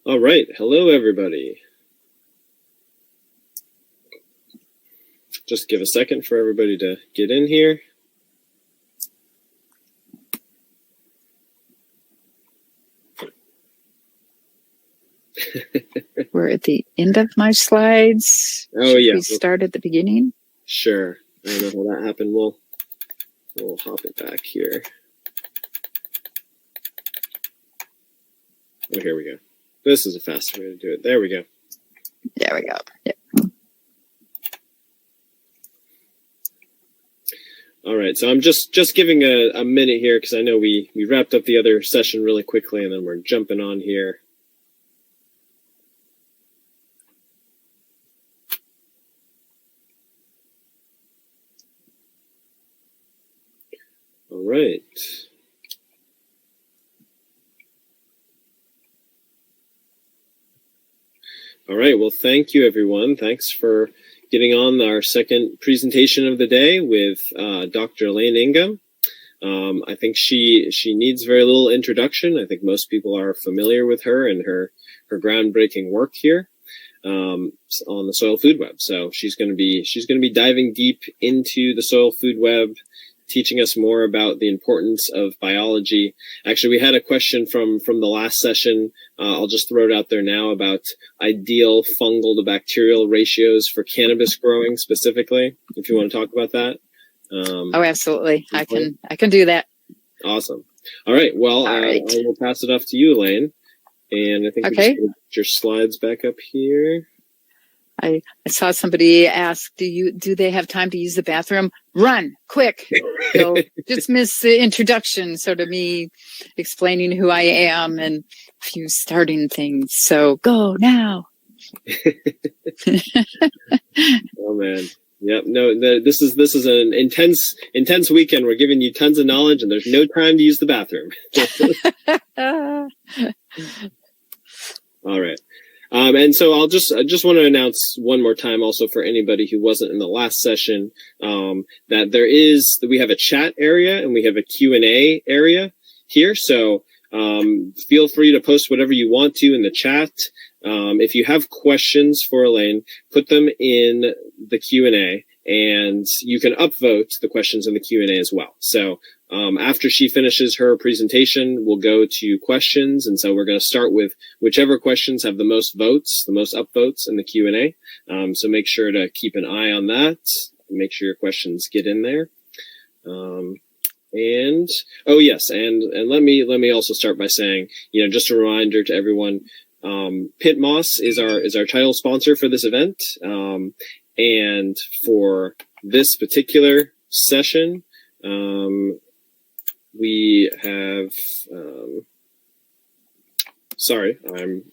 All right. Hello, everybody. Just give a second for everybody to get in here. We're at the end of my slides. Oh, yeah. We start at the beginning. Sure. I don't know how that happened. We'll hop it back here. Oh, here we go. This is a faster way to do it. There we go. There we go. Yep. All right. So I'm just giving a minute here because I know we wrapped up the other session really quickly, and then we're jumping on here. All right. All right. Well, thank you, everyone. Thanks for getting on our second presentation of the day with Dr. Elaine Ingham. I think she needs very little introduction. I think most people are familiar with her and her groundbreaking work here on the soil food web. So she's going to be diving deep into the soil food web, teaching us more about the importance of biology. Actually, we had a question from the last session. I'll just throw it out there now about ideal fungal to bacterial ratios for cannabis growing specifically, if you want to talk about that. Oh, absolutely. I can do that. Awesome. All right. Well, I will pass it off to you, Elaine. And I think we just get your slides back up here. I saw somebody ask, do they have time to use the bathroom? Run, quick. You'll just miss the introduction, sort of me explaining who I am and a few starting things. So go now. Oh, man. Yep. No, this is an intense weekend. We're giving you tons of knowledge, and there's no time to use the bathroom. All right. And so I just want to announce one more time also for anybody who wasn't in the last session, that we have a chat area and we have a Q&A area here. So, feel free to post whatever you want to in the chat. If you have questions for Elaine, put them in the Q&A, and you can upvote the questions in the Q&A as well. So after she finishes her presentation, we'll go to questions. And so we're going to start with whichever questions have the most votes, the most upvotes in the Q&A. So make sure to keep an eye on that. Make sure your questions get in there. And oh yes, and let me also start by saying, just a reminder to everyone, Pit Moss is our title sponsor for this event. And for this particular session, we have, sorry, I'm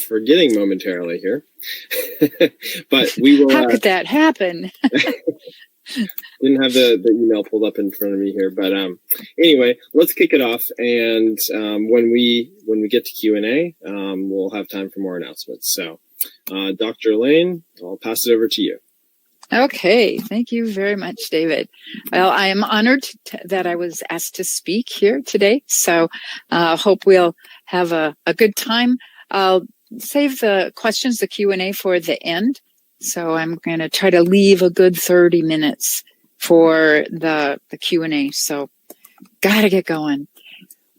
forgetting momentarily here, but we will. How could that happen? Didn't have the email pulled up in front of me here, but anyway, let's kick it off. And when we get to Q&A, we'll have time for more announcements. So, Dr. Elaine, I'll pass it over to you. Okay, thank you very much, David. Well, I am honored that I was asked to speak here today. So, hope we'll have a good time. I'll save the questions, the Q&A, for the end. So I'm going to try to leave a good 30 minutes for the Q&A. So got to get going.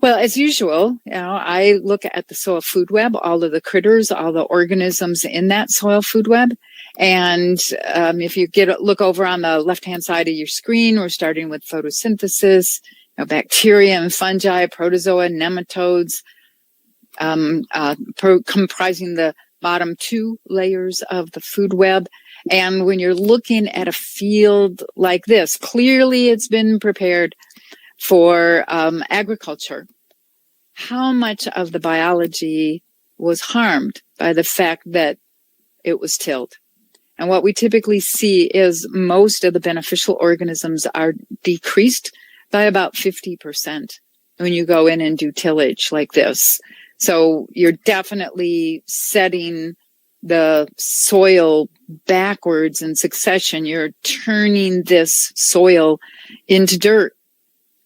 Well, as usual, I look at the soil food web, all of the critters, all the organisms in that soil food web. And if you look over on the left-hand side of your screen, we're starting with photosynthesis, bacteria and fungi, protozoa, nematodes, comprising the bottom two layers of the food web. And when you're looking at a field like this, clearly it's been prepared for agriculture. How much of the biology was harmed by the fact that it was tilled? And what we typically see is most of the beneficial organisms are decreased by about 50% when you go in and do tillage like this. So you're definitely setting the soil backwards in succession. You're turning this soil into dirt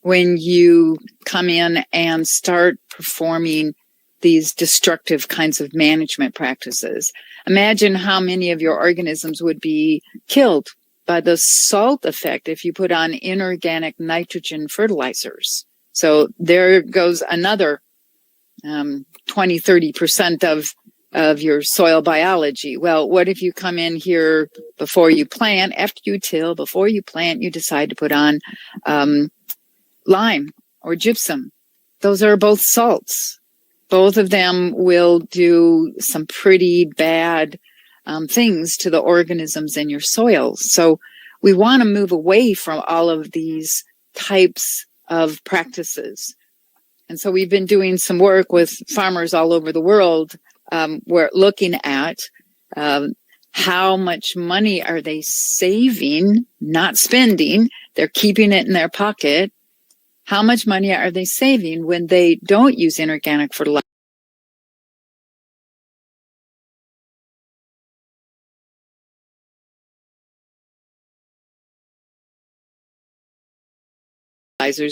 when you come in and start performing these destructive kinds of management practices. Imagine how many of your organisms would be killed by the salt effect if you put on inorganic nitrogen fertilizers. So there goes another 20-30% of your soil biology. Well, what if you come in here before you plant, after you till, before you plant, you decide to put on lime or gypsum? Those are both salts. Both of them will do some pretty bad things to the organisms in your soils. So we want to move away from all of these types of practices. And so we've been doing some work with farmers all over the world. We're looking at how much money are they saving, not spending. They're keeping it in their pocket. How much money are they saving when they don't use inorganic fertilizers?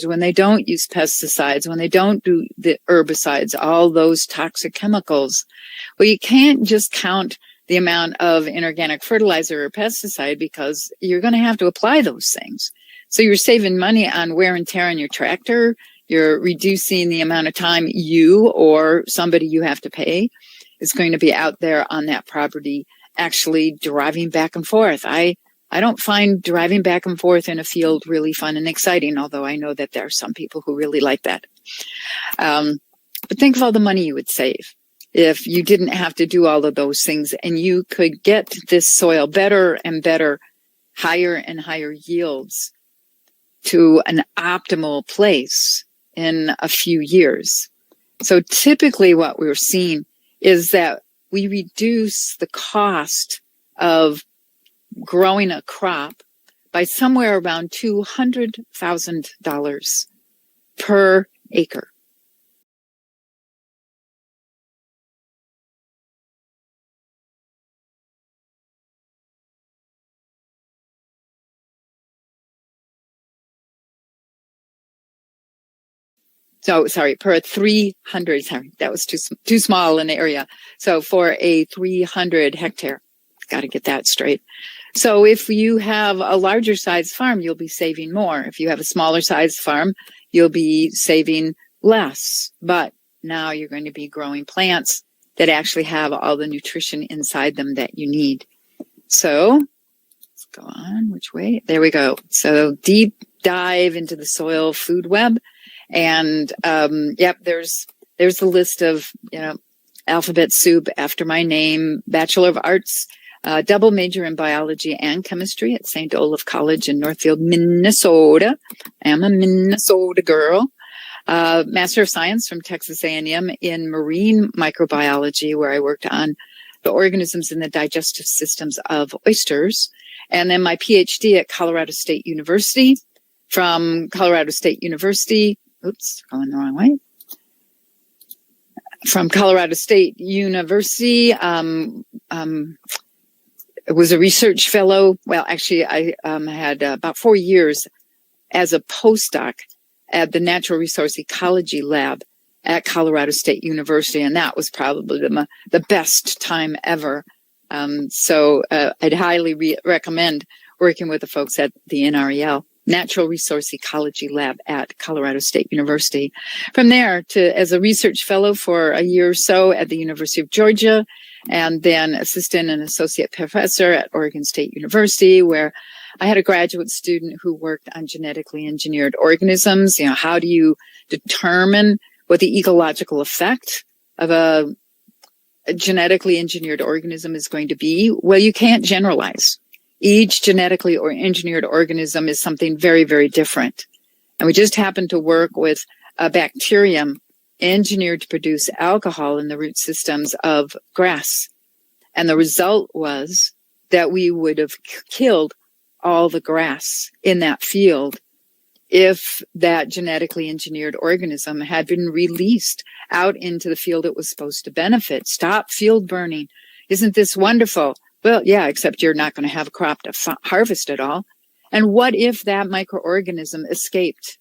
When they don't use pesticides, when they don't do the herbicides, all those toxic chemicals. Well, you can't just count the amount of inorganic fertilizer or pesticide because you're going to have to apply those things. So you're saving money on wear and tear on your tractor. You're reducing the amount of time you or somebody you have to pay is going to be out there on that property actually driving back and forth. I don't find driving back and forth in a field really fun and exciting, although I know that there are some people who really like that. But think of all the money you would save if you didn't have to do all of those things and you could get this soil better and better, higher and higher yields to an optimal place in a few years. So typically what we're seeing is that we reduce the cost of growing a crop by somewhere around $200,000 per acre. So, per 300, that was too small an area. So for a 300 hectare, got to get that straight. So if you have a larger size farm, you'll be saving more. If you have a smaller size farm, you'll be saving less. But now you're going to be growing plants that actually have all the nutrition inside them that you need. So let's go on. Which way? There we go. So deep dive into the soil food web. And there's the list of, alphabet soup after my name, Bachelor of Arts, double major in biology and chemistry at St. Olaf College in Northfield, Minnesota. I am a Minnesota girl. Master of Science from Texas A&M in marine microbiology, where I worked on the organisms in the digestive systems of oysters. And then my PhD at Colorado State University. From Colorado State University, going the wrong way. From Colorado State University, was a research fellow. Well, actually, I had about 4 years as a postdoc at the Natural Resource Ecology Lab at Colorado State University, and that was probably the best time ever. So I'd highly recommend working with the folks at the NREL, Natural Resource Ecology Lab at Colorado State University. From there as a research fellow for a year or so at the University of Georgia, and then assistant and associate professor at Oregon State University, where I had a graduate student who worked on genetically engineered organisms. How do you determine what the ecological effect of a genetically engineered organism is going to be? Well, you can't generalize. Each genetically or engineered organism is something very, very different. And we just happened to work with a bacterium engineered to produce alcohol in the root systems of grass. And the result was that we would have killed all the grass in that field if that genetically engineered organism had been released out into the field it was supposed to benefit. Stop field burning. Isn't this wonderful? Well, yeah, except you're not going to have a crop to harvest at all. And what if that microorganism escaped?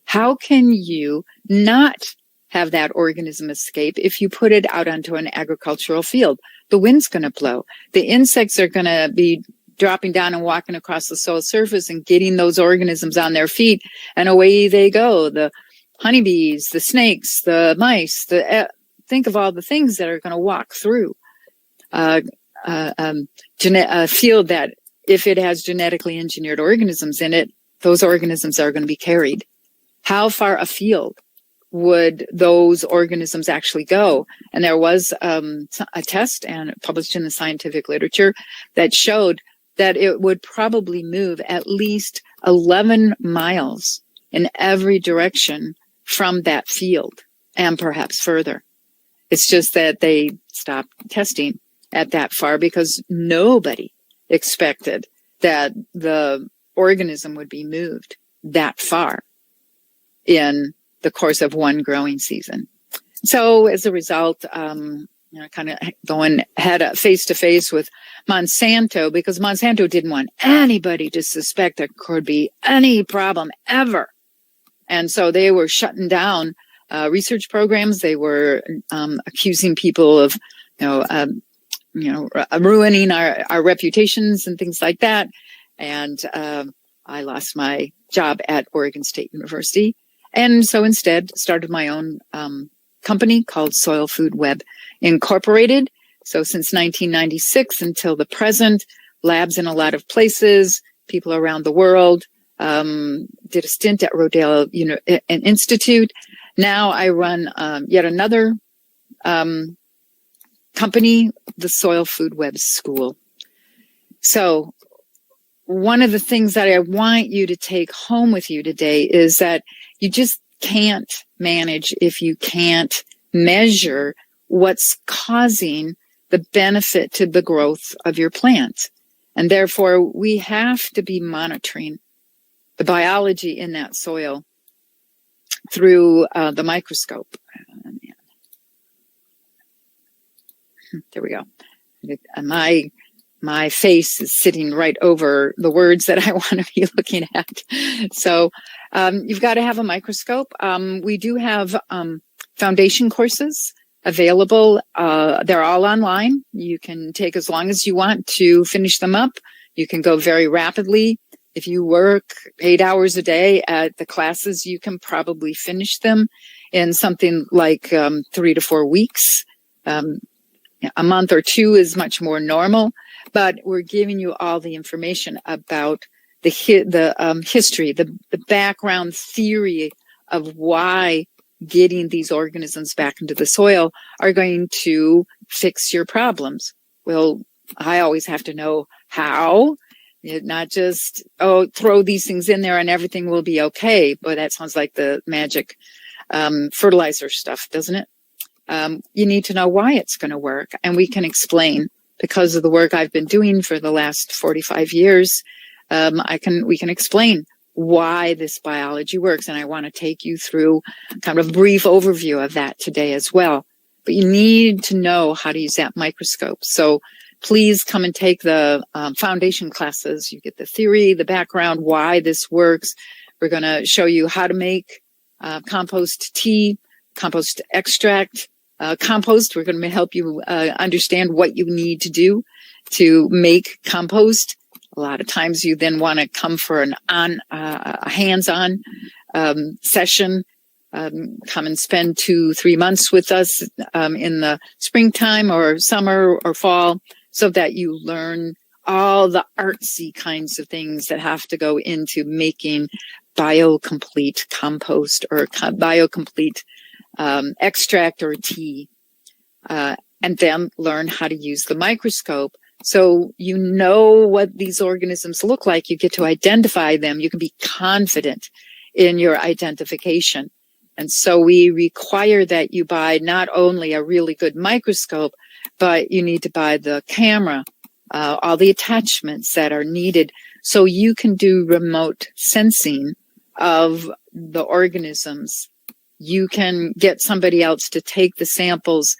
How can you not have that organism escape if you put it out onto an agricultural field. The wind's going to blow. The insects are going to be dropping down and walking across the soil surface and getting those organisms on their feet, and away they go. The honeybees, the snakes, the mice, think of all the things that are going to walk through a field that, if it has genetically engineered organisms in it, those organisms are going to be carried. How far afield would those organisms actually go? And there was a test and published in the scientific literature that showed that it would probably move at least 11 miles in every direction from that field, and perhaps further. It's just that they stopped testing at that far because nobody expected that the organism would be moved that far in the course of one growing season. So as a result, kind of going head face to face with Monsanto, because Monsanto didn't want anybody to suspect there could be any problem ever. And so they were shutting down research programs. They were accusing people of, ruining our reputations and things like that. And I lost my job at Oregon State University. And so instead started my own company called Soil Food Web Incorporated. So since 1996 until the present, labs in a lot of places, people around the world, did a stint at Rodale Institute. Now I run yet another company, the Soil Food Web School. So one of the things that I want you to take home with you today is that you just can't manage if you can't measure what's causing the benefit to the growth of your plant. And therefore, we have to be monitoring the biology in that soil through the microscope. There we go. My face is sitting right over the words that I want to be looking at. So you've got to have a microscope. We do have foundation courses available. They're all online. You can take as long as you want to finish them up. You can go very rapidly. If you work 8 hours a day at the classes, you can probably finish them in something like 3 to 4 weeks. A month or two is much more normal, but we're giving you all the information about the history, the background theory of why getting these organisms back into the soil are going to fix your problems. Well, I always have to know how. Not just, throw these things in there and everything will be okay. But that sounds like the magic fertilizer stuff, doesn't it? You need to know why it's going to work. And we can explain, because of the work I've been doing for the last 45 years, we can explain why this biology works. And I want to take you through kind of a brief overview of that today as well. But you need to know how to use that microscope. So please come and take the foundation classes. You get the theory, the background, why this works. We're going to show you how to make compost tea, compost extract, compost. We're going to help you understand what you need to do to make compost. A lot of times you then want to come for a hands-on session. Come and spend 2-3 months with us in the springtime or summer or fall, so that you learn all the artsy kinds of things that have to go into making biocomplete compost or biocomplete extract or tea, and then learn how to use the microscope. So you know what these organisms look like. You get to identify them. You can be confident in your identification. And so we require that you buy not only a really good microscope, but you need to buy the camera, all the attachments that are needed so you can do remote sensing of the organisms. You can get somebody else to take the samples,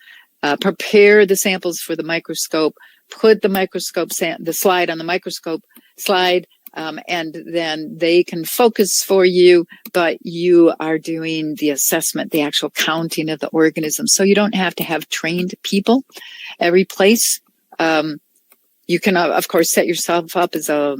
prepare the samples for the microscope, put the microscope, the slide on the microscope slide, and then they can focus for you, but you are doing the assessment, the actual counting of the organisms. So you don't have to have trained people every place. You can, of course, set yourself up as a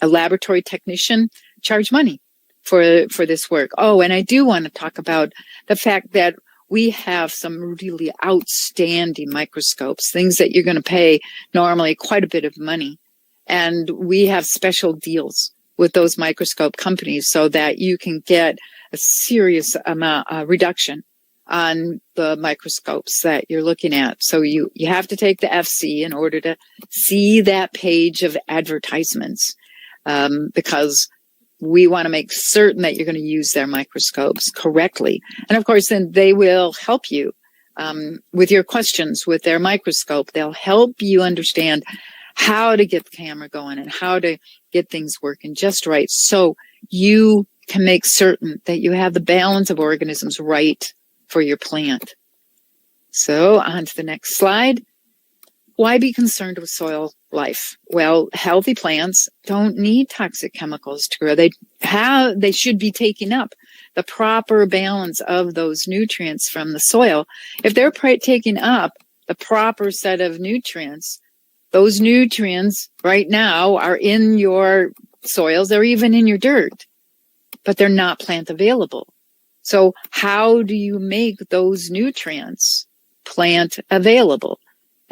laboratory technician, charge money for this work. Oh, and I do want to talk about the fact that we have some really outstanding microscopes, things that you're going to pay normally quite a bit of money. And we have special deals with those microscope companies so that you can get a serious amount reduction on the microscopes that you're looking at. So you have to take the FC in order to see that page of advertisements, because we want to make certain that you're going to use their microscopes correctly. And of course, then they will help you with your questions with their microscope. They'll help you understand how to get the camera going and how to get things working just right, so you can make certain that you have the balance of organisms right for your plant. So on to the next slide. Why be concerned with soil life? Well, healthy plants don't need toxic chemicals to grow. They should be taking up the proper balance of those nutrients from the soil. If they're taking up the proper set of nutrients, those nutrients right now are in your soils, they're even in your dirt, but they're not plant available. So how do you make those nutrients plant available?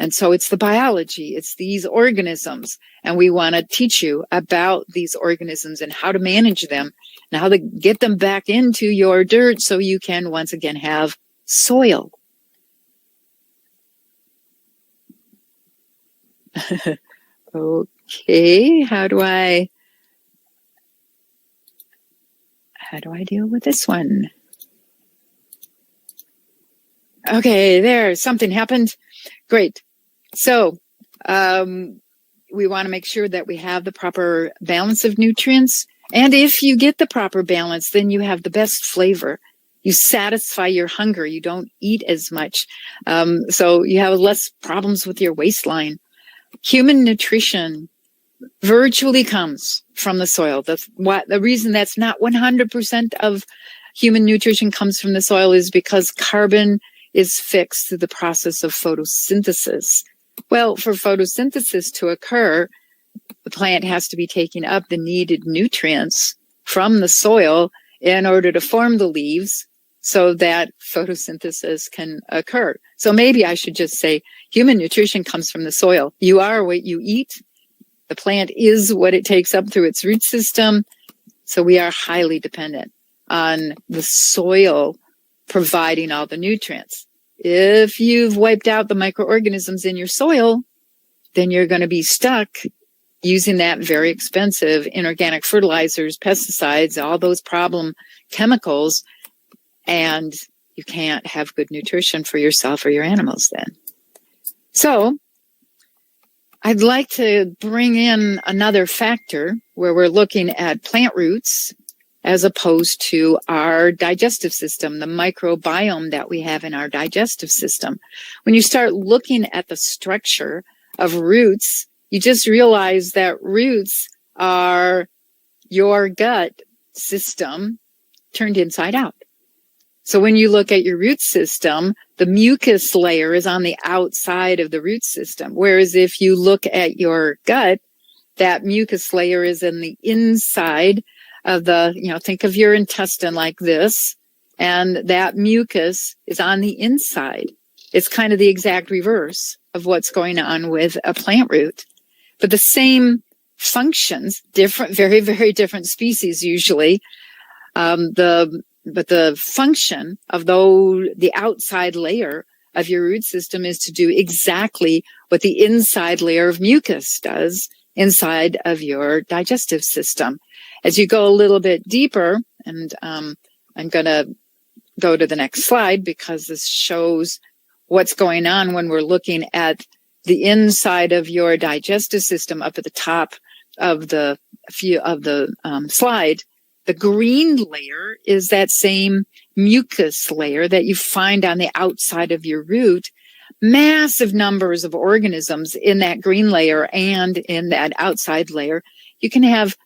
And so it's the biology, it's these organisms, and we want to teach you about these organisms and how to manage them and how to get them back into your dirt so you can once again have soil. Okay, how do I deal with this one? Okay, there, something happened. Great. So we want to make sure that we have the proper balance of nutrients. And if you get the proper balance, then you have the best flavor. You satisfy your hunger. You don't eat as much. So you have less problems with your waistline. Human nutrition virtually comes from the soil. The reason that's not 100% of human nutrition comes from the soil is because carbon is fixed through the process of photosynthesis. Well, for photosynthesis to occur, the plant has to be taking up the needed nutrients from the soil in order to form the leaves so that photosynthesis can occur. So maybe I should just say human nutrition comes from the soil. You are what you eat. The plant is what it takes up through its root system. So we are highly dependent on the soil providing all the nutrients. If you've wiped out the microorganisms in your soil, then you're going to be stuck using that very expensive inorganic fertilizers, pesticides, all those problem chemicals, and you can't have good nutrition for yourself or your animals then. So I'd like to bring in another factor where we're looking at plant roots as opposed to our digestive system, the microbiome that we have in our digestive system. When you start looking at the structure of roots, you just realize that roots are your gut system turned inside out. So when you look at your root system, the mucus layer is on the outside of the root system. Whereas if you look at your gut, that mucus layer is in the inside of the, think of your intestine like this, and that mucus is on the inside. It's kind of the exact reverse of what's going on with a plant root. But the same functions, different, very, very different species usually. But the function of the outside layer of your root system is to do exactly what the inside layer of mucus does inside of your digestive system. As you go a little bit deeper, and I'm going to go to the next slide because this shows what's going on when we're looking at the inside of your digestive system up at the top of the slide. The green layer is that same mucus layer that you find on the outside of your root. Massive numbers of organisms in that green layer and in that outside layer. You can have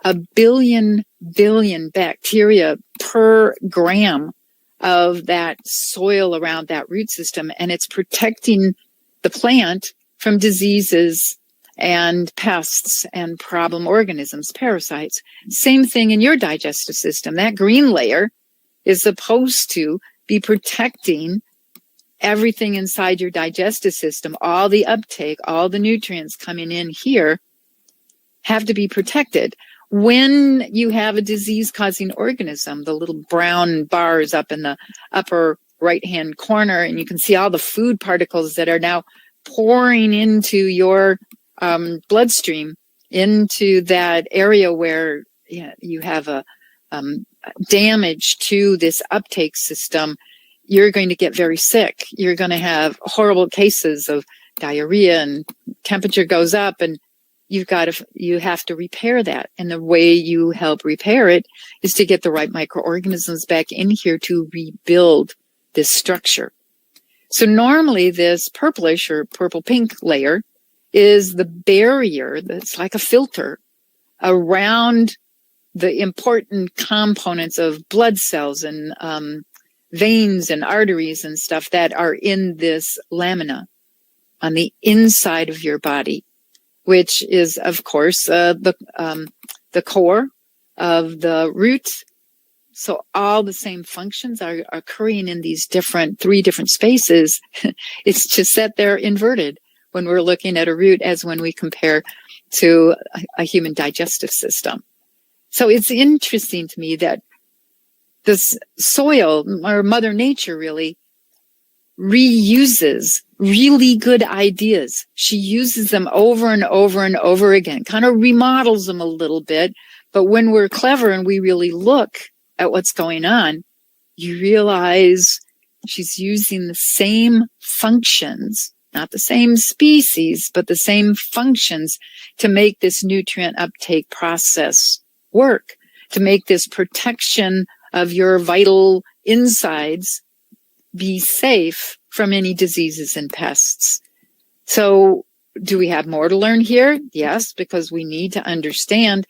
a billion bacteria per gram of that soil around that root system, and it's protecting the plant from diseases and pests and problem organisms, parasites. Same thing in your digestive system. That green layer is supposed to be protecting everything inside your digestive system. All the uptake, all the nutrients coming in here have to be protected. When you have a disease-causing organism, the little brown bars up in the upper right-hand corner, and you can see all the food particles that are now pouring into your bloodstream, into that area where you have a damage to this uptake system, you're going to get very sick. You're going to have horrible cases of diarrhea, and temperature goes up, and you have to repair that. And the way you help repair it is to get the right microorganisms back in here to rebuild this structure. So normally this purplish or purple pink layer is the barrier that's like a filter around the important components of blood cells and veins and arteries and stuff that are in this lamina on the inside of your body, which is, of course, the core of the root. So all the same functions are occurring in these three different spaces. It's just that they're inverted when we're looking at a root as when we compare to a human digestive system. So it's interesting to me that this soil, or Mother Nature, really reuses really good ideas. She uses them over and over and over again, kind of remodels them a little bit. But when we're clever and we really look at what's going on, you realize she's using the same functions, not the same species, but the same functions to make this nutrient uptake process work, to make this protection of your vital insides be safe from any diseases and pests. So do we have more to learn here? Yes, because we need to understand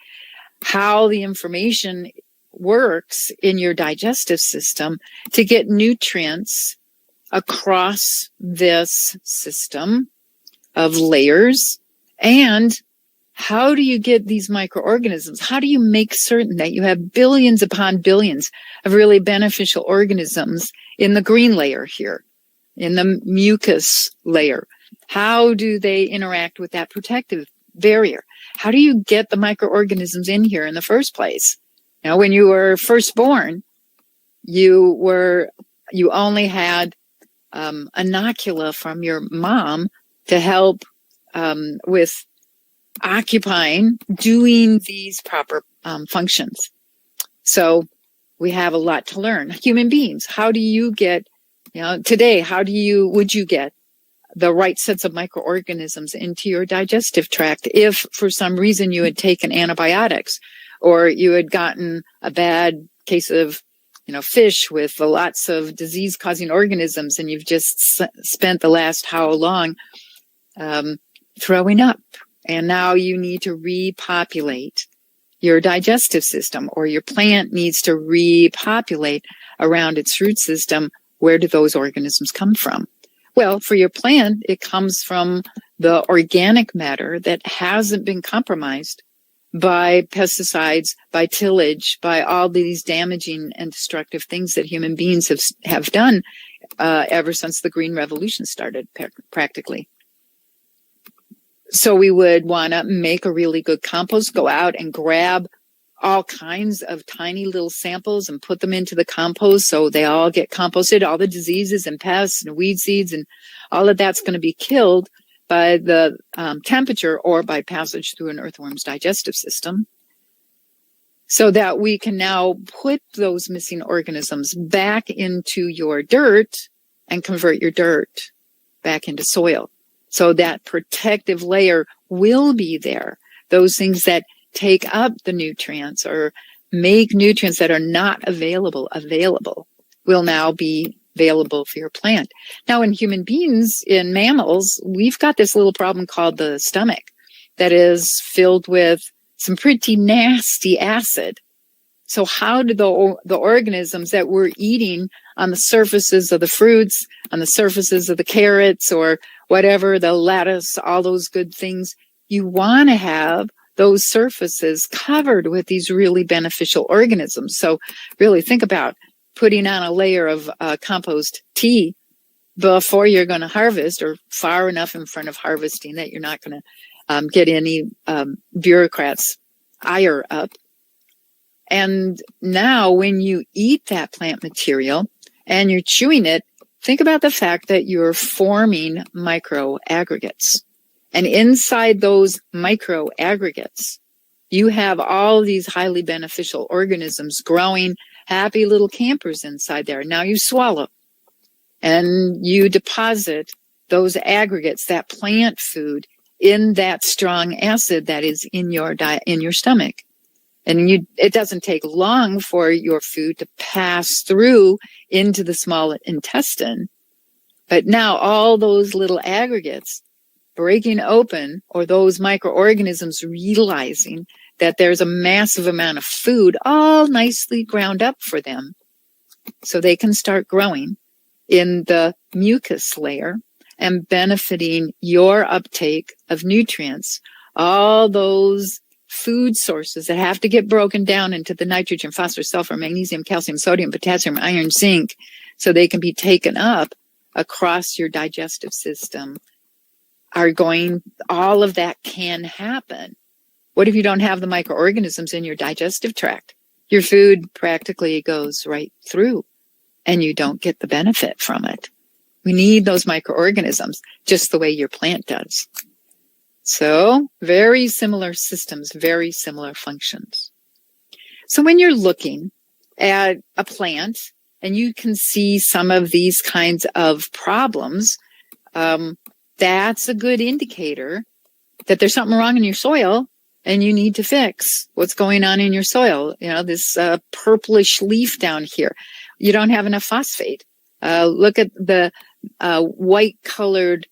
how the information works in your digestive system to get nutrients across this system of layers. And how do you get these microorganisms? How do you make certain that you have billions upon billions of really beneficial organisms in the green layer here, in the mucus layer? How do they interact with that protective barrier? How do you get the microorganisms in here in the first place? You know, when you were first born, you only had inocula from your mom to help with occupying, doing these proper functions. So we have a lot to learn. Human beings, how do you get, today, would you get the right sets of microorganisms into your digestive tract if for some reason you had taken antibiotics, or you had gotten a bad case of fish with lots of disease-causing organisms, and you've just spent the last how long throwing up, and now you need to repopulate your digestive system, or your plant needs to repopulate around its root system. Where do those organisms come from? Well, for your plant, it comes from the organic matter that hasn't been compromised by pesticides, by tillage, by all these damaging and destructive things that human beings have done ever since the Green Revolution started, practically. So we would want to make a really good compost, go out and grab all kinds of tiny little samples and put them into the compost so they all get composted. All the diseases and pests and weed seeds and all of that's going to be killed by the temperature or by passage through an earthworm's digestive system, so that we can now put those missing organisms back into your dirt and convert your dirt back into soil. So that protective layer will be there. Those things that take up the nutrients or make nutrients that are not available will now be available for your plant. Now, in human beings, in mammals, we've got this little problem called the stomach that is filled with some pretty nasty acid. So how do the organisms that we're eating on the surfaces of the fruits, on the surfaces of the carrots or whatever, the lettuce, all those good things, you want to have those surfaces covered with these really beneficial organisms. So really think about putting on a layer of compost tea before you're going to harvest, or far enough in front of harvesting that you're not going to get any bureaucrats' ire up. And now when you eat that plant material and you're chewing it, think about the fact that you're forming micro aggregates. And inside those micro aggregates, you have all these highly beneficial organisms growing, happy little campers inside there. Now you swallow and you deposit those aggregates, that plant food, in that strong acid that is in your diet, in your stomach. And it doesn't take long for your food to pass through into the small intestine. But now all those little aggregates breaking open, or those microorganisms realizing that there's a massive amount of food all nicely ground up for them, so they can start growing in the mucus layer and benefiting your uptake of nutrients, all those food sources that have to get broken down into the nitrogen, phosphorus, sulfur, magnesium, calcium, sodium, potassium, iron, zinc, so they can be taken up across your digestive system, all of that can happen. What if you don't have the microorganisms in your digestive tract? Your food practically goes right through and you don't get the benefit from it. We need those microorganisms just the way your plant does. So very similar systems, very similar functions. So when you're looking at a plant and you can see some of these kinds of problems, that's a good indicator that there's something wrong in your soil and you need to fix what's going on in your soil. You know, this purplish leaf down here, you don't have enough phosphate. Look at the white colored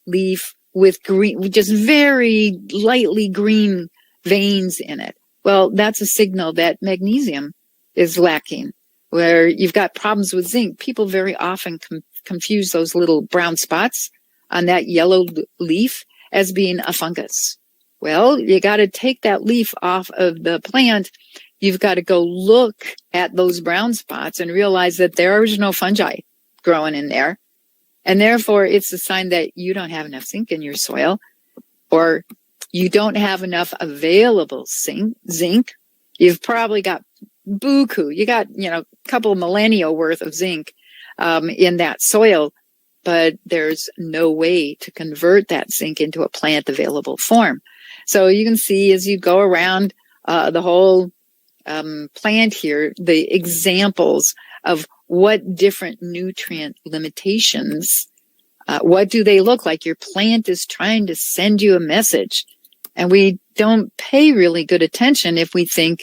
leaf with green, just very lightly green veins in it. Well, that's a signal that magnesium is lacking. Where you've got problems with zinc, people very often confuse those little brown spots on that yellow leaf as being a fungus. Well, you got to take that leaf off of the plant. You've got to go look at those brown spots and realize that there's no fungi growing in there. And therefore, it's a sign that you don't have enough zinc in your soil, or you don't have enough available zinc. You've probably got buku. You got, a couple of millennia worth of zinc in that soil, but there's no way to convert that zinc into a plant available form. So you can see as you go around the whole plant here, the examples of what different nutrient limitations, what do they look like? Your plant is trying to send you a message. And we don't pay really good attention if we think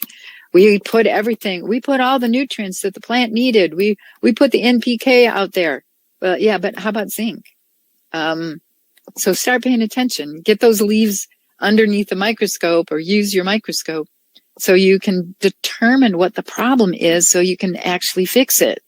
we put all the nutrients that the plant needed. We put the NPK out there. Well, yeah, but how about zinc? So start paying attention. Get those leaves underneath the microscope or use your microscope so you can determine what the problem is so you can actually fix it.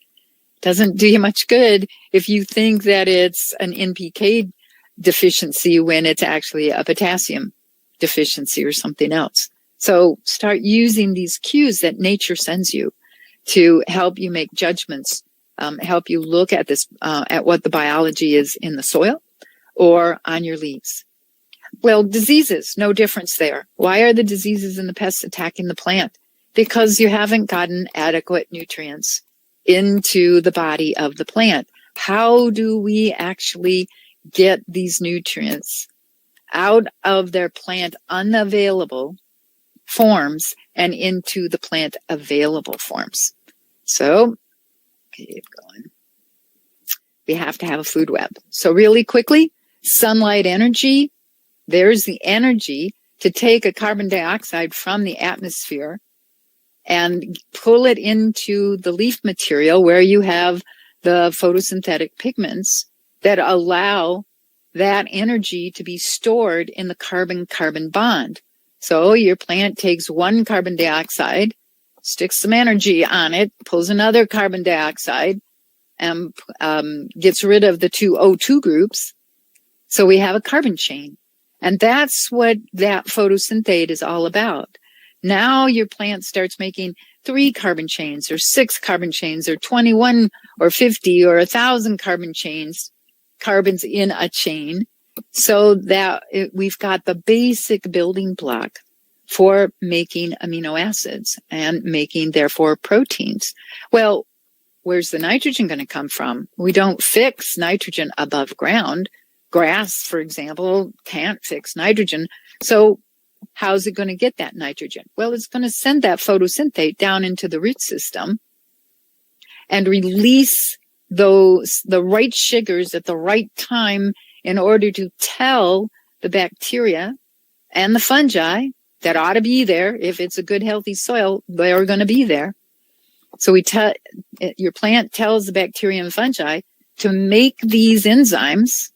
Doesn't do you much good if you think that it's an NPK deficiency when it's actually a potassium deficiency or something else. So start using these cues that nature sends you to help you make judgments, help you look at this, at what the biology is in the soil or on your leaves. Well, diseases, no difference there. Why are the diseases and the pests attacking the plant? Because you haven't gotten adequate nutrients into the body of the plant. How do we actually get these nutrients out of their plant unavailable forms and into the plant available forms? So, keep going. We have to have a food web. So really quickly, sunlight energy. There's the energy to take a carbon dioxide from the atmosphere and pull it into the leaf material where you have the photosynthetic pigments that allow that energy to be stored in the carbon-carbon bond. So your plant takes one carbon dioxide, sticks some energy on it, pulls another carbon dioxide, and gets rid of the two O2 groups. So we have a carbon chain. And that's what that photosynthate is all about. Now your plant starts making 3 carbon chains or 6 carbon chains or 21 or 50 or 1,000 carbons in a chain, so that we've got the basic building block for making amino acids and making, therefore, proteins. Well, where's the nitrogen going to come from? We don't fix nitrogen above ground. Grass, for example, can't fix nitrogen. So how's it going to get that nitrogen? Well, it's going to send that photosynthate down into the root system and release the right sugars at the right time in order to tell the bacteria and the fungi that ought to be there. If it's a good, healthy soil, they're going to be there. So your plant tells the bacteria and fungi to make these enzymes,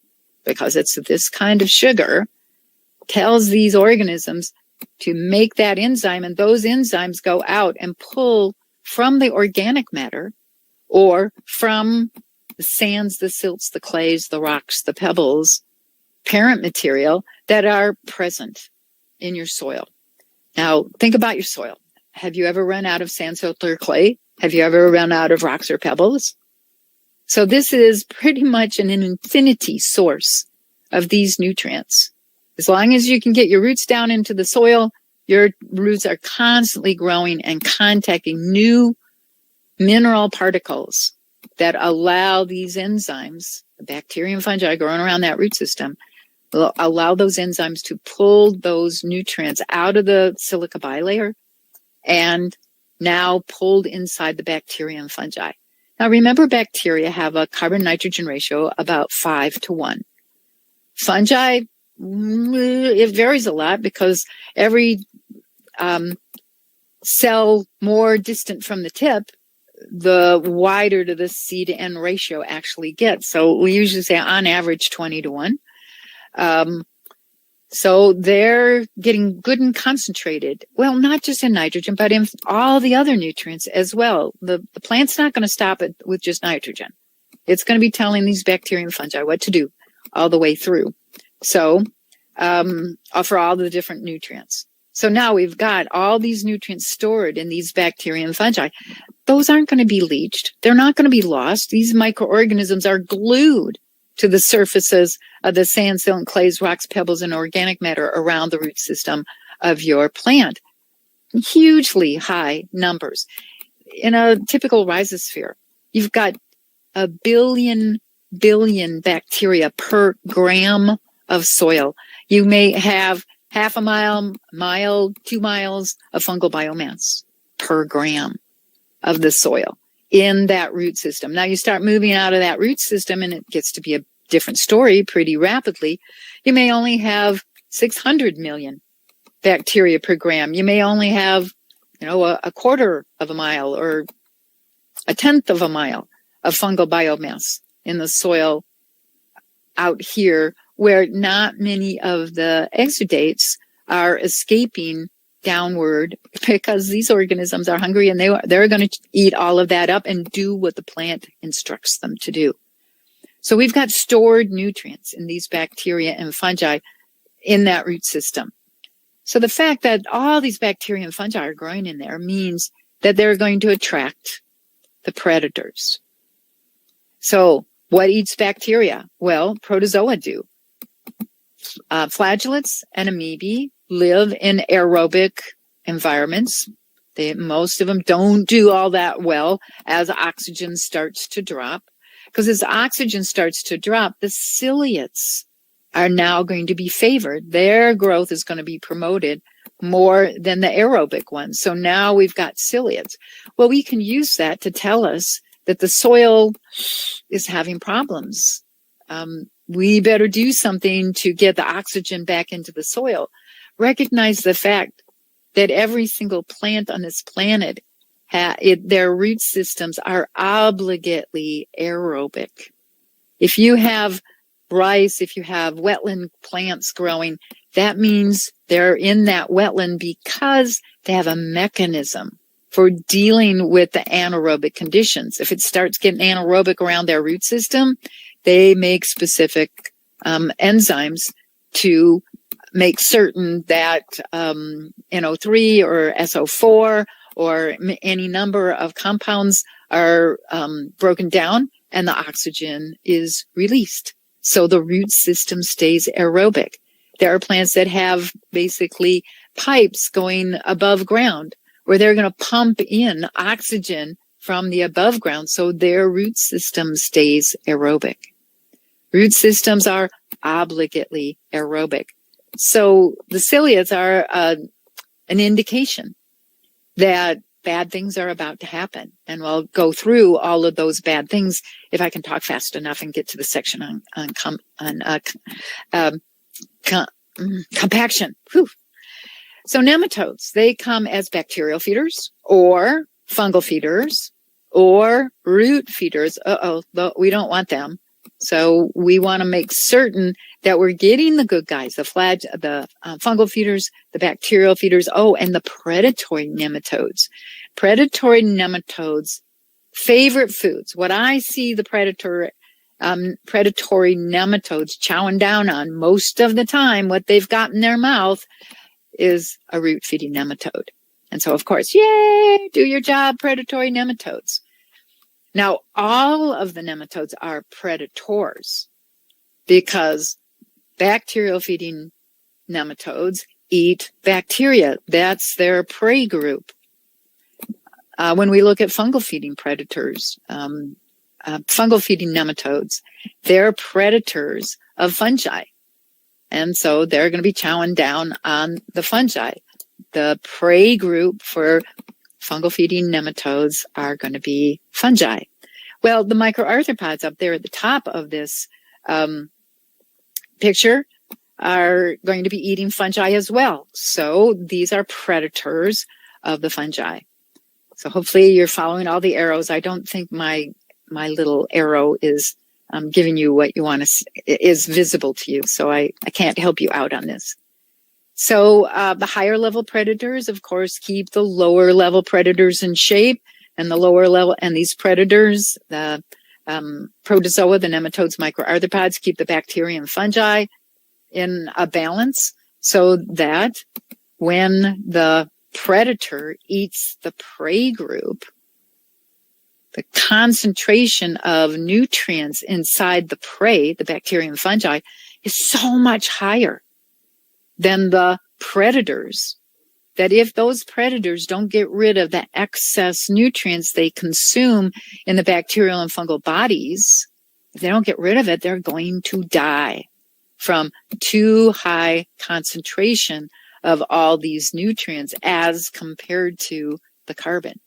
because it's this kind of sugar, tells these organisms to make that enzyme, and those enzymes go out and pull from the organic matter or from the sands, the silts, the clays, the rocks, the pebbles, parent material that are present in your soil. Now, think about your soil. Have you ever run out of sand, silt, or clay? Have you ever run out of rocks or pebbles? So this is pretty much an infinity source of these nutrients. As long as you can get your roots down into the soil, your roots are constantly growing and contacting new mineral particles that allow these enzymes, the bacteria and fungi growing around that root system, will allow those enzymes to pull those nutrients out of the silica bilayer and now pulled inside the bacteria and fungi. Now remember, bacteria have a carbon-nitrogen ratio about 5:1. Fungi, it varies a lot because every cell more distant from the tip, the wider to the C to N ratio actually gets. So we usually say on average 20:1. So they're getting good and concentrated. Well, not just in nitrogen, but in all the other nutrients as well. The plant's not going to stop it with just nitrogen. It's going to be telling these bacteria and fungi what to do all the way through. So, for all the different nutrients. So now we've got all these nutrients stored in these bacteria and fungi. Those aren't going to be leached. They're not going to be lost. These microorganisms are glued to the surfaces of the sand, silt, clays, rocks, pebbles, and organic matter around the root system of your plant. Hugely high numbers. In a typical rhizosphere, you've got 1 billion bacteria per gram of soil. You may have half a mile, 2 miles of fungal biomass per gram of the soil in that root system. Now you start moving out of that root system and it gets to be a different story pretty rapidly. You may only have 600 million bacteria per gram. You may only have, a quarter of a mile or a tenth of a mile of fungal biomass in the soil out here, where not many of the exudates are escaping downward, because these organisms are hungry and they're going to eat all of that up and do what the plant instructs them to do. So we've got stored nutrients in these bacteria and fungi in that root system. So the fact that all these bacteria and fungi are growing in there means that they're going to attract the predators. So what eats bacteria? Well, protozoa do. Flagellates and amoebae live in aerobic environments. Most of them don't do all that well as oxygen starts to drop. Because as oxygen starts to drop, the ciliates are now going to be favored. Their growth is going to be promoted more than the aerobic ones. So now we've got ciliates. Well, we can use that to tell us that the soil is having problems. We better do something to get the oxygen back into the soil. Recognize the fact that every single plant on this planet, their root systems are obligately aerobic. If you have rice, if you have wetland plants growing, that means they're in that wetland because they have a mechanism for dealing with the anaerobic conditions. If it starts getting anaerobic around their root system, they make specific enzymes to make certain that NO3 or SO4 or any number of compounds are broken down and the oxygen is released. So the root system stays aerobic. There are plants that have basically pipes going above ground where they're going to pump in oxygen from the above ground so their root system stays aerobic. Root systems are obligately aerobic. So the ciliates are an indication that bad things are about to happen. And we'll go through all of those bad things if I can talk fast enough and get to the section on compaction. Whew. So nematodes, they come as bacterial feeders or fungal feeders or root feeders. We don't want them. So we want to make certain that we're getting the good guys, the fungal feeders, the bacterial feeders, and the predatory nematodes. Predatory nematodes, favorite foods. What I see the predatory nematodes chowing down on most of the time, what they've got in their mouth is a root-feeding nematode. And so, of course, yay, do your job, predatory nematodes. Now, all of the nematodes are predators because bacterial-feeding nematodes eat bacteria. That's their prey group. When we look at fungal-feeding predators, fungal-feeding nematodes, they're predators of fungi. And so they're going to be chowing down on the fungi. The prey group for fungal-feeding nematodes are going to be fungi. Well, the microarthropods up there at the top of this picture are going to be eating fungi as well. So these are predators of the fungi. So hopefully you're following all the arrows. I don't think my little arrow is giving you what you want to is visible to you. So I can't help you out on this. So the higher level predators, of course, keep the lower level predators in shape, and the lower level, and these predators, the protozoa, the nematodes, microarthropods, keep the bacteria and fungi in a balance so that when the predator eats the prey group, the concentration of nutrients inside the prey, the bacteria and fungi, is so much higher than the predators, that if those predators don't get rid of the excess nutrients they consume in the bacterial and fungal bodies, if they don't get rid of it, they're going to die from too high concentration of all these nutrients as compared to the carbon.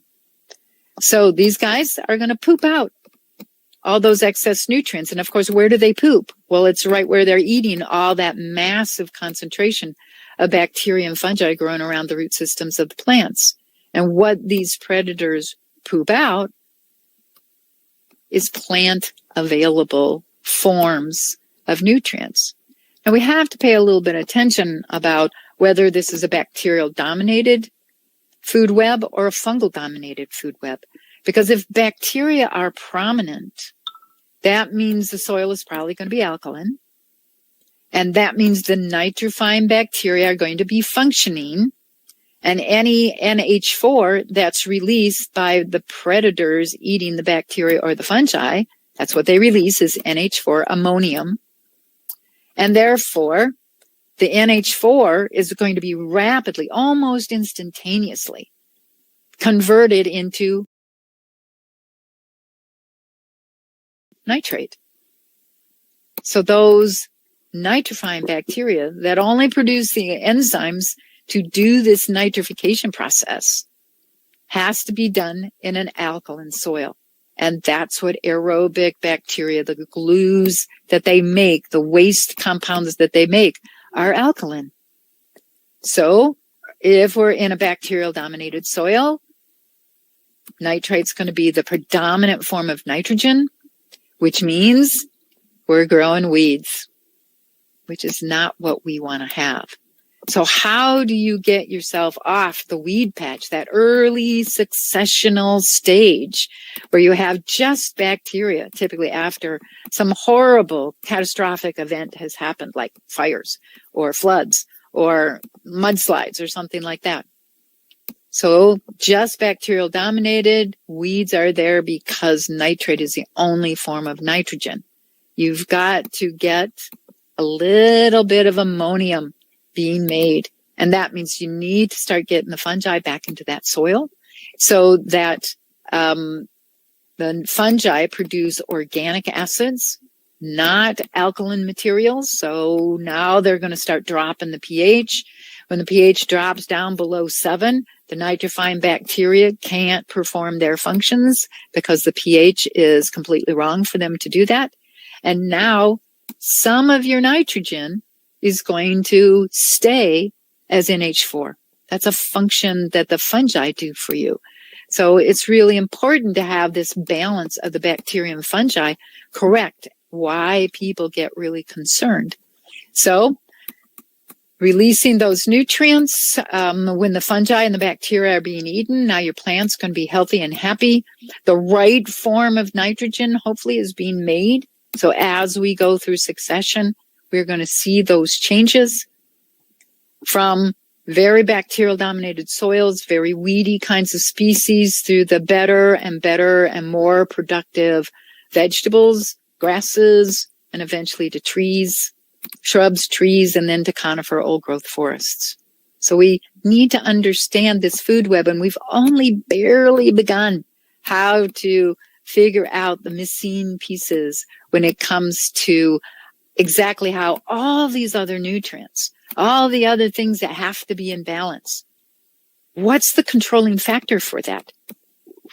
So these guys are going to poop out all those excess nutrients. And of course, where do they poop? Well, it's right where they're eating all that massive concentration of bacteria and fungi growing around the root systems of the plants. And what these predators poop out is plant available forms of nutrients. Now we have to pay a little bit of attention about whether this is a bacterial dominated food web or a fungal dominated food web. Because if bacteria are prominent, that means the soil is probably going to be alkaline. And that means the nitrifying bacteria are going to be functioning. And any NH4 that's released by the predators eating the bacteria or the fungi, that's what they release, is NH4, ammonium. And therefore, the NH4 is going to be rapidly, almost instantaneously, converted into nitrate. So those nitrifying bacteria that only produce the enzymes to do this nitrification process has to be done in an alkaline soil. And that's what aerobic bacteria, the glues that they make, the waste compounds that they make, are alkaline. So if we're in a bacterial dominated soil, nitrate's going to be the predominant form of nitrogen, which means we're growing weeds. which is not what we want to have. So how do you get yourself off the weed patch, that early successional stage where you have just bacteria, typically after some horrible catastrophic event has happened, like fires or floods or mudslides or something like that? So just bacterial dominated, weeds are there because nitrate is the only form of nitrogen. You've got to get a little bit of ammonium being made. And that means you need to start getting the fungi back into that soil so that the fungi produce organic acids, not alkaline materials. So now they're going to start dropping the pH. When the pH drops down below 7, the nitrifying bacteria can't perform their functions because the pH is completely wrong for them to do that. And now some of your nitrogen is going to stay as NH4. That's a function that the fungi do for you. So it's really important to have this balance of the bacteria and fungi correct. Why people get really concerned. So releasing those nutrients when the fungi and the bacteria are being eaten, now your plant's going to be healthy and happy. The right form of nitrogen hopefully is being made. So as we go through succession, we're going to see those changes from very bacterial dominated soils, very weedy kinds of species, through the better and more productive vegetables, grasses, and eventually to trees, shrubs, trees, and then to conifer old growth forests. So we need to understand this food web, and we've only barely begun how to figure out the missing pieces when it comes to exactly how all these other nutrients, all the other things that have to be in balance, what's the controlling factor for that?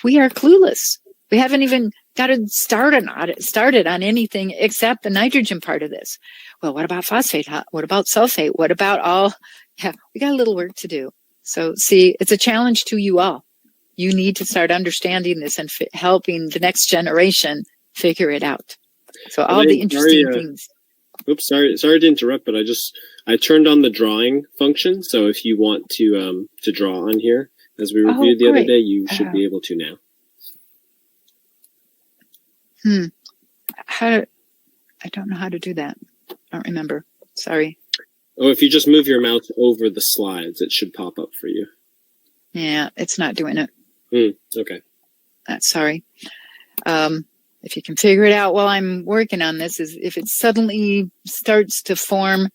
We are clueless. We haven't even got it started on anything except the nitrogen part of this. Well, what about phosphate? What about sulfate? What about all? Yeah, we got a little work to do. So see, it's a challenge to you all. You need to start understanding this and helping the next generation figure it out. So all the interesting things. Oops, sorry to interrupt, but I turned on the drawing function. So if you want to draw on here, as we reviewed the other day, you should be able to now. I don't know how to do that. I don't remember. Sorry. Oh, if you just move your mouse over the slides, it should pop up for you. Yeah, it's not doing it. Okay. Sorry. If you can figure it out while I'm working on this, is if it suddenly starts to form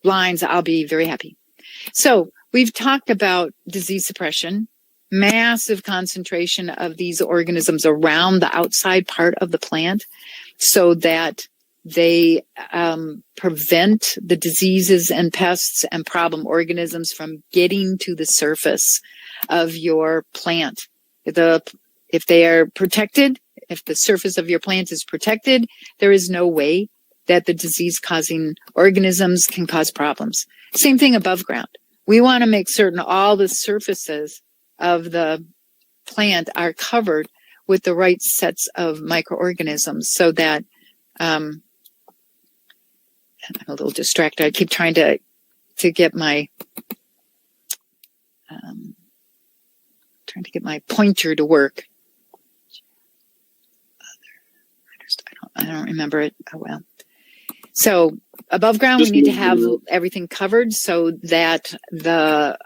lines, I'll be very happy. So we've talked about disease suppression, massive concentration of these organisms around the outside part of the plant so that they prevent the diseases and pests and problem organisms from getting to the surface of your plant. If they are protected, if the surface of your plant is protected, there is no way that the disease-causing organisms can cause problems. Same thing above ground. We want to make certain all the surfaces of the plant are covered with the right sets of microorganisms so that I'm a little distracted. I keep trying to get my pointer to work. I don't remember it. Oh well. So above ground, we need to have everything covered so that the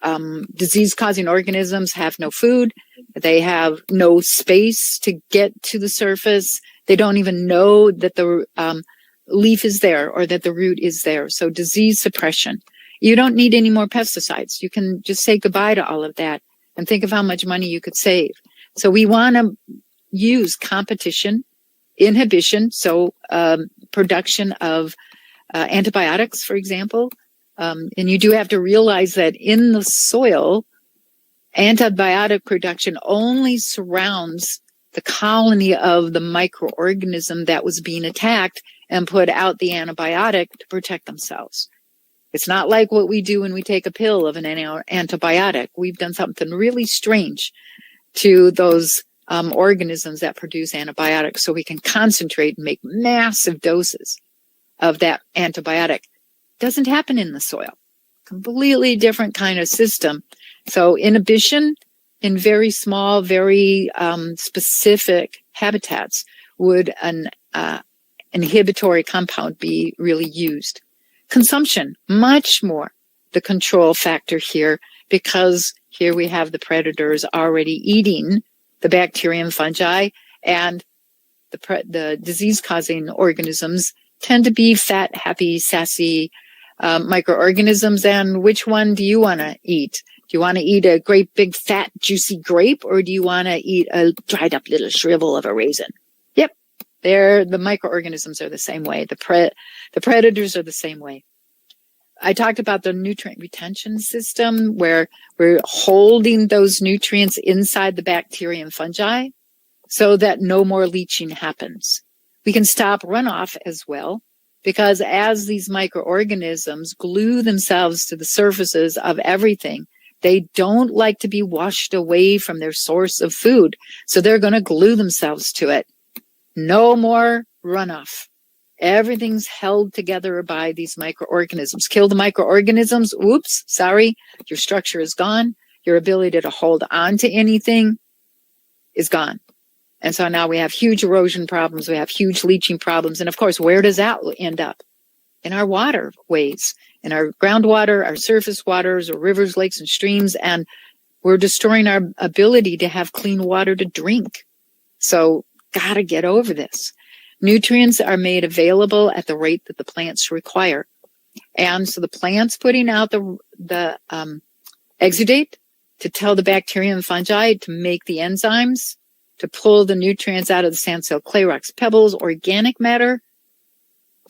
disease-causing organisms have no food. They have no space to get to the surface. They don't even know that the leaf is there or that the root is there. So disease suppression. You don't need any more pesticides. You can just say goodbye to all of that and think of how much money you could save. So we want to use competition, inhibition, so production of antibiotics, for example. And you do have to realize that in the soil, antibiotic production only surrounds the colony of the microorganism that was being attacked and put out the antibiotic to protect themselves. It's not like what we do when we take a pill of an antibiotic. We've done something really strange to those organisms that produce antibiotics, so we can concentrate and make massive doses of that antibiotic. Doesn't happen in the soil. Completely different kind of system. So inhibition in very small, very specific habitats would an inhibitory compound be really used. Consumption, much more the control factor here, because here we have the predators already eating the bacterium, fungi, and the disease-causing organisms tend to be fat, happy, sassy microorganisms. And which one do you want to eat? Do you want to eat a great big fat juicy grape, or do you want to eat a dried up little shrivel of a raisin? Yep, the microorganisms are the same way. The predators are the same way. I talked about the nutrient retention system, where we're holding those nutrients inside the bacteria and fungi so that no more leaching happens. We can stop runoff as well, because as these microorganisms glue themselves to the surfaces of everything, they don't like to be washed away from their source of food. So they're going to glue themselves to it. No more runoff. Everything's held together by these microorganisms. Kill the microorganisms. Oops, sorry. Your structure is gone. Your ability to hold on to anything is gone. And so now we have huge erosion problems. We have huge leaching problems. And of course, where does that end up? In our waterways, in our groundwater, our surface waters, or rivers, lakes, and streams. And we're destroying our ability to have clean water to drink. So gotta get over this. Nutrients are made available at the rate that the plants require. And so the plant's putting out the exudate to tell the bacteria and fungi to make the enzymes, to pull the nutrients out of the sand, silt, clay, rocks, pebbles, organic matter,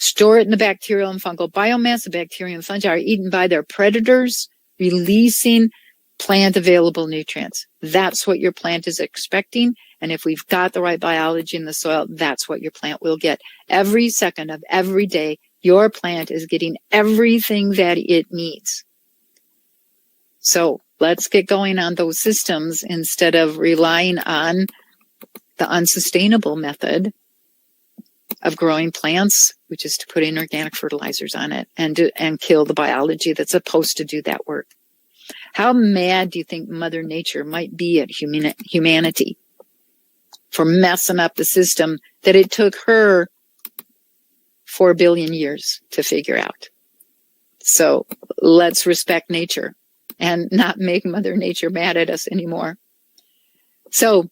store it in the bacterial and fungal biomass. The bacteria and fungi are eaten by their predators, releasing plant available nutrients. That's what your plant is expecting. And if we've got the right biology in the soil, that's what your plant will get. Every second of every day, your plant is getting everything that it needs. So let's get going on those systems instead of relying on the unsustainable method of growing plants, which is to put inorganic fertilizers on it and kill the biology that's supposed to do that work. How mad do you think Mother Nature might be at humanity for messing up the system that it took her 4 billion years to figure out? So let's respect nature and not make Mother Nature mad at us anymore. So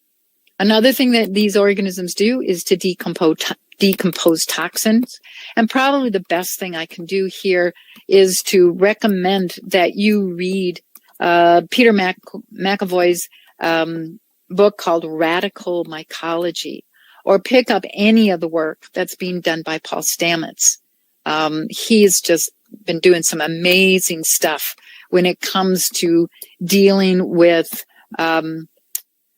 another thing that these organisms do is to decompose toxins. And probably the best thing I can do here is to recommend that you read Peter McAvoy's book called Radical Mycology, or pick up any of the work that's being done by Paul Stamets. He's just been doing some amazing stuff when it comes to dealing with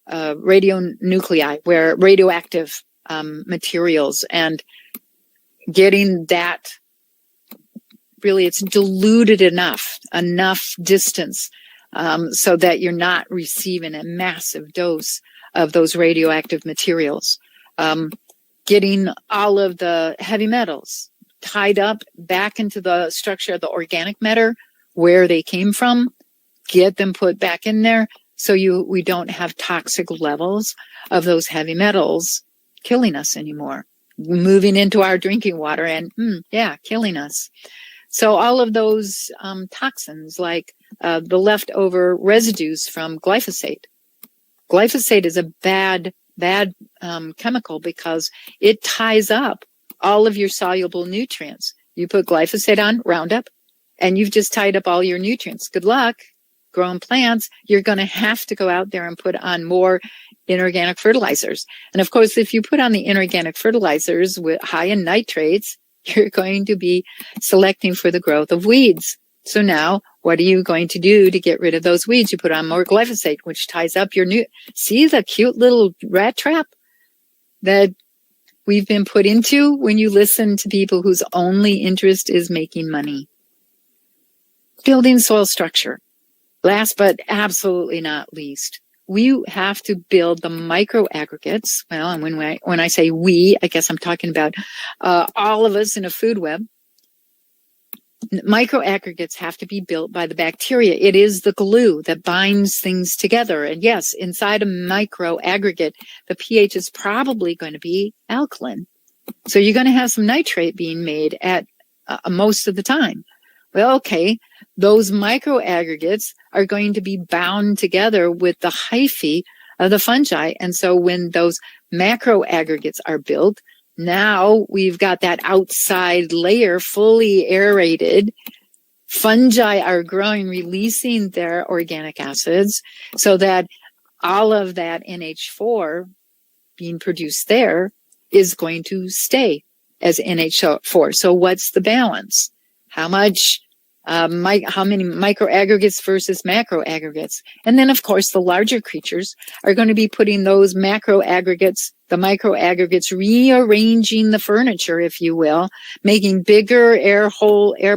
radionuclei, where radioactive materials, and getting that, really it's diluted enough distance so that you're not receiving a massive dose of those radioactive materials. Getting all of the heavy metals tied up back into the structure of the organic matter where they came from, get them put back in there so we don't have toxic levels of those heavy metals killing us anymore, moving into our drinking water and killing us. So all of those toxins, like the leftover residues from glyphosate. Glyphosate is a bad chemical because it ties up all of your soluble nutrients. You put glyphosate on Roundup, and you've just tied up all your nutrients. Good luck growing plants. You're going to have to go out there and put on more inorganic fertilizers. And of course, if you put on the inorganic fertilizers with high in nitrates, you're going to be selecting for the growth of weeds. So now, what are you going to do to get rid of those weeds? You put on more glyphosate, which ties up your see the cute little rat trap that we've been put into when you listen to people whose only interest is making money. Building soil structure. Last but absolutely not least, we have to build the microaggregates. Well, and when I say we, I guess I'm talking about all of us in a food web. Microaggregates have to be built by the bacteria. It is the glue that binds things together. And yes, inside a microaggregate, the pH is probably going to be alkaline. So you're going to have some nitrate being made at most of the time. Well, okay, those microaggregates are going to be bound together with the hyphae of the fungi. And so when those macroaggregates are built, now we've got that outside layer fully aerated. Fungi are growing, releasing their organic acids so that all of that NH4 being produced there is going to stay as NH4. So what's the balance? How much, how many microaggregates versus macroaggregates? And then, of course, the larger creatures are going to be putting those macroaggregates, the microaggregates, rearranging the furniture, if you will, making bigger air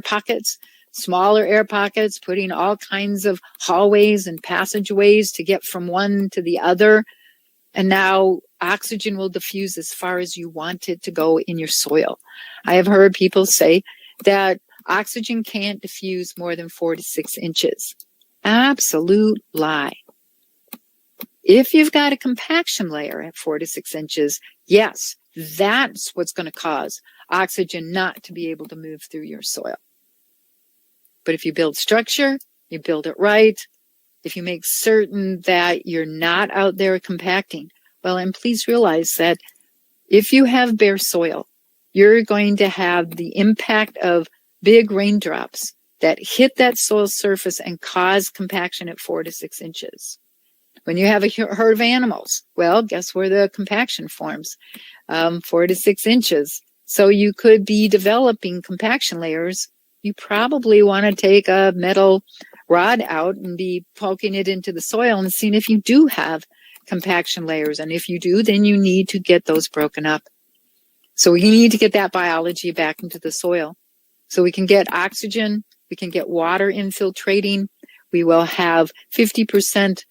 pockets, smaller air pockets, putting all kinds of hallways and passageways to get from one to the other. And now oxygen will diffuse as far as you want it to go in your soil. I have heard people say that oxygen can't diffuse more than 4 to 6 inches. Absolute lie. If you've got a compaction layer at 4 to 6 inches, yes, that's what's going to cause oxygen not to be able to move through your soil. But if you build structure, you build it right, if you make certain that you're not out there compacting, well, and please realize that if you have bare soil, you're going to have the impact of big raindrops that hit that soil surface and cause compaction at 4 to 6 inches. When you have a herd of animals, well, guess where the compaction forms? 4 to 6 inches. So you could be developing compaction layers. You probably want to take a metal rod out and be poking it into the soil and seeing if you do have compaction layers. And if you do, then you need to get those broken up. So we need to get that biology back into the soil. So we can get oxygen, we can get water infiltrating. We will have 50%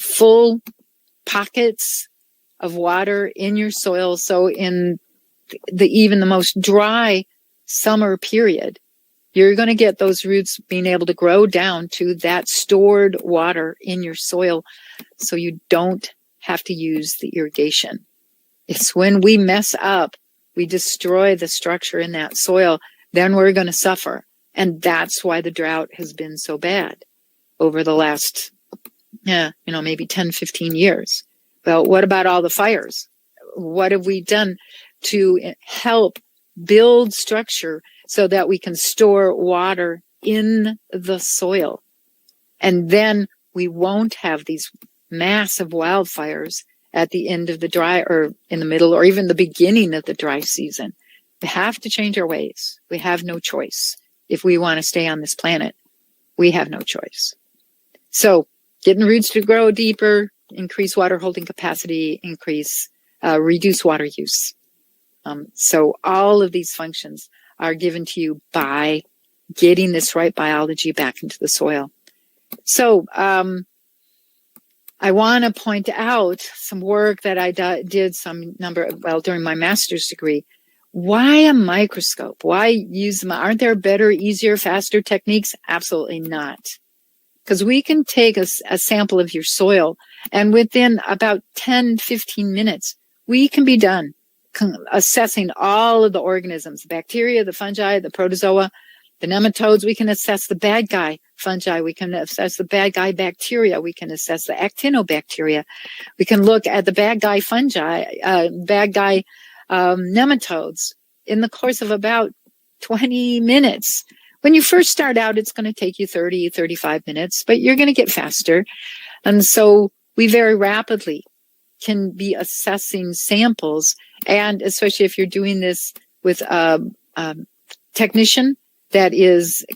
full pockets of water in your soil. So in even the most dry summer period, you're going to get those roots being able to grow down to that stored water in your soil so you don't have to use the irrigation. It's when we mess up, we destroy the structure in that soil, then we're going to suffer. And that's why the drought has been so bad over the last, maybe 10, 15 years. Well, what about all the fires? What have we done to help build structure so that we can store water in the soil? And then we won't have these massive wildfires at the end of the dry, or in the middle, or even the beginning of the dry season. We have to change our ways. We have no choice. If we want to stay on this planet, we have no choice. So getting roots to grow deeper, increase water holding capacity, reduce water use. So all of these functions are given to you by getting this right biology back into the soil. So I want to point out some work that I did during my master's degree. Why a microscope? Why use them? Aren't there better, easier, faster techniques? Absolutely not. Because we can take a sample of your soil, and within about 10, 15 minutes, we can be done assessing all of the organisms, the bacteria, the fungi, the protozoa, the nematodes. We can assess the bad guy fungi. We can assess the bad guy bacteria. We can assess the actinobacteria. We can look at the bad guy fungi, bad guy nematodes in the course of about 20 minutes. When you first start out, it's going to take you 30, 35 minutes, but you're going to get faster. And so we very rapidly can be assessing samples. And especially if you're doing this with a technician that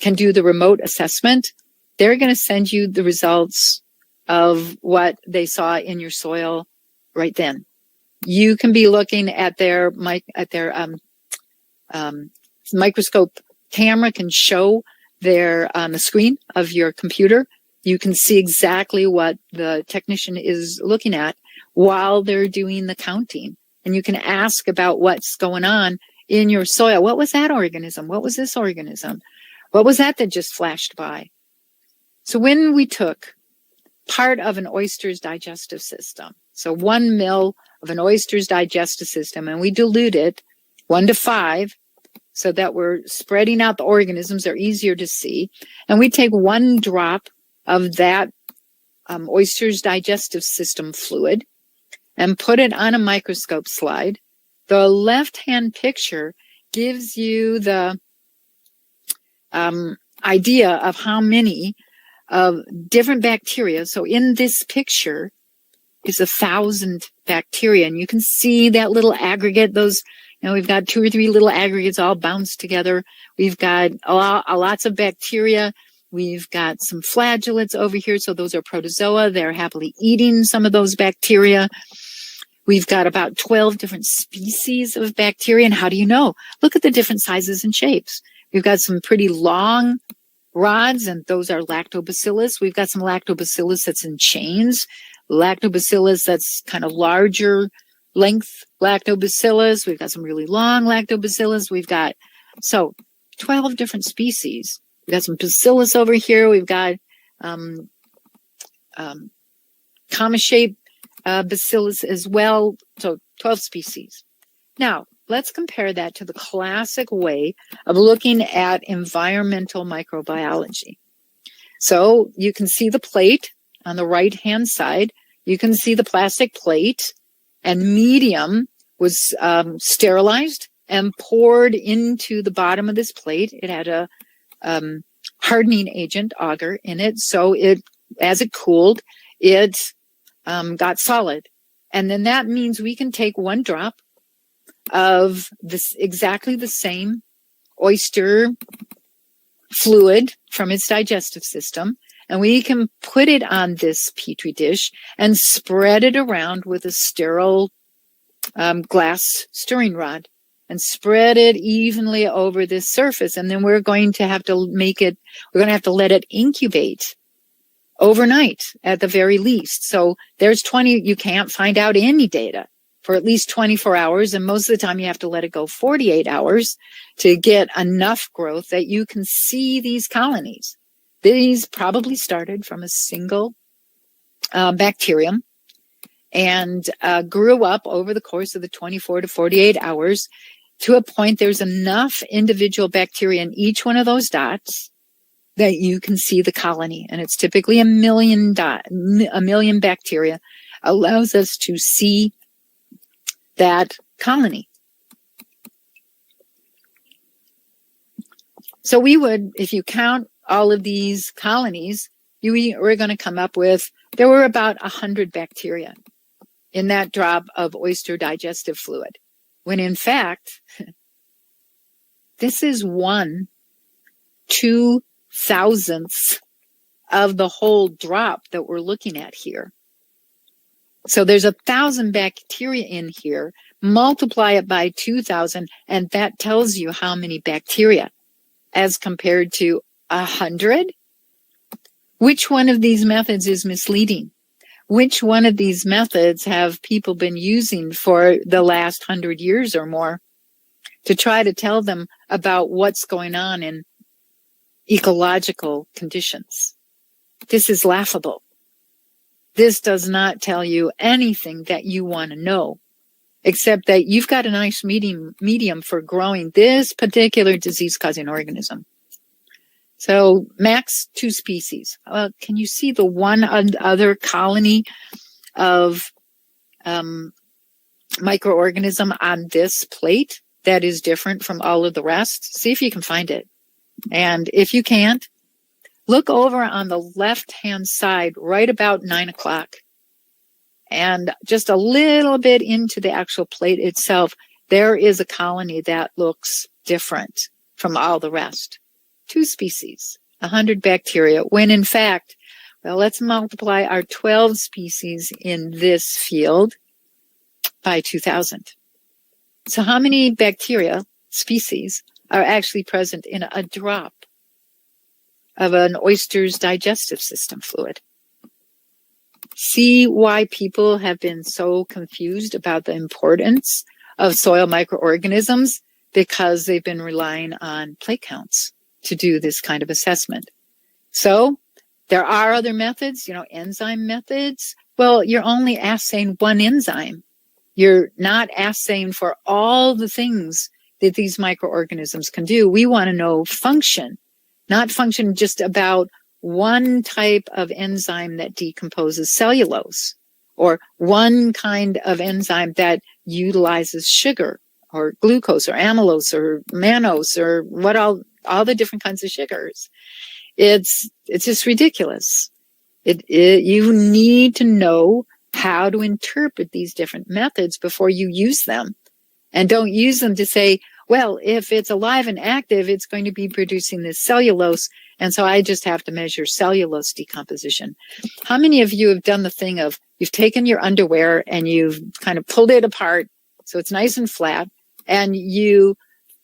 can do the remote assessment, they're going to send you the results of what they saw in your soil right then. You can be looking at their microscope camera can show their on the screen of your computer. you can see exactly what the technician is looking at while they're doing the counting. And you can ask about what's going on in your soil. What was that organism? What was this organism? What was that just flashed by? So when we took part of an oyster's digestive system, so 1 ml of an oyster's digestive system, and we dilute it 1 to 5, so that we're spreading out the organisms, they're easier to see. And we take 1 drop of that oyster's digestive system fluid and put it on a microscope slide. The left-hand picture gives you the idea of how many of different bacteria. So in this picture is 1,000 bacteria, and you can see that little aggregate, those, we've got 2 or 3 little aggregates all bounced together. We've got lots of bacteria. We've got some flagellates over here. So those are protozoa. They're happily eating some of those bacteria. We've got about 12 different species of bacteria. And how do you know? Look at the different sizes and shapes. We've got some pretty long rods, and those are lactobacillus. We've got some lactobacillus that's in chains. Lactobacillus that's kind of larger length lactobacillus. We've got some really long lactobacillus. We've got, 12 different species. We've got some bacillus over here. We've got comma-shaped bacillus as well. So 12 species. Now, let's compare that to the classic way of looking at environmental microbiology. So you can see the plate on the right-hand side. You can see the plastic plate, and medium was sterilized and poured into the bottom of this plate. It had a hardening agent, agar, in it. So as it cooled, it got solid. And then that means we can take 1 drop of this exactly the same oyster fluid from its digestive system, and we can put it on this petri dish and spread it around with a sterile glass stirring rod and spread it evenly over this surface. And then we're going to have to let it incubate overnight at the very least. So there's 20, you can't find out any data for at least 24 hours. And most of the time you have to let it go 48 hours to get enough growth that you can see these colonies. These probably started from a single bacterium and grew up over the course of the 24 to 48 hours to a point there's enough individual bacteria in each one of those dots that you can see the colony. And it's typically a million bacteria allows us to see that colony. So we would, if you count all of these colonies, we're going to come up with, there were about 100 bacteria in that drop of oyster digestive fluid. When in fact, this is 1/2000th of the whole drop that we're looking at here. So there's 1,000 bacteria in here, multiply it by 2,000, and that tells you how many bacteria as compared to 100. Which one of these methods is misleading? Which one of these methods have people been using for the last 100 years or more to try to tell them about what's going on in ecological conditions? This is laughable. This does not tell you anything that you want to know, except that you've got a nice medium for growing this particular disease-causing organism. So max 2 species. Can you see the one other colony of microorganism on this plate that is different from all of the rest? See if you can find it. And if you can't, look over on the left-hand side right about 9 o'clock. And just a little bit into the actual plate itself, there is a colony that looks different from all the rest. 2 species, 100 bacteria, when in fact, well, let's multiply our 12 species in this field by 2,000. So how many bacteria species are actually present in a drop of an oyster's digestive system fluid. See why people have been so confused about the importance of soil microorganisms? Because they've been relying on plate counts to do this kind of assessment. So there are other methods, enzyme methods. Well, you're only assaying one enzyme. You're not assaying for all the things that these microorganisms can do. We want to know function, not function just about one type of enzyme that decomposes cellulose, or one kind of enzyme that utilizes sugar or glucose or amylose or mannose or what all the different kinds of sugars. It's just ridiculous. You need to know how to interpret these different methods before you use them. And don't use them to say, well, if it's alive and active, it's going to be producing this cellulose, and so I just have to measure cellulose decomposition. How many of you have done the thing of you've taken your underwear and you've kind of pulled it apart so it's nice and flat, and you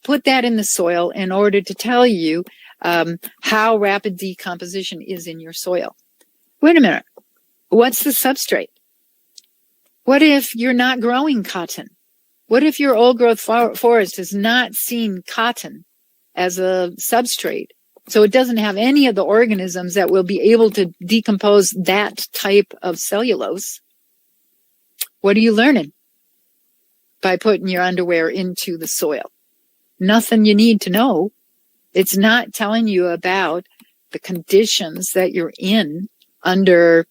put that in the soil in order to tell you how rapid decomposition is in your soil? Wait a minute. What's the substrate? What if you're not growing cotton? What if your old growth forest has not seen cotton as a substrate? So it doesn't have any of the organisms that will be able to decompose that type of cellulose. What are you learning by putting your underwear into the soil? Nothing you need to know. It's not telling you about the conditions that you're in under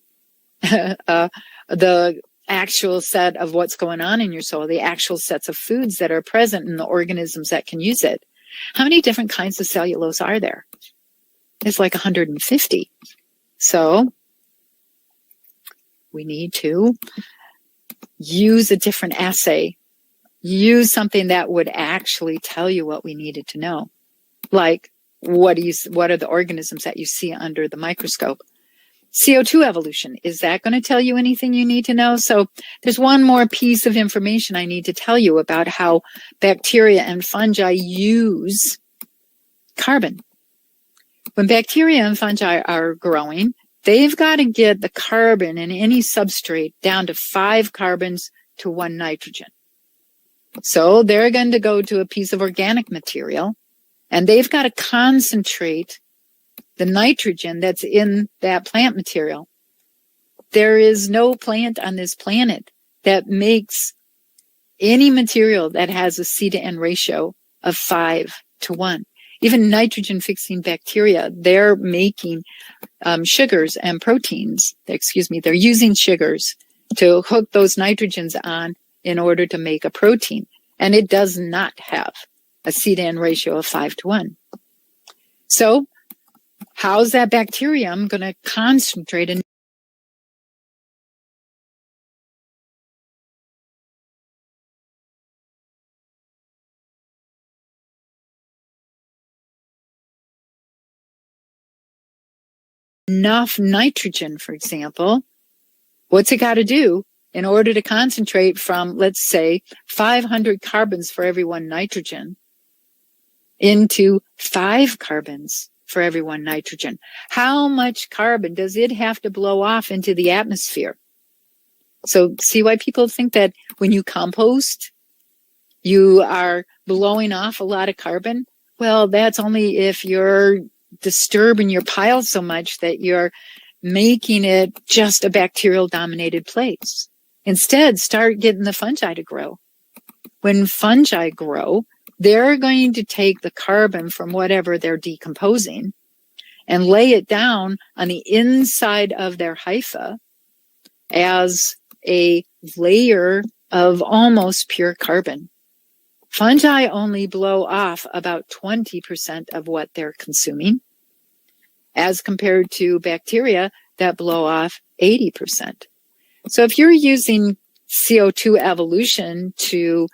the actual set of what's going on in your soil, the actual sets of foods that are present in the organisms that can use it. How many different kinds of cellulose are there? It's like 150. So we need to use a different assay, use something that would actually tell you what we needed to know. Like, what are the organisms that you see under the microscope? CO2 evolution, is that going to tell you anything you need to know? So there's one more piece of information I need to tell you about how bacteria and fungi use carbon. When bacteria and fungi are growing, they've got to get the carbon in any substrate down to 5 carbons to 1 nitrogen. So they're going to go to a piece of organic material, and they've got to concentrate the nitrogen that's in that plant material. There is no plant on this planet that makes any material that has a C to N ratio of 5 to 1. Even nitrogen-fixing bacteria, they're making sugars and proteins. They're using sugars to hook those nitrogens on in order to make a protein. And it does not have a C to N ratio of 5 to 1. So how's that bacterium going to concentrate enough nitrogen, for example? What's it got to do in order to concentrate from, let's say, 500 carbons for every 1 nitrogen into 5 carbons for every 1 nitrogen? How much carbon does it have to blow off into the atmosphere? So see why people think that when you compost, you are blowing off a lot of carbon? Well, that's only if you're disturbing your pile so much that you're making it just a bacterial-dominated place. Instead, start getting the fungi to grow. When fungi grow, they're going to take the carbon from whatever they're decomposing and lay it down on the inside of their hypha as a layer of almost pure carbon. Fungi only blow off about 20% of what they're consuming, as compared to bacteria that blow off 80%. So if you're using CO2 evolution to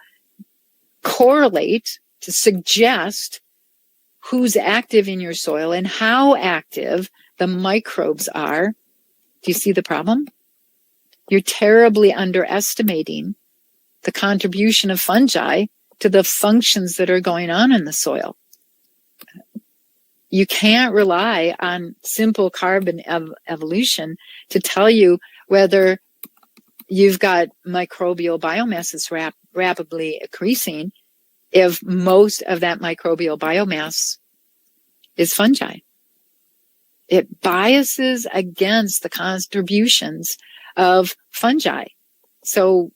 correlate, to suggest who's active in your soil and how active the microbes are, do you see the problem? You're terribly underestimating the contribution of fungi to the functions that are going on in the soil. you can't rely on simple carbon evolution to tell you whether you've got microbial biomass that's rapidly increasing if most of that microbial biomass is fungi. It biases against the contributions of fungi. So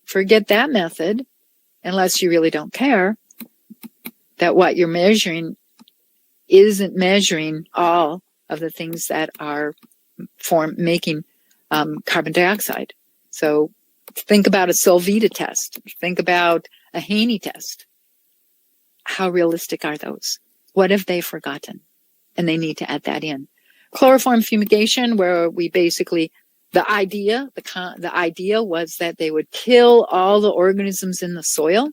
forget that method unless you really don't care that what you're measuring isn't measuring all of the things that are making carbon dioxide. So think about a Solvita test. Think about a Haney test. How realistic are those? What have they forgotten? And they need to add that in. Chloroform fumigation, where we basically, the idea was that they would kill all the organisms in the soil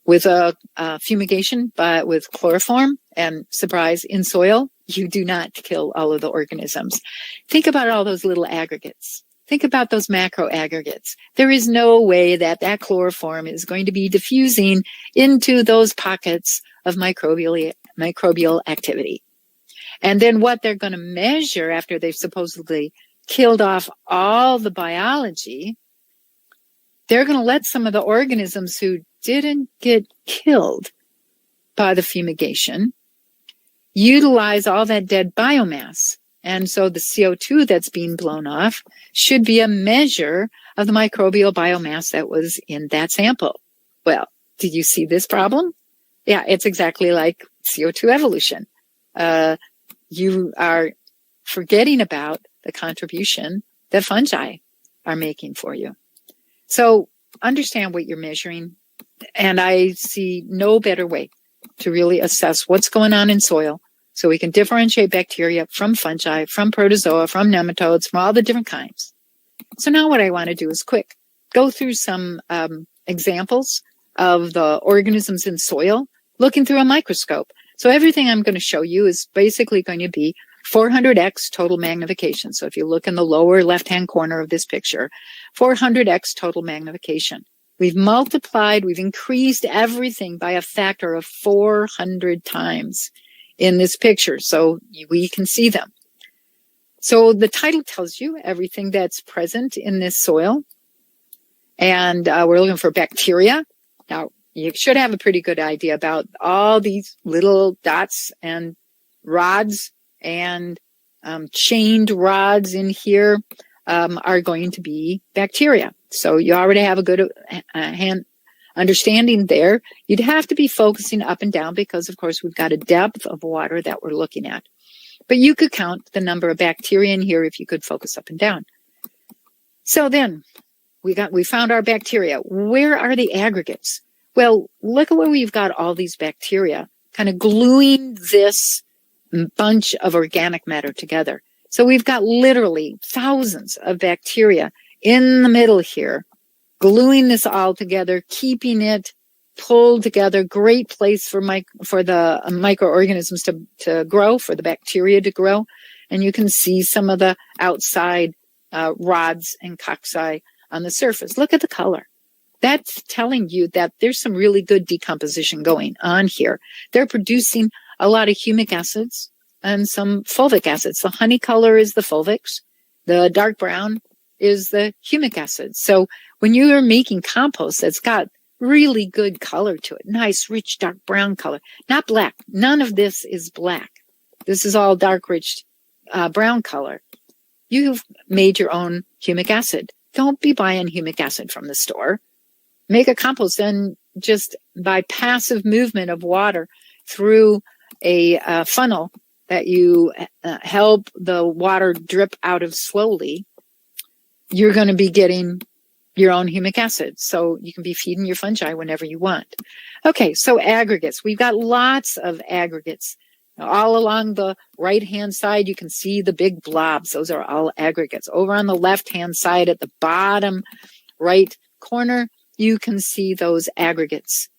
with a fumigation, but with chloroform. And surprise, in soil, you do not kill all of the organisms. Think about all those little aggregates. Think about those macro aggregates. There is no way that that chloroform is going to be diffusing into those pockets of microbial activity. And then what they're going to measure after they've supposedly killed off all the biology, they're going to let some of the organisms who didn't get killed by the fumigation utilize all that dead biomass. And so the CO2 that's being blown off should be a measure of the microbial biomass that was in that sample. Well, did you see this problem? Yeah, it's exactly like CO2 evolution. You are forgetting about the contribution that fungi are making for you. So understand what you're measuring. And I see no better way to really assess what's going on in soil so we can differentiate bacteria from fungi, from protozoa, from nematodes, from all the different kinds. So now what I want to do is go through some examples of the organisms in soil, looking through a microscope. So everything I'm going to show you is basically going to be 400x total magnification. So if you look in the lower left-hand corner of this picture, 400x total magnification. We've increased everything by a factor of 400 times in this picture, so we can see them. So the title tells you everything that's present in this soil. And we're looking for bacteria. Now, you should have a pretty good idea about all these little dots and rods and chained rods in here are going to be bacteria. So you already have a good understanding there. You'd have to be focusing up and down because, of course, we've got a depth of water that we're looking at. But you could count the number of bacteria in here if you could focus up and down. So then we found our bacteria. Where are the aggregates? Well, look at where we've got all these bacteria kind of gluing this bunch of organic matter together. So we've got literally thousands of bacteria in the middle here, gluing this all together, keeping it pulled together. Great place for the microorganisms to grow, for the bacteria to grow. And you can see some of the outside rods and cocci on the surface. Look at the color. That's telling you that there's some really good decomposition going on here. They're producing a lot of humic acids and some fulvic acids. The honey color is the fulvics. The dark brown is the humic acids. So when you are making compost that's got really good color to it, nice, rich, dark brown color, not black. None of this is black. This is all dark, rich, brown color. You've made your own humic acid. Don't be buying humic acid from the store. Make a compost and just by passive movement of water through a funnel that you help the water drip out of slowly, you're going to be getting your own humic acid. So you can be feeding your fungi whenever you want. Okay, so aggregates. We've got lots of aggregates. All along the right-hand side, you can see the big blobs. Those are all aggregates. Over on the left-hand side at the bottom right corner, you can see those aggregates.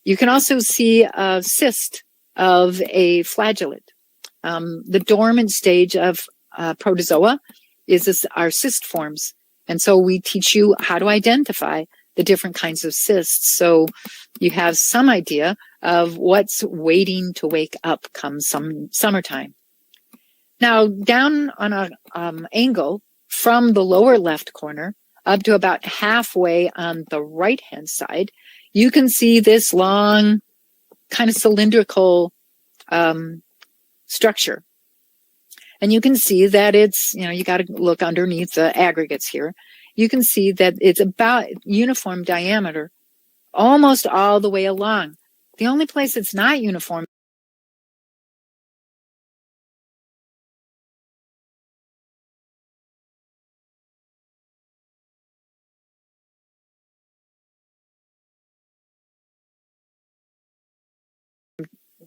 You can also see a cyst of a flagellate. The dormant stage of protozoa are cyst forms. And so we teach you how to identify the different kinds of cysts. So you have some idea of what's waiting to wake up come summertime. Now, down on an angle from the lower left corner up to about halfway on the right-hand side, you can see this long, kind of cylindrical structure. And you can see that it's, you got to look underneath the aggregates here. You can see that it's about uniform diameter almost all the way along. The only place it's not uniform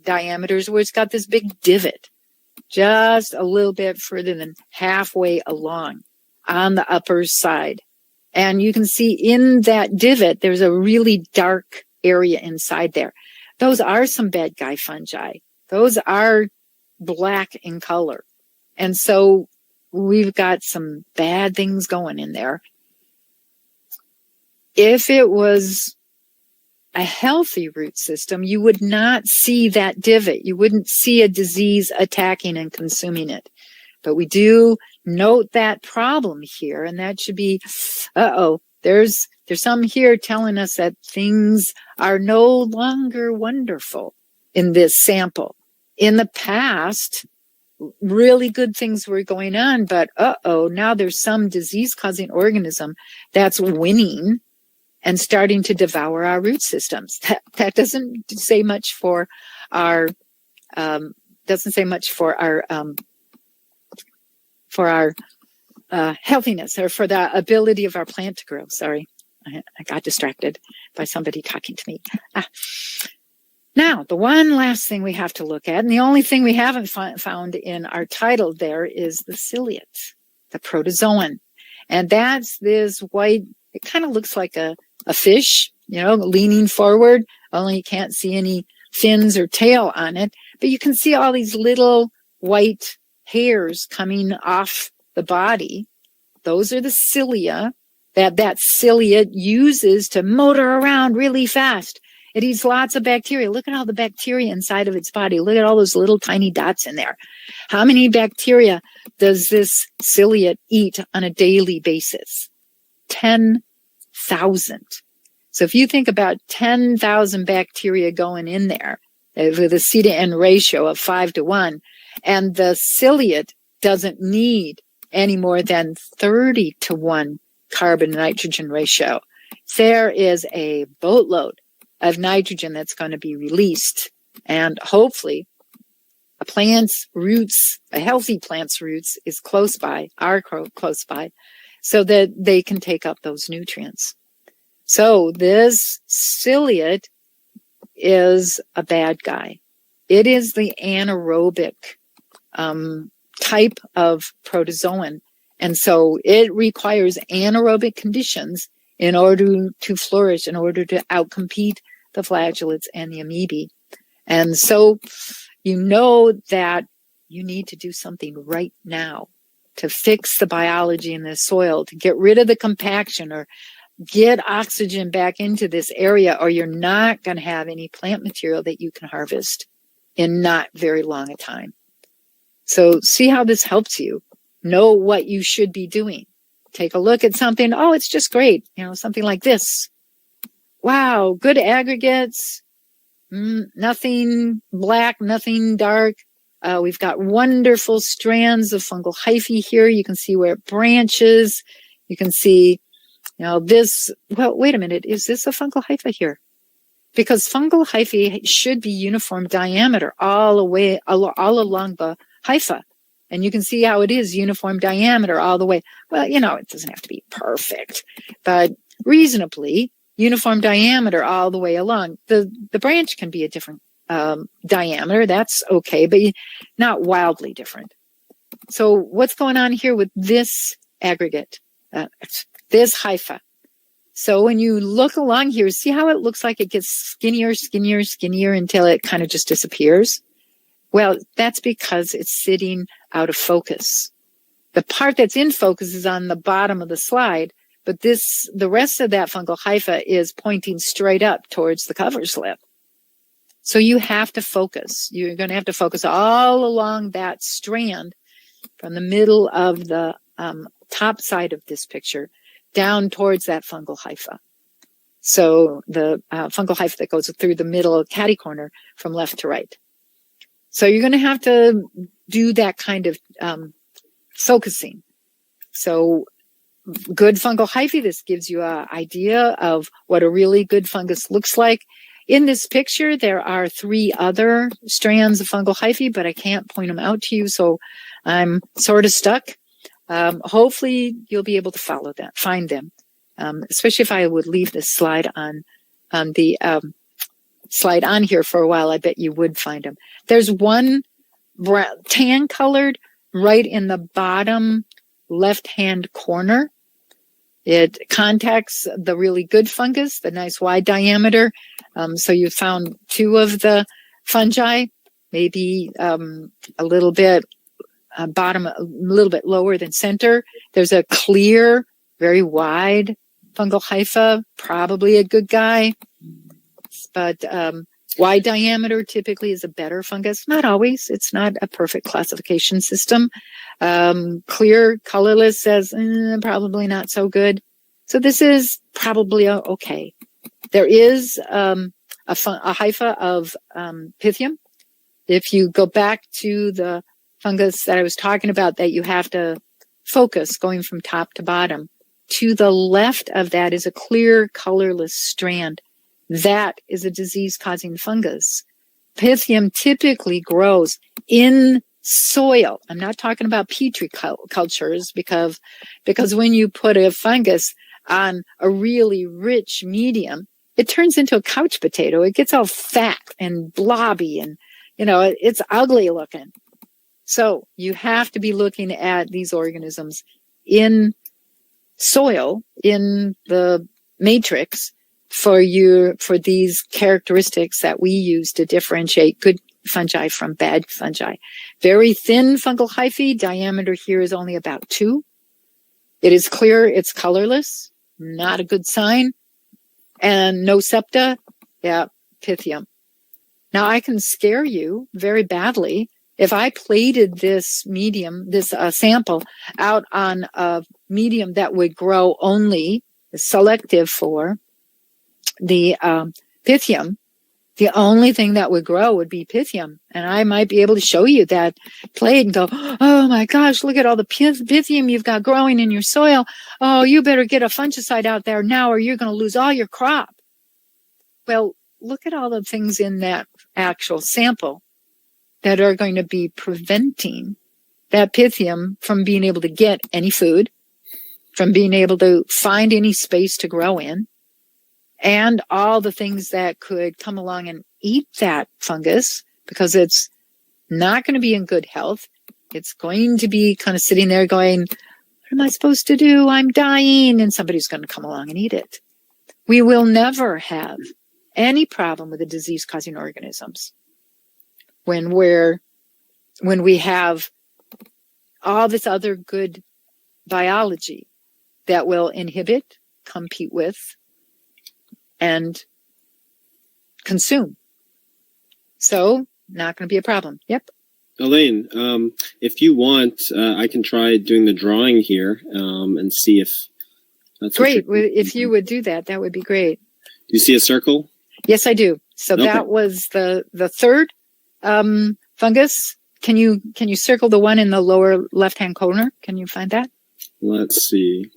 diameters where it's got this big divot just a little bit further than halfway along on the upper side. And you can see in that divot, there's a really dark area inside there. Those are some bad guy fungi. Those are black in color. And so we've got some bad things going in there. If it was a healthy root system, you would not see that divot. You wouldn't see a disease attacking and consuming it. But we do note that problem here, and that should be, there's some here telling us that things are no longer wonderful in this sample. In the past, really good things were going on, but now there's some disease-causing organism that's winning and starting to devour our root systems. That doesn't say much for our healthiness, or for the ability of our plant to grow. Sorry, I got distracted by somebody talking to me. Now, the one last thing we have to look at, and the only thing we haven't found in our title there, is the ciliate, the protozoan. And that's this white, it kind of looks like a fish, leaning forward, only you can't see any fins or tail on it. But you can see all these little white hairs coming off the body. Those are the cilia that ciliate uses to motor around really fast. It eats lots of bacteria. Look at all the bacteria inside of its body. Look at all those little tiny dots in there. How many bacteria does this ciliate eat on a daily basis? 10,000. So if you think about 10,000 bacteria going in there with a C to N ratio of 5:1, and the ciliate doesn't need any more than 30:1 carbon-nitrogen ratio, there is a boatload of nitrogen that's going to be released. And hopefully a healthy plant's roots is close by, so that they can take up those nutrients. So this ciliate is a bad guy. It is the anaerobic type of protozoan. And so it requires anaerobic conditions in order to flourish, in order to outcompete the flagellates and the amoebae. And so you know that you need to do something right now to fix the biology in the soil, to get rid of the compaction or get oxygen back into this area, or you're not going to have any plant material that you can harvest in not very long a time. So see how this helps you know what you should be doing. Take a look at something. Oh, it's just great. Something like this. Wow, good aggregates. Nothing black, nothing dark. We've got wonderful strands of fungal hyphae here. You can see where it branches. You can see, this. Well, wait a minute. Is this a fungal hyphae here? Because fungal hyphae should be uniform diameter all along the hypha. And you can see how it is uniform diameter all the way. Well, it doesn't have to be perfect, but reasonably uniform diameter all the way along. The branch can be a different diameter. That's okay, but not wildly different. So what's going on here with this aggregate, this hypha? So when you look along here, see how it looks like it gets skinnier until it kind of just disappears? Well, that's because it's sitting out of focus. The part that's in focus is on the bottom of the slide, but the rest of that fungal hypha is pointing straight up towards the cover slip. So you have to focus. You're going to have to focus all along that strand from the middle of the top side of this picture down towards that fungal hypha. So the fungal hypha that goes through the middle catty corner from left to right. So you're going to have to do that kind of focusing. So good fungal hyphae, this gives you an idea of what a really good fungus looks like. In this picture, there are 3 other strands of fungal hyphae, but I can't point them out to you, so I'm sort of stuck. Hopefully, you'll be able to follow them, find them, especially if I would leave this slide on the slide on here for a while. I bet you would find them. There's one tan colored right in the bottom left-hand corner. It contacts the really good fungus, the nice wide diameter. So you found 2 of the fungi, maybe a little bit bottom, a little bit lower than center. There's a clear, very wide fungal hypha, probably a good guy. But wide diameter typically is a better fungus. Not always. It's not a perfect classification system. Clear, colorless says probably not so good. So this is probably okay. There is a hypha of Pythium. If you go back to the fungus that I was talking about that you have to focus going from top to bottom, to the left of that is a clear, colorless strand. That is a disease-causing fungus. Pythium typically grows in soil. I'm not talking about petri cultures because when you put a fungus on a really rich medium, it turns into a couch potato. It gets all fat and blobby and, it's ugly looking. So you have to be looking at these organisms in soil, in the matrix, for these characteristics that we use to differentiate good fungi from bad fungi. Very thin fungal hyphae, diameter here is only about 2. It is clear, it's colorless, not a good sign. And no septa, yeah, Pythium. Now I can scare you very badly if I plated this medium, this sample out on a medium that would grow only selective for the Pythium. The only thing that would grow would be Pythium. And I might be able to show you that plate and go, oh my gosh, look at all the Pythium you've got growing in your soil. Oh, you better get a fungicide out there now or you're going to lose all your crop. Well, look at all the things in that actual sample that are going to be preventing that Pythium from being able to get any food, from being able to find any space to grow in, and all the things that could come along and eat that fungus because it's not going to be in good health. It's going to be kind of sitting there going, what am I supposed to do? I'm dying. And somebody's going to come along and eat it. We will never have any problem with the disease-causing organisms when we have all this other good biology that will inhibit, compete with, and consume. So, not going to be a problem. Yep. Elaine, if you want, I can try doing the drawing here and see if that's great. If you would do that, that would be great. Do you see a circle? Yes, I do. So okay. That was the third fungus. Can you circle the one in the lower left-hand corner? Can you find that? Let's see.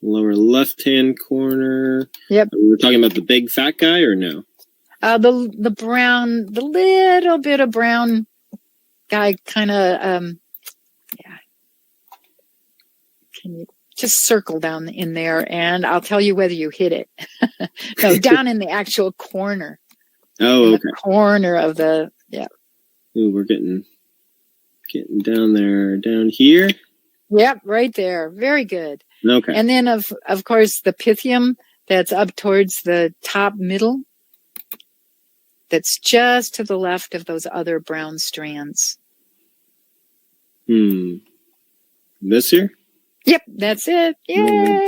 Lower left-hand corner. Yep. We're talking about the big fat guy or no? The brown, the little bit of brown guy kind of, yeah. Can you just circle down in there and I'll tell you whether you hit it. No, down in the actual corner. Oh, okay. The corner of the, yeah. Ooh, we're getting down there, down here. Yep, right there. Very good. Okay. And then, of course, the Pythium that's up towards the top middle, that's just to the left of those other brown strands. This here? Yep, that's it. Yay!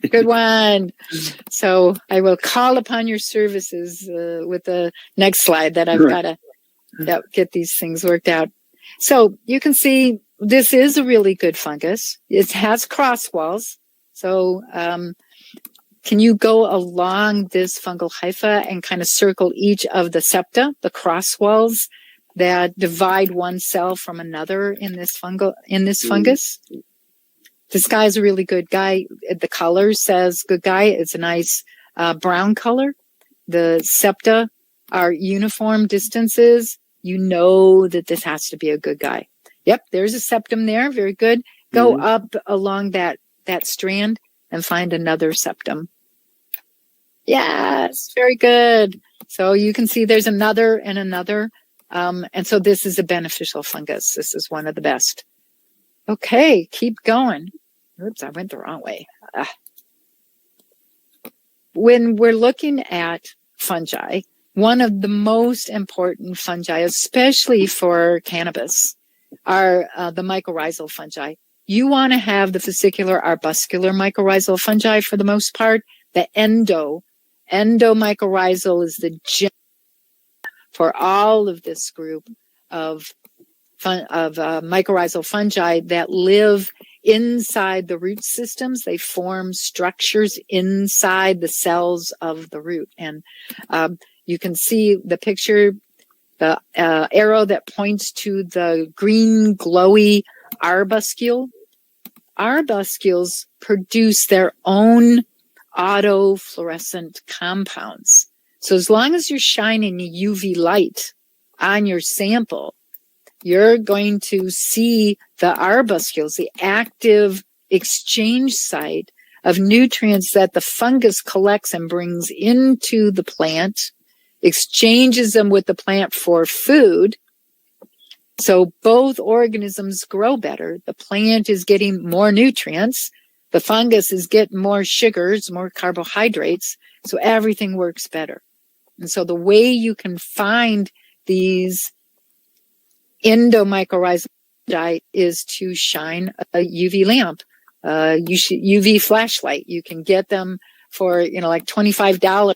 Good one. So I will call upon your services with the next slide that I've got to get these things worked out. So you can see this is a really good fungus. It has cross walls. So can you go along this fungal hypha and kind of circle each of the septa, the cross walls that divide one cell from another in this fungus? This guy's a really good guy. The color says good guy. It's a nice brown color. The septa are uniform distances. You know that this has to be a good guy. Yep, there's a septum there. Very good. Go up along that strand and find another septum. Yes, very good. So you can see there's another and another. And so this is a beneficial fungus. This is one of the best. Okay, keep going. Oops, I went the wrong way. When we're looking at fungi, one of the most important fungi, especially for cannabis, are the mycorrhizal fungi. You want to have the fascicular arbuscular mycorrhizal fungi for the most part. The endomycorrhizal is the gem for all of this group of mycorrhizal fungi that live inside the root systems. They form structures inside the cells of the root. And you can see the picture, the arrow that points to the green glowy arbuscule. Arbuscules produce their own autofluorescent compounds. So as long as you're shining UV light on your sample, you're going to see the arbuscules, the active exchange site of nutrients that the fungus collects and brings into the plant, exchanges them with the plant for food. So both organisms grow better. The plant is getting more nutrients. The fungus is getting more sugars, more carbohydrates. So everything works better. And so the way you can find these endomycorrhizal fungi is to shine a UV lamp, UV flashlight. You can get them for, like $25.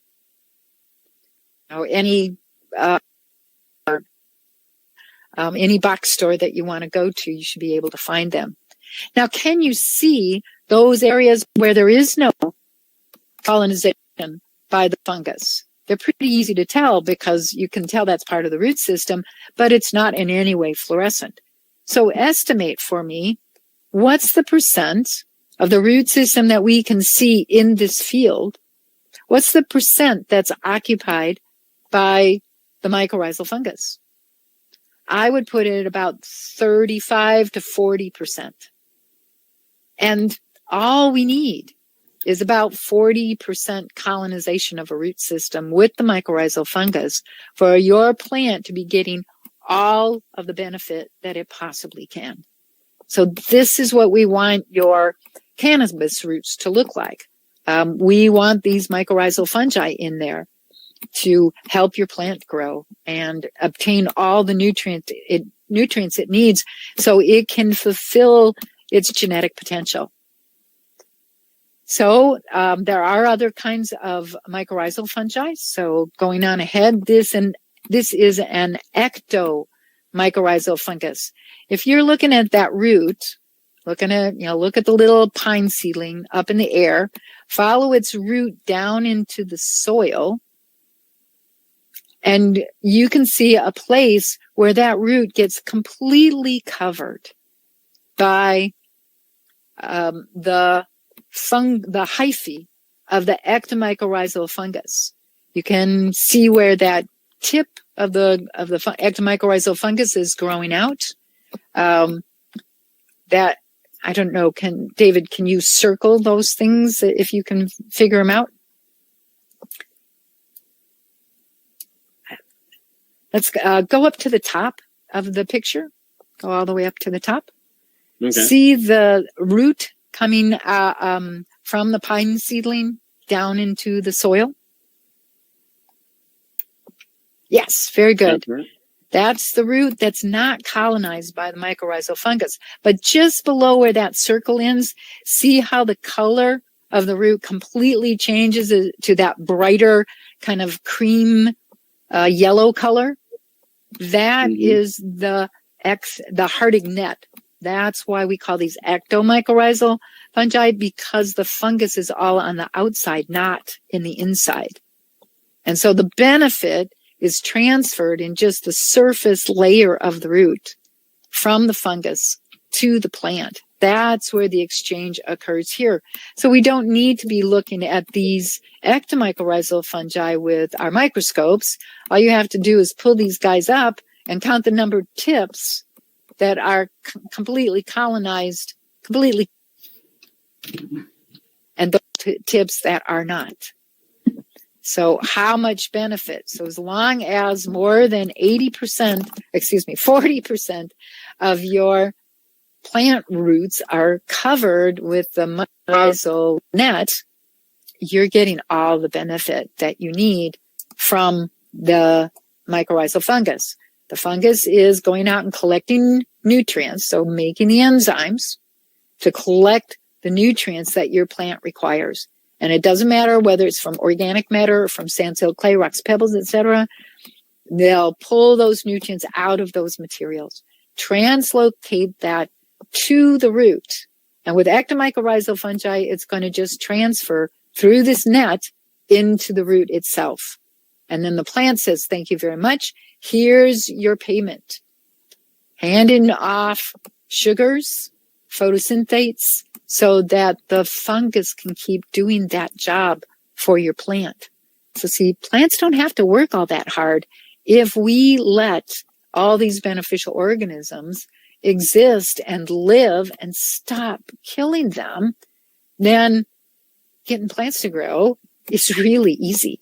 Any box store that you want to go to, you should be able to find them. Now, can you see those areas where there is no colonization by the fungus? They're pretty easy to tell because you can tell that's part of the root system, but it's not in any way fluorescent. So estimate for me, what's the percent of the root system that we can see in this field? What's the percent that's occupied by the mycorrhizal fungus? I would put it at about 35 to 40%. And all we need is about 40% colonization of a root system with the mycorrhizal fungus for your plant to be getting all of the benefit that it possibly can. So this is what we want your cannabis roots to look like. We want these mycorrhizal fungi in there to help your plant grow and obtain all the nutrients it needs so it can fulfill its genetic potential. So there are other kinds of mycorrhizal fungi. So going on ahead, this is an Ecto mycorrhizal fungus. If you're looking at that root, look at the little pine seedling up in the air, follow its root down into the soil, and you can see a place where that root gets completely covered by the hyphae of the ectomycorrhizal fungus. You can see where that tip of the ectomycorrhizal fungus is growing out. That, I don't know, David, can you circle those things if you can figure them out? Let's go up to the top of the picture. Go all the way up to the top. Okay. See the root coming from the pine seedling down into the soil? Yes, very good. That's right. That's the root that's not colonized by the mycorrhizal fungus. But just below where that circle ends, see how the color of the root completely changes to that brighter kind of cream yellow color. That is the Hardig net. That's why we call these ectomycorrhizal fungi, because the fungus is all on the outside, not in the inside. And so the benefit is transferred in just the surface layer of the root from the fungus to the plant. That's where the exchange occurs here. So we don't need to be looking at these ectomycorrhizal fungi with our microscopes. All you have to do is pull these guys up and count the number of tips that are completely colonized, and those tips that are not. So how much benefit? So as long as more than 40% of your plant roots are covered with the mycorrhizal net, you're getting all the benefit that you need from the mycorrhizal fungus. The fungus is going out and collecting nutrients, so making the enzymes to collect the nutrients that your plant requires. And it doesn't matter whether it's from organic matter or from sand, silt, clay, rocks, pebbles, etc. They'll pull those nutrients out of those materials, translocate that to the root. And with ectomycorrhizal fungi, it's going to just transfer through this net into the root itself. And then the plant says, thank you very much. Here's your payment. Handing off sugars, photosynthates, so that the fungus can keep doing that job for your plant. So see, plants don't have to work all that hard. If we let all these beneficial organisms exist and live and stop killing them, then getting plants to grow is really easy.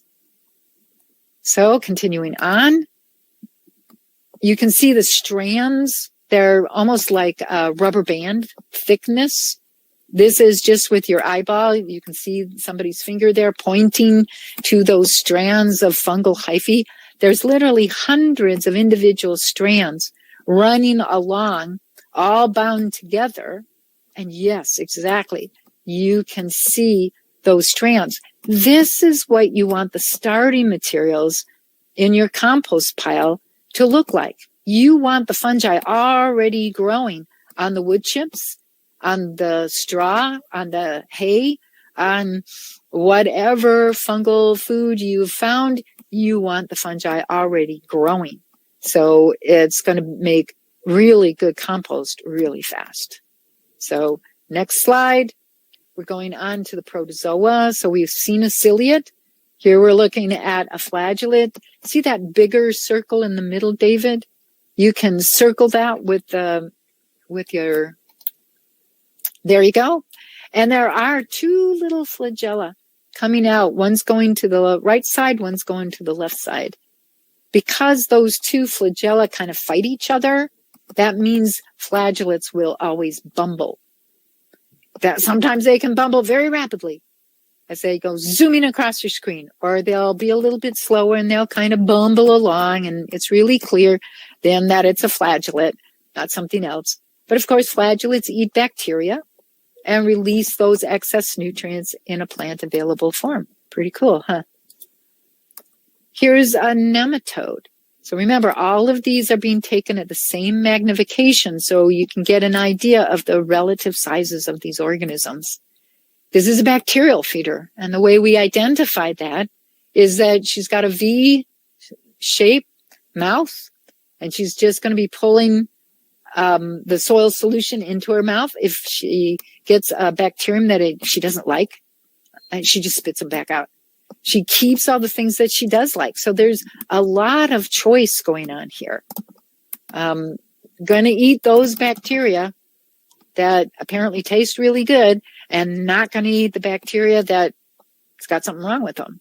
So continuing on, you can see the strands. They're almost like a rubber band thickness. This is just with your eyeball. You can see somebody's finger there pointing to those strands of fungal hyphae. There's literally hundreds of individual strands running along, all bound together. And yes, exactly. You can see those strands. This is what you want the starting materials in your compost pile to look like. You want the fungi already growing on the wood chips, on the straw, on the hay, on whatever fungal food you've found. You want the fungi already growing. So it's going to make really good compost really fast. So next slide. We're going on to the protozoa. So we've seen a ciliate. Here we're looking at a flagellate. See that bigger circle in the middle, David? You can circle that with your, there you go. And there are two little flagella coming out. One's going to the right side, one's going to the left side. Because those two flagella kind of fight each other, that means flagellates will always bumble. That sometimes they can bumble very rapidly as they go zooming across your screen, or they'll be a little bit slower and they'll kind of bumble along, and it's really clear then that it's a flagellate, not something else. But of course, flagellates eat bacteria and release those excess nutrients in a plant available form. Pretty cool, huh? Here's a nematode. So remember, all of these are being taken at the same magnification, so you can get an idea of the relative sizes of these organisms. This is a bacterial feeder, and the way we identify that is that she's got a V-shaped mouth, and she's just going to be pulling the soil solution into her mouth. If she gets a bacterium that she doesn't like, and she just spits them back out. She keeps all the things that she does like. So there's a lot of choice going on here. Going to eat those bacteria that apparently taste really good, and not going to eat the bacteria that's got something wrong with them.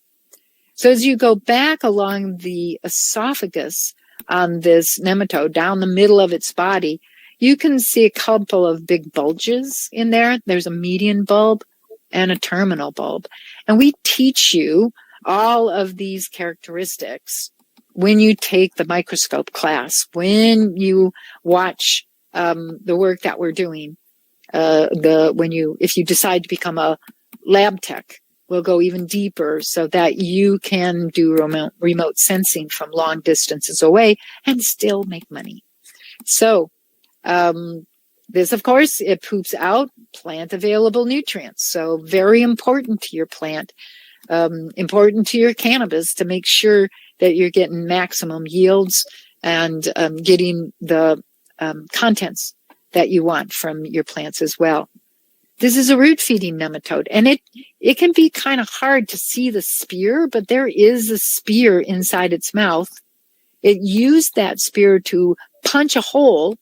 So as you go back along the esophagus on this nematode, down the middle of its body, you can see a couple of big bulges in there. There's a median bulb and a terminal bulb. And we teach you all of these characteristics when you take the microscope class, when you watch the work that we're doing, if you decide to become a lab tech will go even deeper so that you can do remote sensing from long distances away and still make money. So this, of course, it poops out plant available nutrients. So very important to your plant, important to your cannabis to make sure that you're getting maximum yields and getting the contents that you want from your plants as well. This is a root feeding nematode, and it can be kind of hard to see the spear, but there is a spear inside its mouth. It used that spear to punch a hole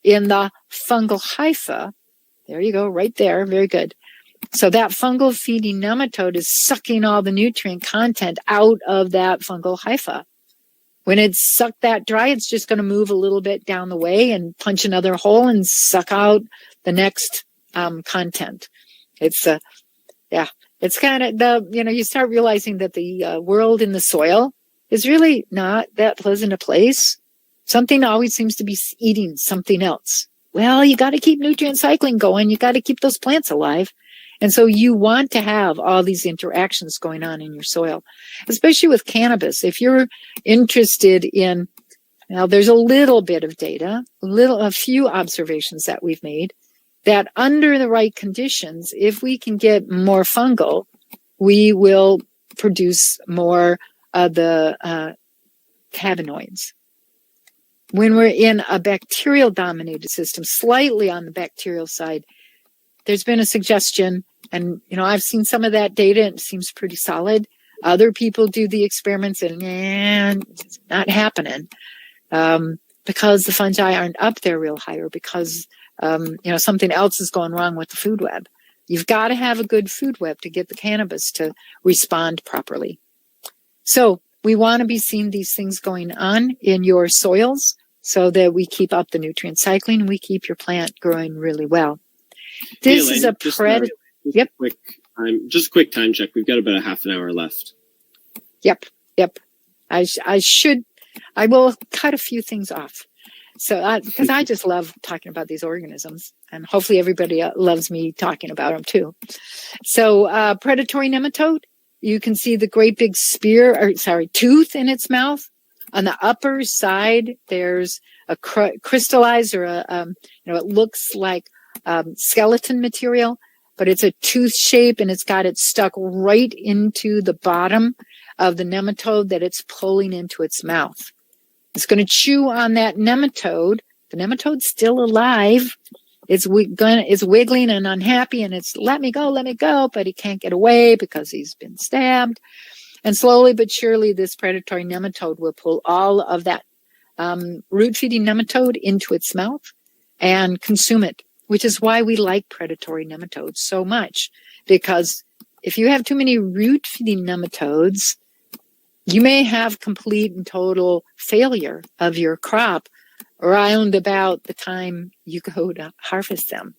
in the fungal hypha. There you go, right there. Very good. So that fungal feeding nematode is sucking all the nutrient content out of that fungal hypha. When it's sucked that dry, it's just going to move a little bit down the way and punch another hole and suck out the next content. It's it's kind of you start realizing that the world in the soil is really not that pleasant a place. Something always seems to be eating something else. Well, you got to keep nutrient cycling going. You got to keep those plants alive. And so you want to have all these interactions going on in your soil, especially with cannabis. If you're interested in, now there's a little bit of data, a few observations that we've made that under the right conditions, if we can get more fungal, we will produce more of the cannabinoids. When we're in a bacterial dominated system, slightly on the bacterial side, there's been a suggestion, and I've seen some of that data and it seems pretty solid. Other people do the experiments and it's not happening because the fungi aren't up there real high, or because something else is going wrong with the food web. You've got to have a good food web to get the cannabis to respond properly. So we want to be seeing these things going on in your soils so that we keep up the nutrient cycling and we keep your plant growing really well. This is a predator. Yep. Quick time check. We've got about a half an hour left. Yep. I will cut a few things off. So, because I just love talking about these organisms, and hopefully everybody loves me talking about them too. So, predatory nematode, you can see the great big tooth in its mouth. On the upper side, there's a crystallized, or it looks like skeleton material, but it's a tooth shape, and it's got it stuck right into the bottom of the nematode that it's pulling into its mouth. It's going to chew on that nematode. The nematode's still alive. It's wiggling and unhappy, and it's let me go, but he can't get away because he's been stabbed. And slowly but surely, this predatory nematode will pull all of that root-feeding nematode into its mouth and consume it, which is why we like predatory nematodes so much. Because if you have too many root-feeding nematodes, you may have complete and total failure of your crop around about the time you go to harvest them.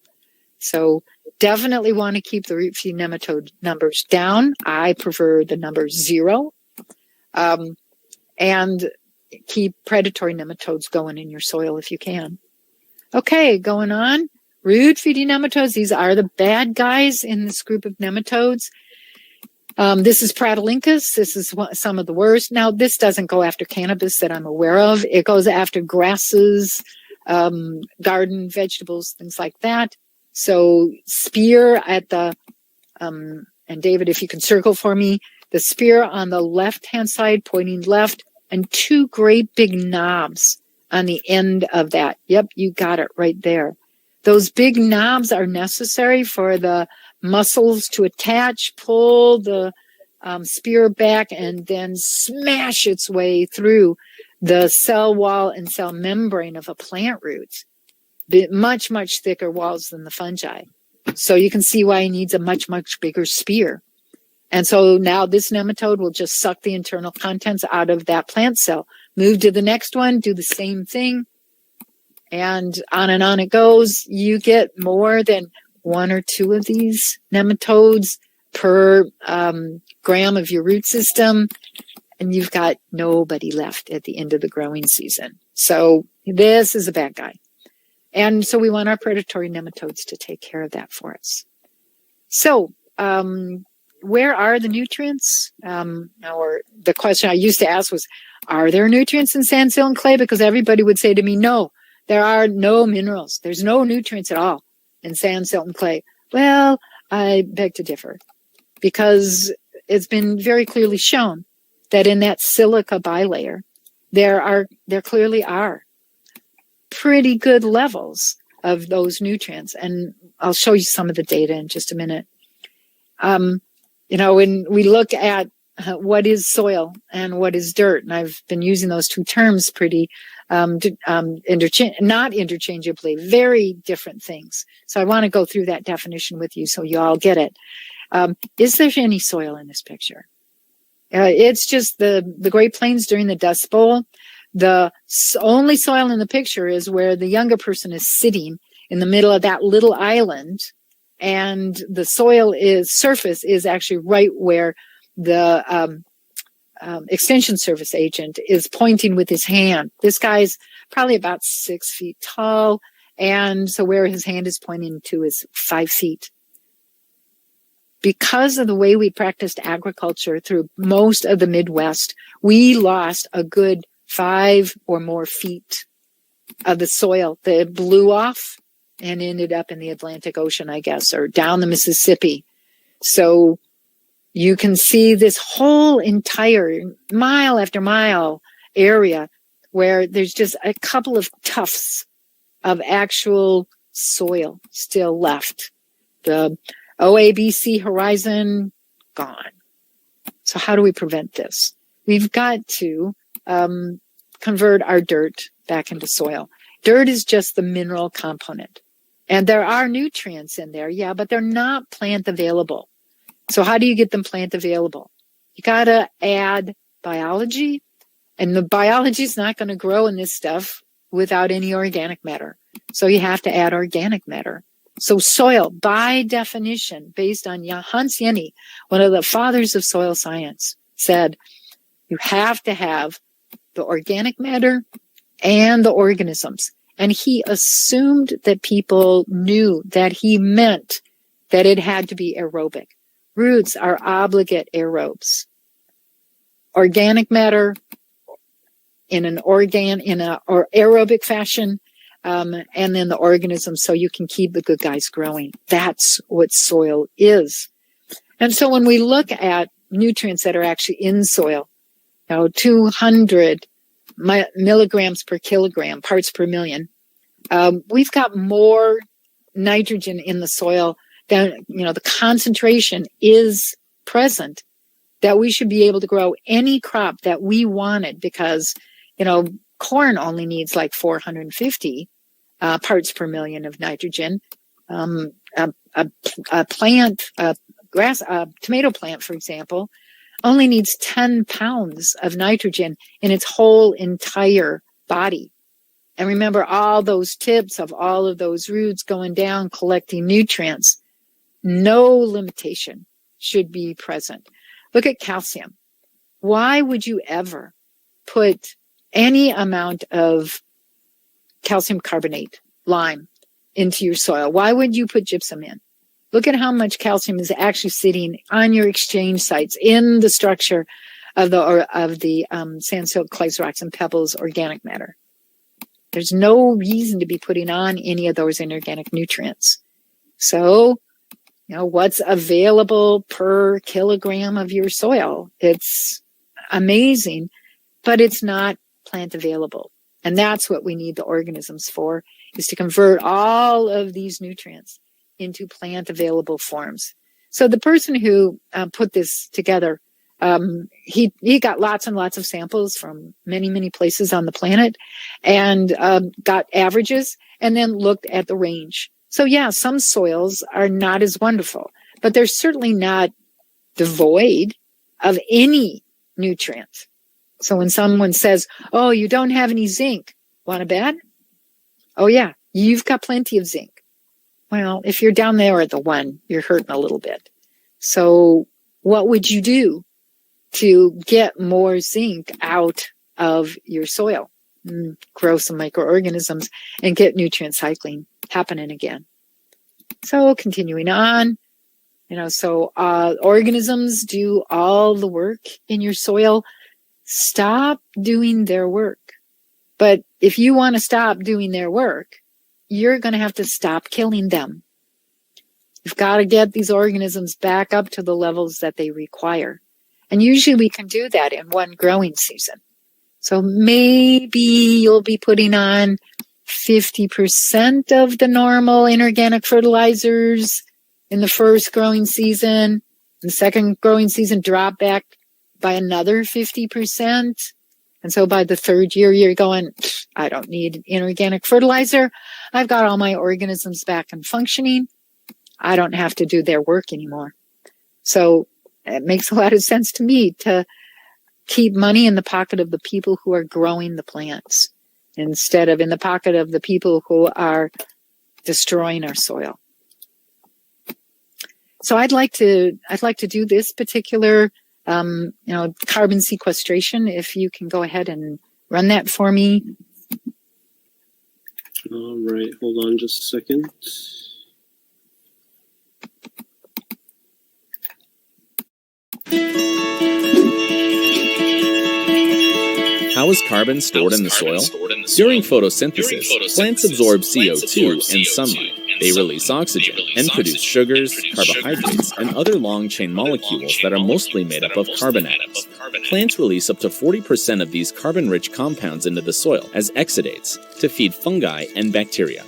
So definitely want to keep the root feed nematode numbers down. I prefer the number 0. And keep predatory nematodes going in your soil if you can. Okay, going on. Root feeding nematodes. These are the bad guys in this group of nematodes. This is Pratolincus. This is some of the worst. Now, this doesn't go after cannabis that I'm aware of. It goes after grasses, garden vegetables, things like that. So spear at the, and David, if you can circle for me, the spear on the left-hand side, pointing left, and 2 great big knobs on the end of that. Yep, you got it right there. Those big knobs are necessary for the muscles to attach, pull the spear back, and then smash its way through the cell wall and cell membrane of a plant root. Much, much thicker walls than the fungi. So you can see why he needs a much, much bigger spear. And so now this nematode will just suck the internal contents out of that plant cell. Move to the next one, do the same thing, and on it goes. You get more than 1 or 2 of these nematodes per gram of your root system, and you've got nobody left at the end of the growing season. So this is a bad guy. And so we want our predatory nematodes to take care of that for us. So where are the nutrients? Or the question I used to ask was, are there nutrients in sand, silt, and clay? Because everybody would say to me, no, there are no minerals. There's no nutrients at all in sand, silt, and clay. Well, I beg to differ, because it's been very clearly shown that in that silica bilayer, there clearly are pretty good levels of those nutrients. And I'll show you some of the data in just a minute. When we look at what is soil and what is dirt, and I've been using those two terms pretty not interchangeably, very different things. So I want to go through that definition with you so you all get it. Is there any soil in this picture? It's just the Great Plains during the Dust Bowl. The only soil in the picture is where the younger person is sitting in the middle of that little island, and the surface is actually right where the extension service agent is pointing with his hand. This guy's probably about 6 feet tall, and so where his hand is pointing to is 5 feet. Because of the way we practiced agriculture through most of the Midwest, we lost a good 5 or more feet of the soil that blew off and ended up in the Atlantic Ocean, I guess, or down the Mississippi. So you can see this whole entire mile after mile area where there's just a couple of tufts of actual soil still left. The OABC horizon, gone. So how do we prevent this? We've got to convert our dirt back into soil. Dirt is just the mineral component. And there are nutrients in there, yeah, but they're not plant available. So how do you get them plant available? You got to add biology, and the biology is not going to grow in this stuff without any organic matter. So you have to add organic matter. So soil, by definition, based on Hans Jenny, one of the fathers of soil science, said you have to have the organic matter and the organisms. And he assumed that people knew that he meant that it had to be aerobic. Roots are obligate aerobes. Organic matter in an aerobic fashion, and then the organisms so you can keep the good guys growing. That's what soil is. And so when we look at nutrients that are actually in soil, 200 milligrams per kilogram, parts per million, we've got more nitrogen in the soil than, the concentration is present that we should be able to grow any crop that we wanted, because, corn only needs like 450 parts per million of nitrogen. A tomato plant, for example, only needs 10 pounds of nitrogen in its whole entire body. And remember all those tips of all of those roots going down, collecting nutrients. No limitation should be present. Look at calcium. Why would you ever put any amount of calcium carbonate, lime, into your soil? Why would you put gypsum in? Look at how much calcium is actually sitting on your exchange sites in the structure of the sand, silt, clays, rocks, and pebbles organic matter. There's no reason to be putting on any of those inorganic nutrients. So, what's available per kilogram of your soil? It's amazing, but it's not plant available. And that's what we need the organisms for, is to convert all of these nutrients into plant available forms. So the person who put this together, he got lots and lots of samples from many, many places on the planet, and got averages, and then looked at the range. So yeah, some soils are not as wonderful, but they're certainly not devoid of any nutrient. So when someone says, oh, you don't have any zinc, want to bet? Oh yeah, you've got plenty of zinc. Well, if you're down there at the 1, you're hurting a little bit. So what would you do to get more zinc out of your soil? Grow some microorganisms and get nutrient cycling happening again. So continuing on, So organisms do all the work in your soil. Stop doing their work. But if you want to stop doing their work, you're going to have to stop killing them. You've got to get these organisms back up to the levels that they require. And usually we can do that in one growing season. So maybe you'll be putting on 50% of the normal inorganic fertilizers in the first growing season. In the second growing season, drop back by another 50%. And so by the third year, you're going, I don't need inorganic fertilizer. I've got all my organisms back and functioning. I don't have to do their work anymore. So it makes a lot of sense to me to keep money in the pocket of the people who are growing the plants instead of in the pocket of the people who are destroying our soil. So I'd like to do this particular carbon sequestration. If you can go ahead and run that for me. All right, hold on just a second. How is carbon stored in the soil? During photosynthesis, plants absorb CO2 and sunlight. They release oxygen and produce sugars, carbohydrates, and other long-chain molecules that are mostly made up of carbon atoms. Plants release up to 40% of these carbon-rich compounds into the soil as exudates to feed fungi and bacteria.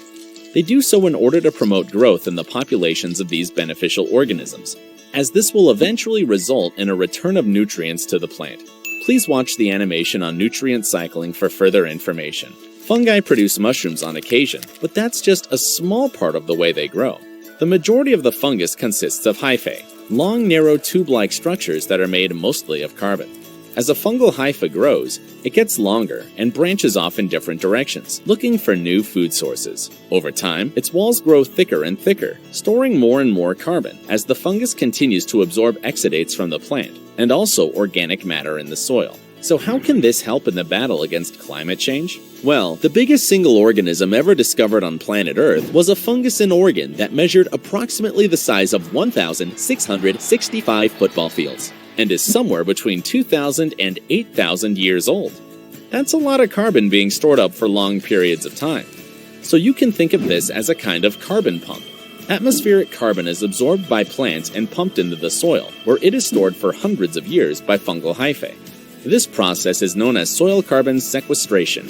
They do so in order to promote growth in the populations of these beneficial organisms, as this will eventually result in a return of nutrients to the plant. Please watch the animation on nutrient cycling for further information. Fungi produce mushrooms on occasion, but that's just a small part of the way they grow. The majority of the fungus consists of hyphae, long, narrow tube-like structures that are made mostly of carbon. As a fungal hypha grows, it gets longer and branches off in different directions, looking for new food sources. Over time, its walls grow thicker and thicker, storing more and more carbon as the fungus continues to absorb exudates from the plant, and also organic matter in the soil. So how can this help in the battle against climate change? Well, the biggest single organism ever discovered on planet Earth was a fungus in Oregon that measured approximately the size of 1,665 football fields, and is somewhere between 2,000 and 8,000 years old. That's a lot of carbon being stored up for long periods of time. So you can think of this as a kind of carbon pump. Atmospheric carbon is absorbed by plants and pumped into the soil, where it is stored for hundreds of years by fungal hyphae. This process is known as soil carbon sequestration.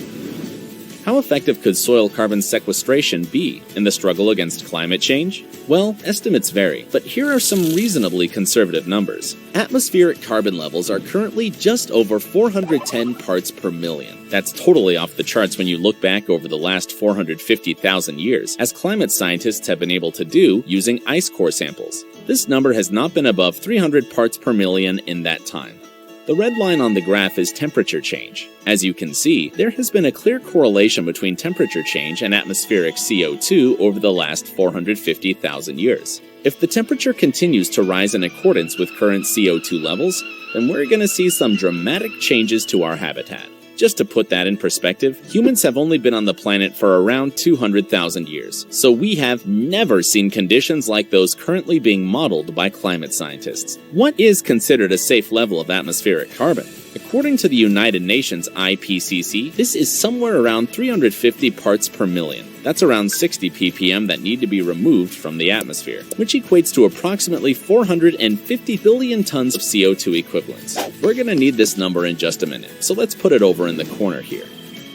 How effective could soil carbon sequestration be in the struggle against climate change? Well, estimates vary, but here are some reasonably conservative numbers. Atmospheric carbon levels are currently just over 410 parts per million. That's totally off the charts when you look back over the last 450,000 years, as climate scientists have been able to do using ice core samples. This number has not been above 300 parts per million in that time. The red line on the graph is temperature change. As you can see, there has been a clear correlation between temperature change and atmospheric CO2 over the last 450,000 years. If the temperature continues to rise in accordance with current CO2 levels, then we're going to see some dramatic changes to our habitat. Just to put that in perspective, humans have only been on the planet for around 200,000 years, so we have never seen conditions like those currently being modeled by climate scientists. What is considered a safe level of atmospheric carbon? According to the United Nations IPCC, this is somewhere around 350 parts per million. That's around 60 ppm that need to be removed from the atmosphere, which equates to approximately 450 billion tons of CO2 equivalents. We're going to need this number in just a minute, so let's put it over in the corner here.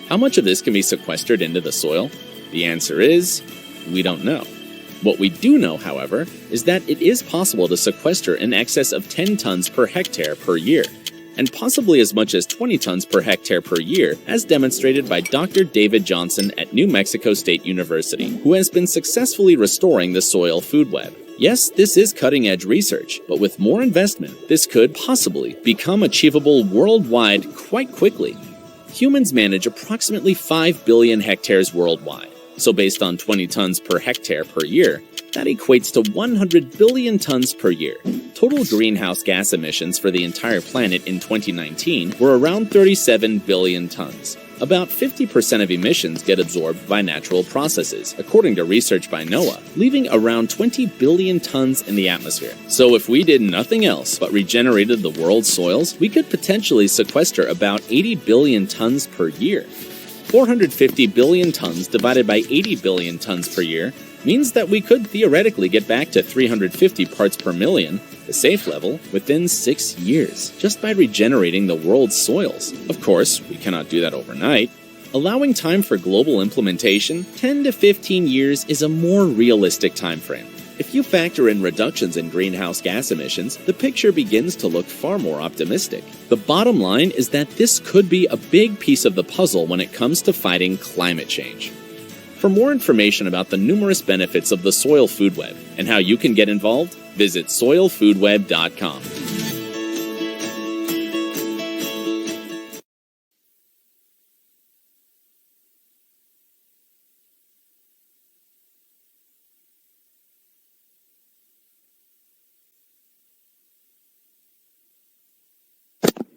How much of this can be sequestered into the soil? The answer is, we don't know. What we do know, however, is that it is possible to sequester in excess of 10 tons per hectare per year, and possibly as much as 20 tons per hectare per year, as demonstrated by Dr. David Johnson at New Mexico State University, who has been successfully restoring the soil food web. Yes, this is cutting-edge research, but with more investment, this could possibly become achievable worldwide quite quickly. Humans manage approximately 5 billion hectares worldwide, so based on 20 tons per hectare per year, that equates to 100 billion tons per year. Total greenhouse gas emissions for the entire planet in 2019 were around 37 billion tons. about 50% of emissions get absorbed by natural processes, according to research by NOAA, leaving around 20 billion tons in the atmosphere. So if we did nothing else but regenerated the world's soils, we could potentially sequester about 80 billion tons per year. 450 billion tons divided by 80 billion tons per year means that we could theoretically get back to 350 parts per million, the safe level, within 6 years, just by regenerating the world's soils. Of course, we cannot do that overnight. Allowing time for global implementation, 10 to 15 years is a more realistic time frame. If you factor in reductions in greenhouse gas emissions, the picture begins to look far more optimistic. The bottom line is that this could be a big piece of the puzzle when it comes to fighting climate change. For more information about the numerous benefits of the soil food web and how you can get involved, visit soilfoodweb.com.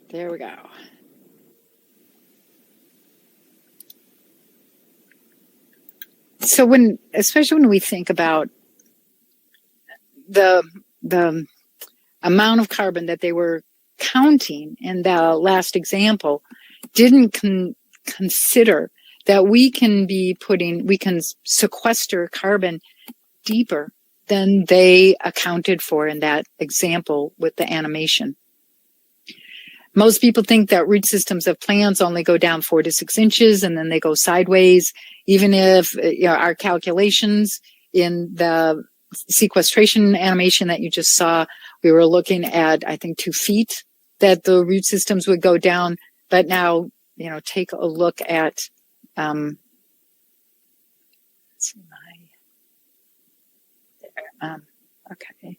There we go. So especially when we think about the amount of carbon that they were counting in the last example, didn't consider that we can sequester carbon deeper than they accounted for in that example with the animation. Most people think that root systems of plants only go down 4 to 6 inches and then they go sideways. Even if our calculations in the sequestration animation that you just saw, we were looking at, I think, 2 feet that the root systems would go down. But now, take a look at, let's see, okay.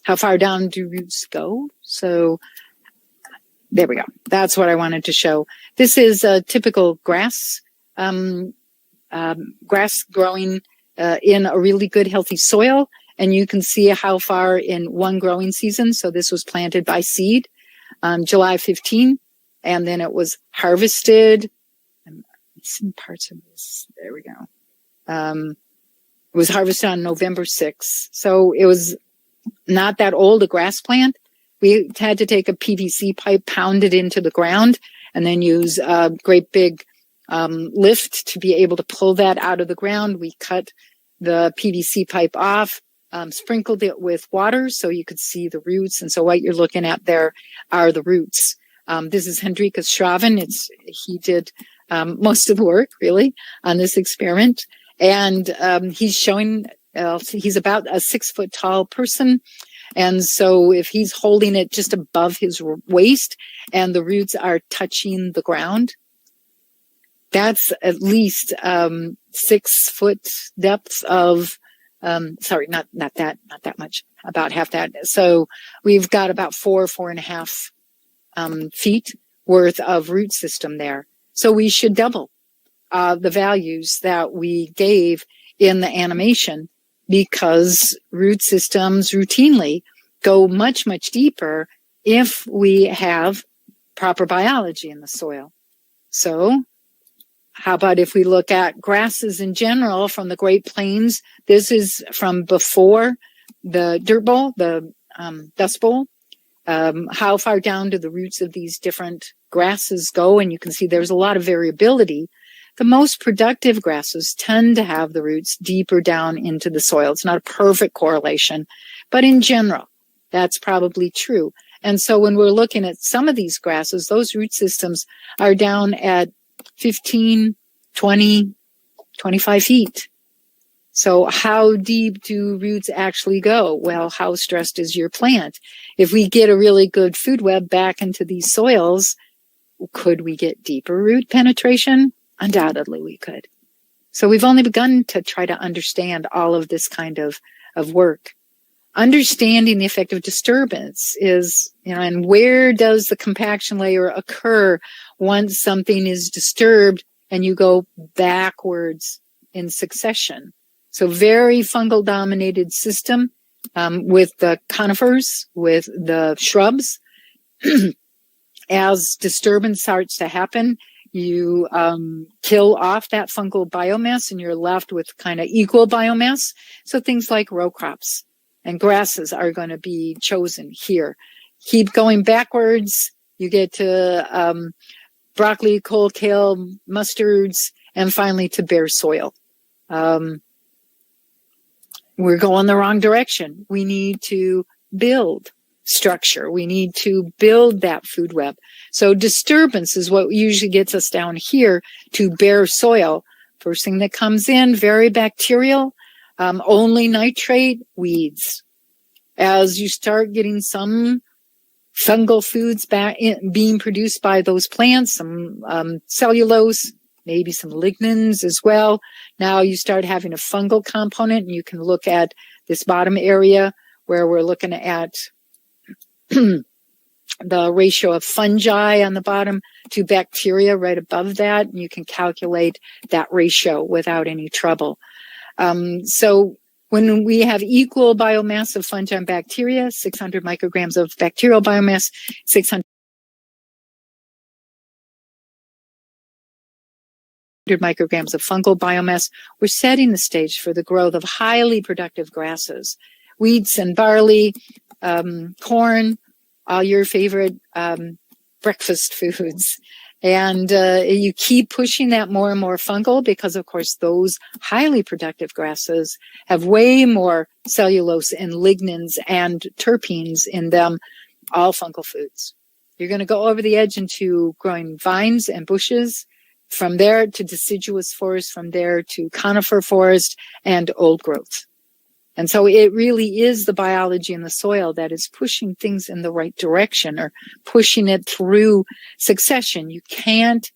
How far down do roots go? So, there we go. That's what I wanted to show. This is a typical grass, grass growing in a really good, healthy soil. And you can see how far in one growing season. So this was planted by seed on July 15, and then it was harvested. I'm missing parts of this. There we go. It was harvested on November 6th. So it was not that old, a grass plant. We had to take a PVC pipe, pound it into the ground, and then use a great big lift to be able to pull that out of the ground. We cut the PVC pipe off, sprinkled it with water so you could see the roots. And so what you're looking at there are the roots. This is Hendrikus Schraven. He did most of the work, really, on this experiment. And he's showing, he's about a 6 foot tall person. And so if he's holding it just above his waist and the roots are touching the ground, that's at least 6 foot depth of, sorry, not that much, about half that. So we've got about 4.5 feet worth of root system there. So we should double the values that we gave in the animation, because root systems routinely go much, much deeper if we have proper biology in the soil. So how about if we look at grasses in general from the Great Plains? This is from before the dirt bowl, the dust bowl. How far down do the roots of these different grasses go? And you can see there's a lot of variability. The most productive grasses tend to have the roots deeper down into the soil. It's not a perfect correlation, but in general, that's probably true. And so when we're looking at some of these grasses, those root systems are down at 15, 20, 25 feet. So how deep do roots actually go? Well, how stressed is your plant? If we get a really good food web back into these soils, could we get deeper root penetration? Undoubtedly we could. So we've only begun to try to understand all of this kind of work. Understanding the effect of disturbance is, and where does the compaction layer occur once something is disturbed and you go backwards in succession. So very fungal dominated system with the conifers, with the shrubs. As disturbance starts to happen, you kill off that fungal biomass and you're left with kind of equal biomass. So things like row crops and grasses are going to be chosen here. Keep going backwards. You get to broccoli, cole, kale, mustards, and finally to bare soil. We're going the wrong direction. We need to build structure. We need to build that food web. So disturbance is what usually gets us down here to bare soil. First thing that comes in, very bacterial, only nitrate, weeds. As you start getting some fungal foods being produced by those plants, some cellulose, maybe some lignins as well. Now you start having a fungal component, and you can look at this bottom area where we're looking at the ratio of fungi on the bottom to bacteria right above that, and you can calculate that ratio without any trouble. So when we have equal biomass of fungi and bacteria, 600 micrograms of bacterial biomass, 600 micrograms of fungal biomass, we're setting the stage for the growth of highly productive grasses, wheats and barley, corn, all your favorite breakfast foods. And you keep pushing that more and more fungal because, of course, those highly productive grasses have way more cellulose and lignins and terpenes in them, all fungal foods. You're going to go over the edge into growing vines and bushes, from there to deciduous forest, from there to conifer forest and old growth. And so it really is the biology in the soil that is pushing things in the right direction or pushing it through succession. You can't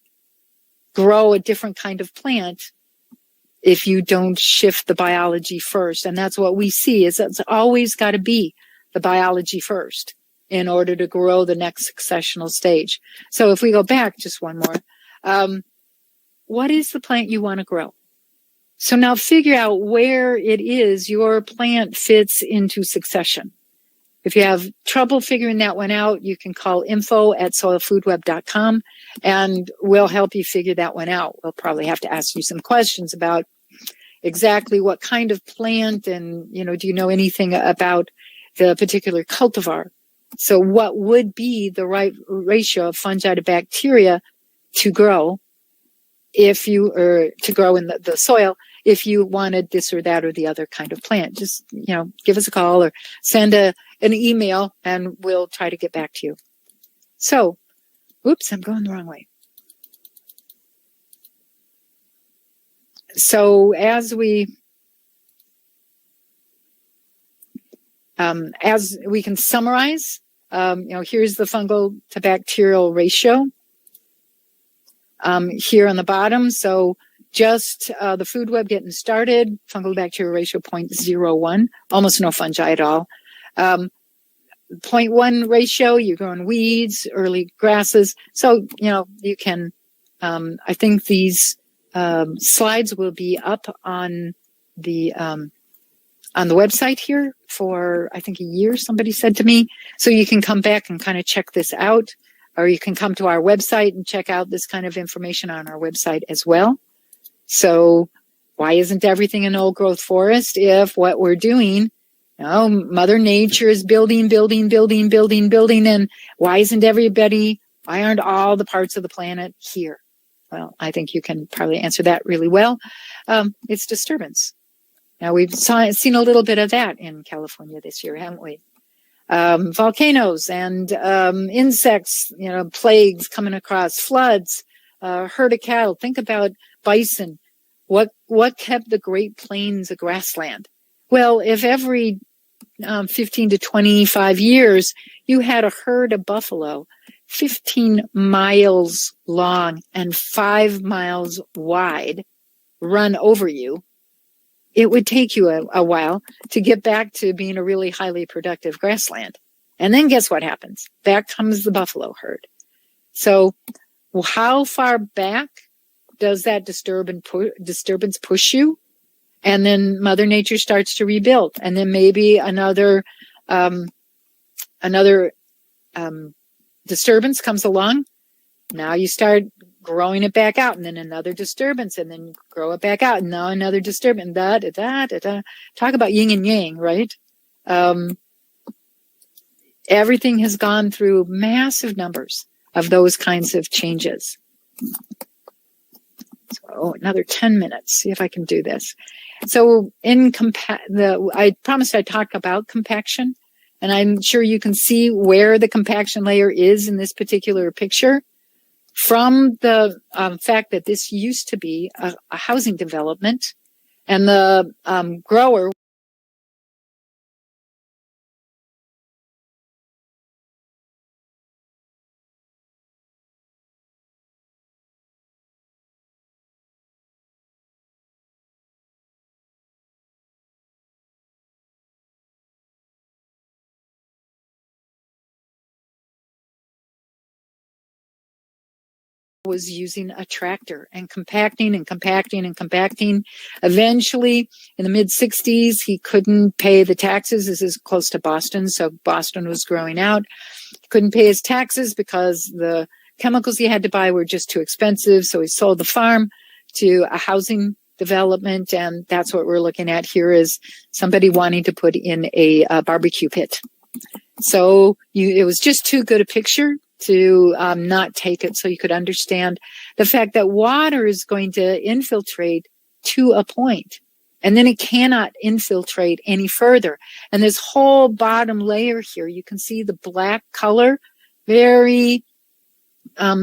grow a different kind of plant if you don't shift the biology first. And that's what we see, is it's always got to be the biology first in order to grow the next successional stage. So if we go back just one more, what is the plant you want to grow? So now figure out where it is your plant fits into succession. If you have trouble figuring that one out, you can call info@soilfoodweb.com and we'll help you figure that one out. We'll probably have to ask you some questions about exactly what kind of plant and, do you know anything about the particular cultivar? So what would be the right ratio of fungi to bacteria to grow to grow in the soil if you wanted this or that or the other kind of plant? Just, give us a call or send an email and we'll try to get back to you. So, oops, I'm going the wrong way. So as we can summarize, here's the fungal to bacterial ratio. Here on the bottom, so just the food web getting started, fungal bacterial ratio 0.01, almost no fungi at all. 0.1 ratio, you're growing weeds, early grasses. So, you can, I think these slides will be up on the website here for, I think, a year, somebody said to me. So you can come back and kind of check this out. Or you can come to our website and check out this kind of information on our website as well. So why isn't everything an old growth forest if what we're doing, Mother Nature is building, and why aren't all the parts of the planet here? Well, I think you can probably answer that really well. It's disturbance. Now we've seen a little bit of that in California this year, haven't we? Volcanoes and insects, plagues coming across, floods, herd of cattle. Think about bison. What kept the Great Plains a grassland? Well, if every 15 to 25 years you had a herd of buffalo 15 miles long and 5 miles wide run over you, it would take you a while to get back to being a really highly productive grassland. And then guess what happens? Back comes the buffalo herd. So how far back does that disturbance push you? And then Mother Nature starts to rebuild. And then maybe another disturbance comes along. Now you start growing it back out, and then another disturbance, and then grow it back out, and now another disturbance. Talk about yin and yang, right? Everything has gone through massive numbers of those kinds of changes. So another 10 minutes. See if I can do this. So I promised I'd talk about compaction, and I'm sure you can see where the compaction layer is in this particular picture from the fact that this used to be a housing development, and the grower was using a tractor and compacting and compacting and compacting. Eventually, in the mid-60s, he couldn't pay the taxes. This is close to Boston, so Boston was growing out. He couldn't pay his taxes because the chemicals he had to buy were just too expensive, so he sold the farm to a housing development, and that's what we're looking at here is somebody wanting to put in a barbecue pit. So it was just too good a picture to not take it, so you could understand the fact that water is going to infiltrate to a point, and then it cannot infiltrate any further. And this whole bottom layer here, you can see the black color, very a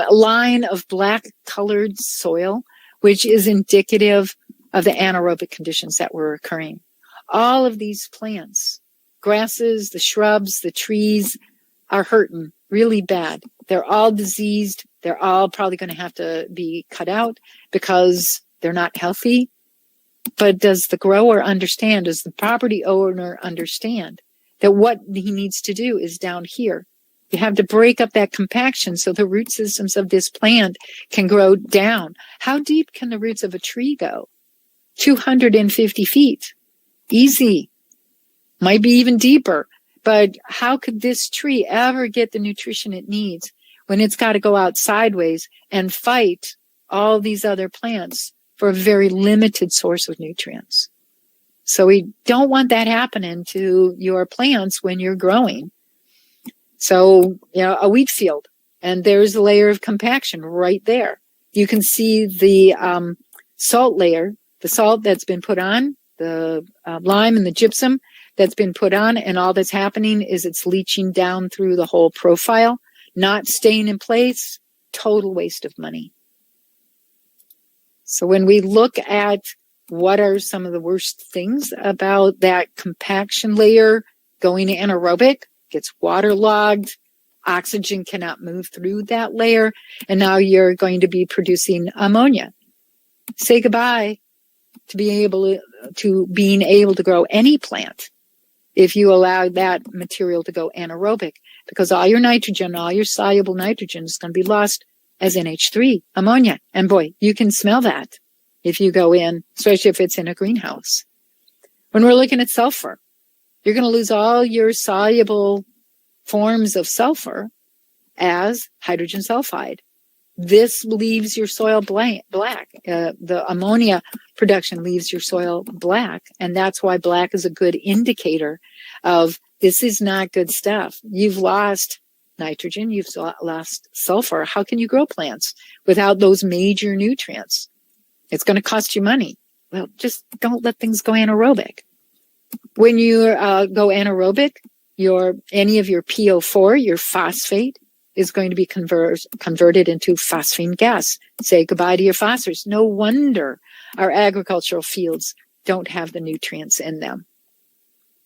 line of black colored soil, which is indicative of the anaerobic conditions that were occurring. All of these plants, grasses, the shrubs, the trees, are hurting really bad. They're all diseased. They're all probably going to have to be cut out because they're not healthy. But does the grower understand, does the property owner understand that what he needs to do is down here? You have to break up that compaction so the root systems of this plant can grow down. How deep can the roots of a tree go? 250 feet. Easy. Might be even deeper. But how could this tree ever get the nutrition it needs when it's got to go out sideways and fight all these other plants for a very limited source of nutrients? So we don't want that happening to your plants when you're growing. So, a wheat field, and there's a layer of compaction right there. You can see the salt layer, the salt that's been put on, the lime and the gypsum that's been put on, and all that's happening is it's leaching down through the whole profile, not staying in place, total waste of money. So when we look at what are some of the worst things about that compaction layer going anaerobic, gets waterlogged, oxygen cannot move through that layer, and now you're going to be producing ammonia. Say goodbye to being able to grow any plant if you allow that material to go anaerobic, because all your nitrogen, all your soluble nitrogen is going to be lost as NH3, ammonia. And boy, you can smell that if you go in, especially if it's in a greenhouse. When we're looking at sulfur, you're going to lose all your soluble forms of sulfur as hydrogen sulfide. This leaves your soil black. The ammonia production leaves your soil black, and that's why black is a good indicator of this is not good stuff. You've lost nitrogen, you've lost sulfur. How can you grow plants without those major nutrients? It's going to cost you money. Well, just don't let things go anaerobic. When you go anaerobic, any of your PO4, your phosphate, is going to be converted into phosphine gas. Say goodbye to your phosphorus. No wonder our agricultural fields don't have the nutrients in them.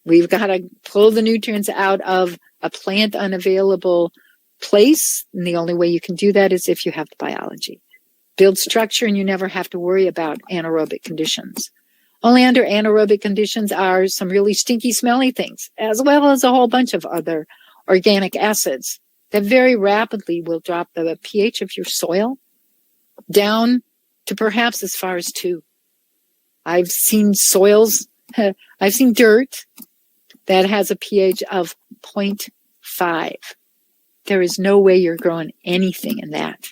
We've got to pull the nutrients out of a plant unavailable place, and the only way you can do that is if you have the biology. Build structure, and you never have to worry about anaerobic conditions. Only under anaerobic conditions are some really stinky, smelly things, as well as a whole bunch of other organic acids that very rapidly will drop the pH of your soil down to perhaps as far as 2. I've seen dirt that has a pH of 0.5. There is no way you're growing anything in that.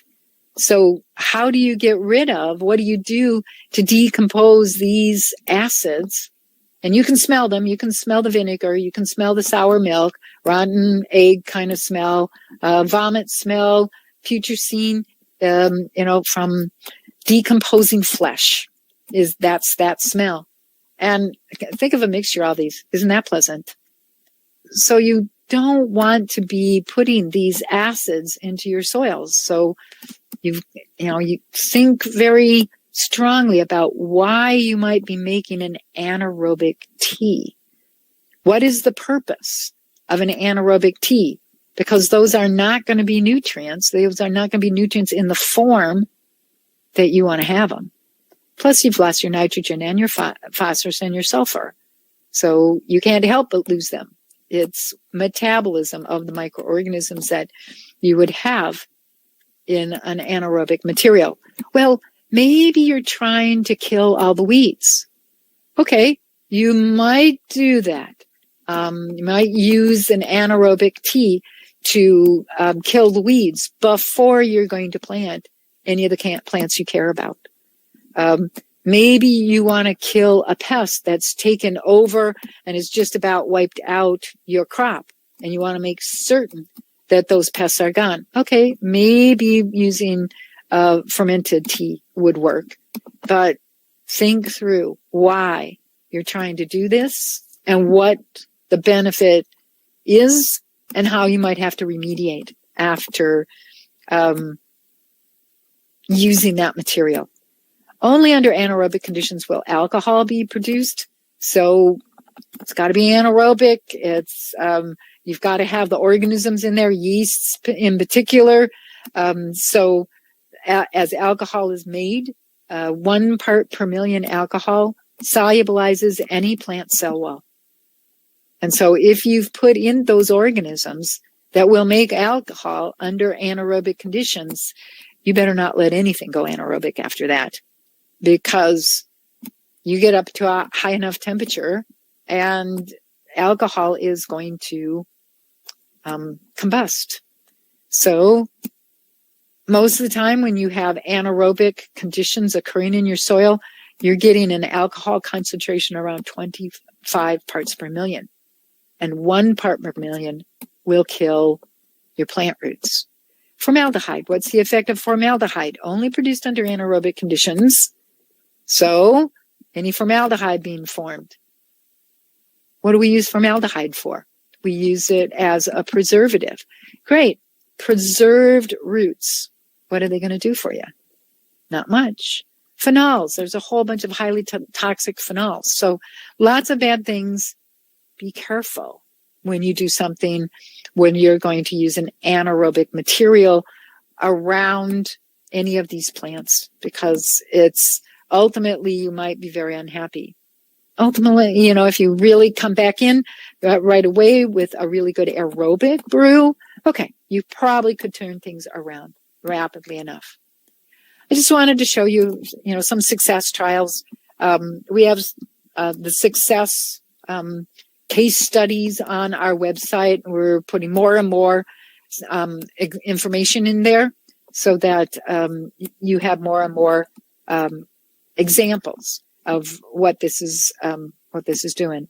So how do you get rid of, what do you do to decompose these acids? And you can smell them. You can smell the vinegar. You can smell the sour milk, rotten egg kind of smell, vomit smell, putrescine, from decomposing flesh. That's that smell. And think of a mixture of all these. Isn't that pleasant? So you don't want to be putting these acids into your soils. So you think very strongly about why you might be making an anaerobic tea. What is the purpose of an anaerobic tea? Because those are not going to be nutrients. Those are not going to be nutrients in the form that you want to have them. Plus, you've lost your nitrogen and your phosphorus and your sulfur. So you can't help but lose them. It's metabolism of the microorganisms that you would have in an anaerobic material. Well, maybe you're trying to kill all the weeds. Okay, you might do that. You might use an anaerobic tea to kill the weeds before you're going to plant any of the plants you care about. Maybe you want to kill a pest that's taken over and is just about wiped out your crop, and you want to make certain that those pests are gone. Okay, maybe using fermented tea would work, but think through why you're trying to do this and what the benefit is and how you might have to remediate after using that material. Only under anaerobic conditions will alcohol be produced. So it's got to be anaerobic. It's you've got to have the organisms in there, yeasts in particular. So as alcohol is made, 1 part per million alcohol solubilizes any plant cell wall. And so if you've put in those organisms that will make alcohol under anaerobic conditions, you better not let anything go anaerobic after that, because you get up to a high enough temperature and alcohol is going to combust. So most of the time when you have anaerobic conditions occurring in your soil, you're getting an alcohol concentration around 25 parts per million. And 1 part per million will kill your plant roots. Formaldehyde. What's the effect of formaldehyde? Only produced under anaerobic conditions. So, any formaldehyde being formed. What do we use formaldehyde for? We use it as a preservative. Great. Preserved roots. What are they going to do for you? Not much. Phenols. There's a whole bunch of highly toxic phenols. So, lots of bad things. Be careful when you do something, when you're going to use an anaerobic material around any of these plants, because it's ultimately you might be very unhappy. Ultimately, if you really come back in right away with a really good aerobic brew, okay, you probably could turn things around rapidly enough. I just wanted to show you, some success trials. We have the success case studies on our website. We're putting more and more information in there so that you have more and more examples of what this is doing.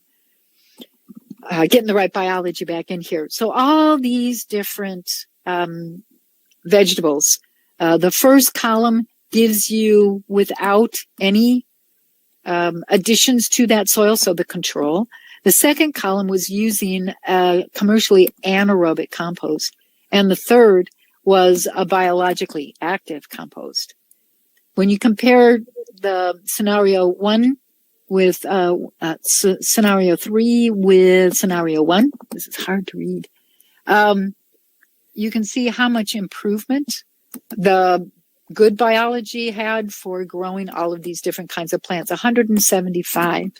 Getting the right biology back in here. So all these different vegetables. The first column gives you without any additions to that soil, so the control. The second column was using a commercially anaerobic compost. And the third was a biologically active compost. When you compare the scenario 1 with scenario 3 with scenario 1, this is hard to read, you can see how much improvement the good biology had for growing all of these different kinds of plants. 175.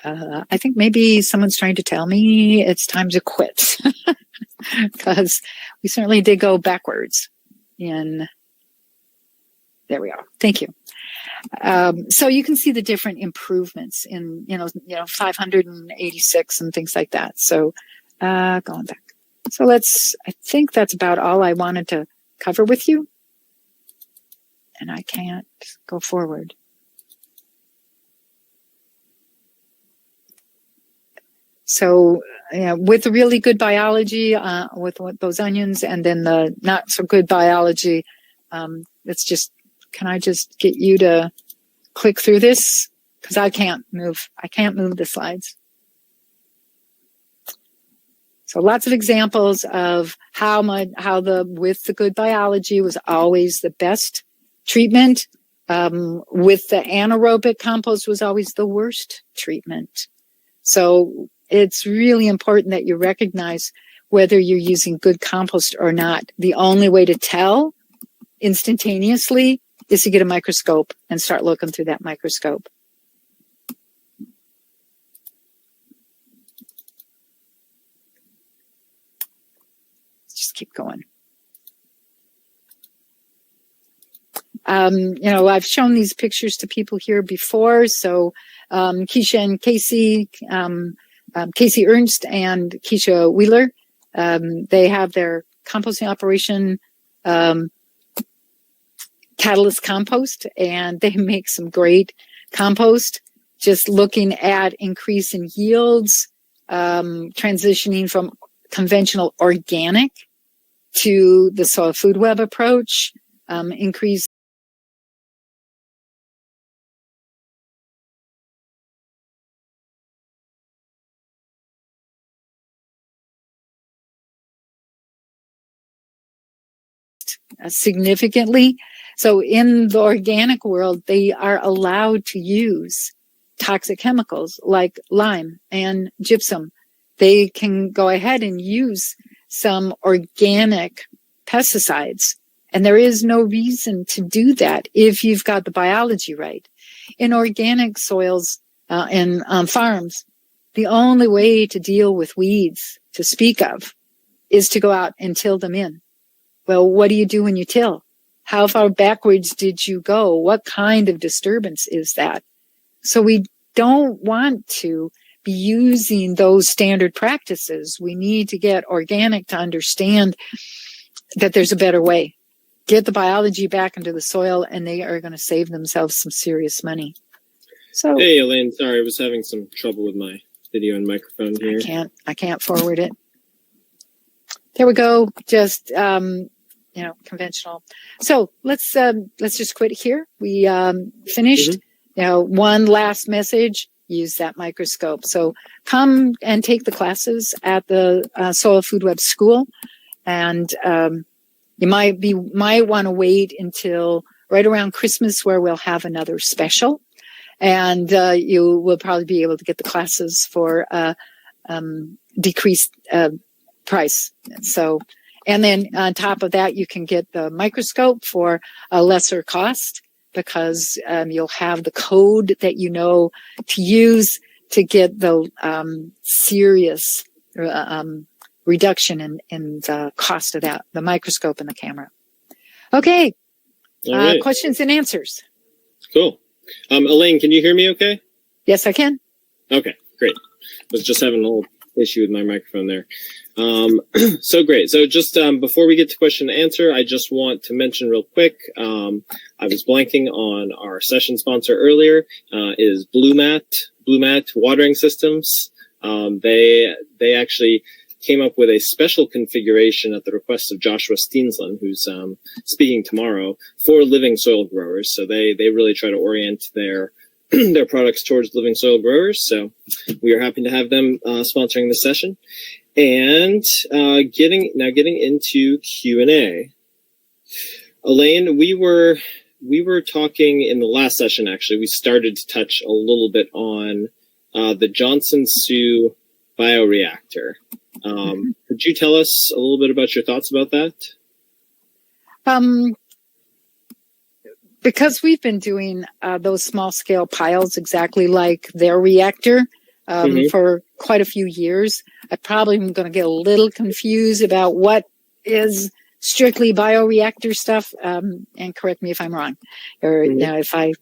I think maybe someone's trying to tell me it's time to quit, because we certainly did go backwards. And there we are. Thank you. So you can see the different improvements in 586 and things like that. So going back. So I think that's about all I wanted to cover with you. And I can't go forward. So with the really good biology, with those onions, and then the not so good biology, can I just get you to click through this? Because I can't move the slides. So lots of examples of how with the good biology was always the best treatment. With the anaerobic compost was always the worst treatment. So it's really important that you recognize whether you're using good compost or not. The only way to tell instantaneously is to get a microscope and start looking through that microscope. Just keep going. I've shown these pictures to people here before. So Keisha and Casey, Casey Ernst and Keisha Wheeler, they have their composting operation, Catalyst Compost, and they make some great compost. Just looking at increase in yields, transitioning from conventional organic to the soil food web approach, increase significantly. So in the organic world, they are allowed to use toxic chemicals like lime and gypsum. They can go ahead and use some organic pesticides. And there is no reason to do that if you've got the biology right. In organic soils and farms, the only way to deal with weeds to speak of is to go out and till them in. Well, what do you do when you till? How far backwards did you go? What kind of disturbance is that? So we don't want to be using those standard practices. We need to get organic to understand that there's a better way. Get the biology back into the soil, and they are going to save themselves some serious money. So, hey, Elaine, sorry, I was having some trouble with my video and microphone here. I can't forward it. There we go. Just conventional. So let's just quit here. We finished. One last message. Use that microscope. So come and take the classes at the Soil Food Web School, and you might want to wait until right around Christmas, where we'll have another special, and you will probably be able to get the classes for decreased price. So, and then on top of that, you can get the microscope for a lesser cost, because you'll have the code that you know to use to get the serious reduction in the cost of that, the microscope and the camera. Okay, right. Questions and answers. Cool. Elaine, can you hear me okay? Yes, I can. Okay, great. I was just having a little issue with my microphone there. So great. So just before we get to question and answer, I just want to mention real quick, I was blanking on our session sponsor earlier, is Blue Mat Watering Systems. They actually came up with a special configuration at the request of Joshua Steensland, who's speaking tomorrow, for living soil growers. So they really try to orient their products towards living soil growers. So we are happy to have them sponsoring this session. And getting into Q&A. Elaine, we were talking in the last session, actually. We started to touch a little bit on the Johnson-Su bioreactor. Could you tell us a little bit about your thoughts about that? Because we've been doing those small-scale piles exactly like their reactor for quite a few years, I probably am going to get a little confused about what is strictly bioreactor stuff, and correct me if I'm wrong, or if I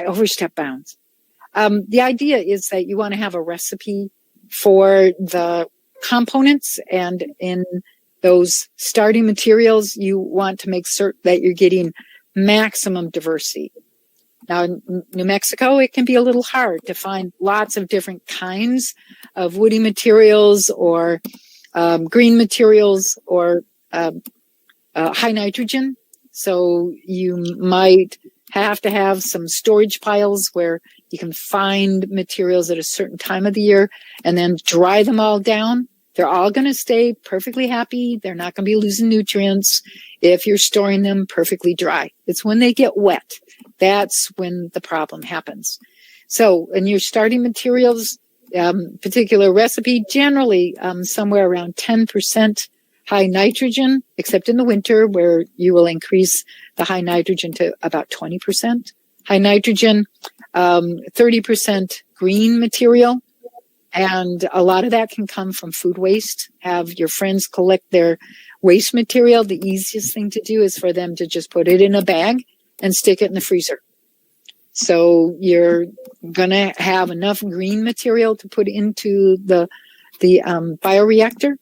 overstep bounds. The idea is that you want to have a recipe for the components, and in those starting materials, you want to make certain that you're getting maximum diversity. Now, in New Mexico, it can be a little hard to find lots of different kinds of woody materials or green materials or high nitrogen. So you might have to have some storage piles where you can find materials at a certain time of the year and then dry them all down. They're all going to stay perfectly happy. They're not going to be losing nutrients if you're storing them perfectly dry. It's when they get wet. That's when the problem happens. So in your starting materials, particular recipe, generally somewhere around 10% high nitrogen, except in the winter where you will increase the high nitrogen to about 20%. High nitrogen, 30% green material. And a lot of that can come from food waste. Have your friends collect their waste material. The easiest thing to do is for them to just put it in a bag and stick it in the freezer. So you're going to have enough green material to put into the bioreactor.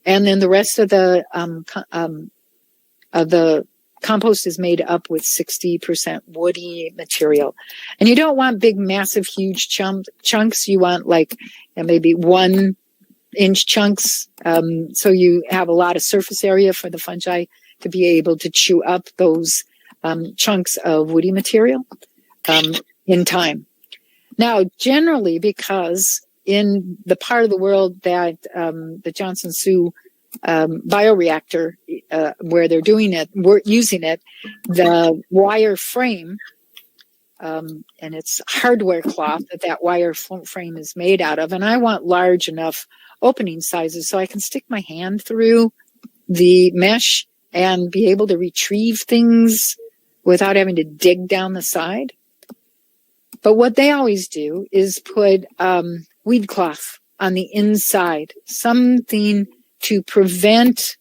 And then the rest of the compost is made up with 60% woody material. And you don't want big, massive, huge chunks. You want like maybe 1-inch chunks. So you have a lot of surface area for the fungi to be able to chew up those chunks of woody material in time. Now, generally, because in the part of the world that the Johnson-Su bioreactor, where they're doing it, we're using it, the wire frame, and it's hardware cloth that wire frame is made out of. And I want large enough opening sizes so I can stick my hand through the mesh and be able to retrieve things without having to dig down the side. But what they always do is put weed cloth on the inside, something to prevent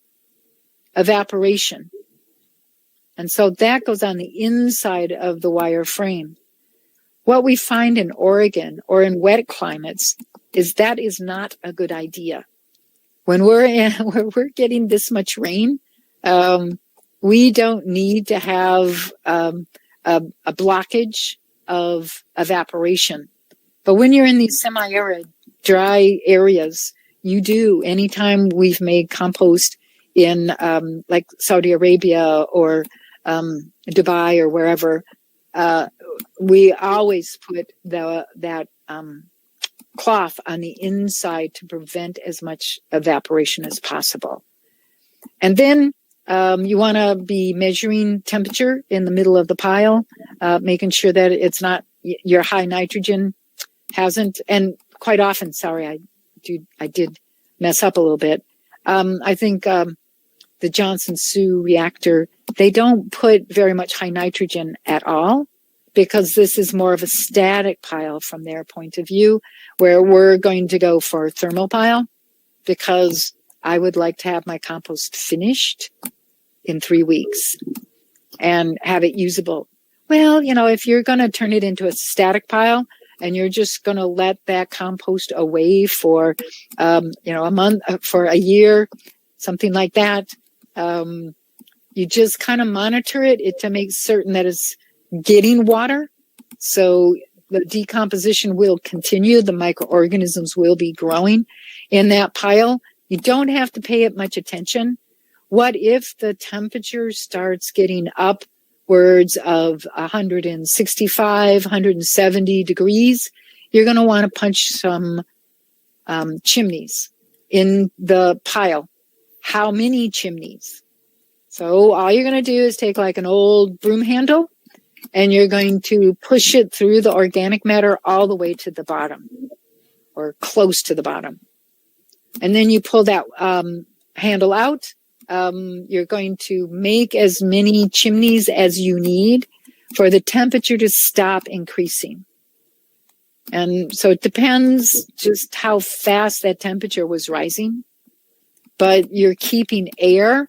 evaporation. And so that goes on the inside of the wire frame. What we find in Oregon or in wet climates is that is not a good idea. When we're getting this much rain, we don't need to have a blockage of evaporation. But when you're in these semi-arid, dry areas, you do. Anytime we've made compost in like Saudi Arabia or Dubai or wherever, we always put that cloth on the inside to prevent as much evaporation as possible. And then you want to be measuring temperature in the middle of the pile, making sure that it's not your high nitrogen hasn't. And quite often, sorry, I did mess up a little bit. I think the Johnson-Su reactor, they don't put very much high nitrogen at all because this is more of a static pile from their point of view, where we're going to go for thermal pile because I would like to have my compost finished in 3 weeks and have it usable. Well, if you're going to turn it into a static pile and you're just going to let that compost away for, a month, for a year, something like that, you just kind of monitor it to make certain that it's getting water. So the decomposition will continue. The microorganisms will be growing in that pile. You don't have to pay it much attention. What if the temperature starts getting upwards of 165, 170 degrees? You're going to want to punch some chimneys in the pile. How many chimneys? So all you're going to do is take like an old broom handle and you're going to push it through the organic matter all the way to the bottom or close to the bottom. And then you pull that handle out. You're going to make as many chimneys as you need for the temperature to stop increasing. And so it depends just how fast that temperature was rising. But you're keeping air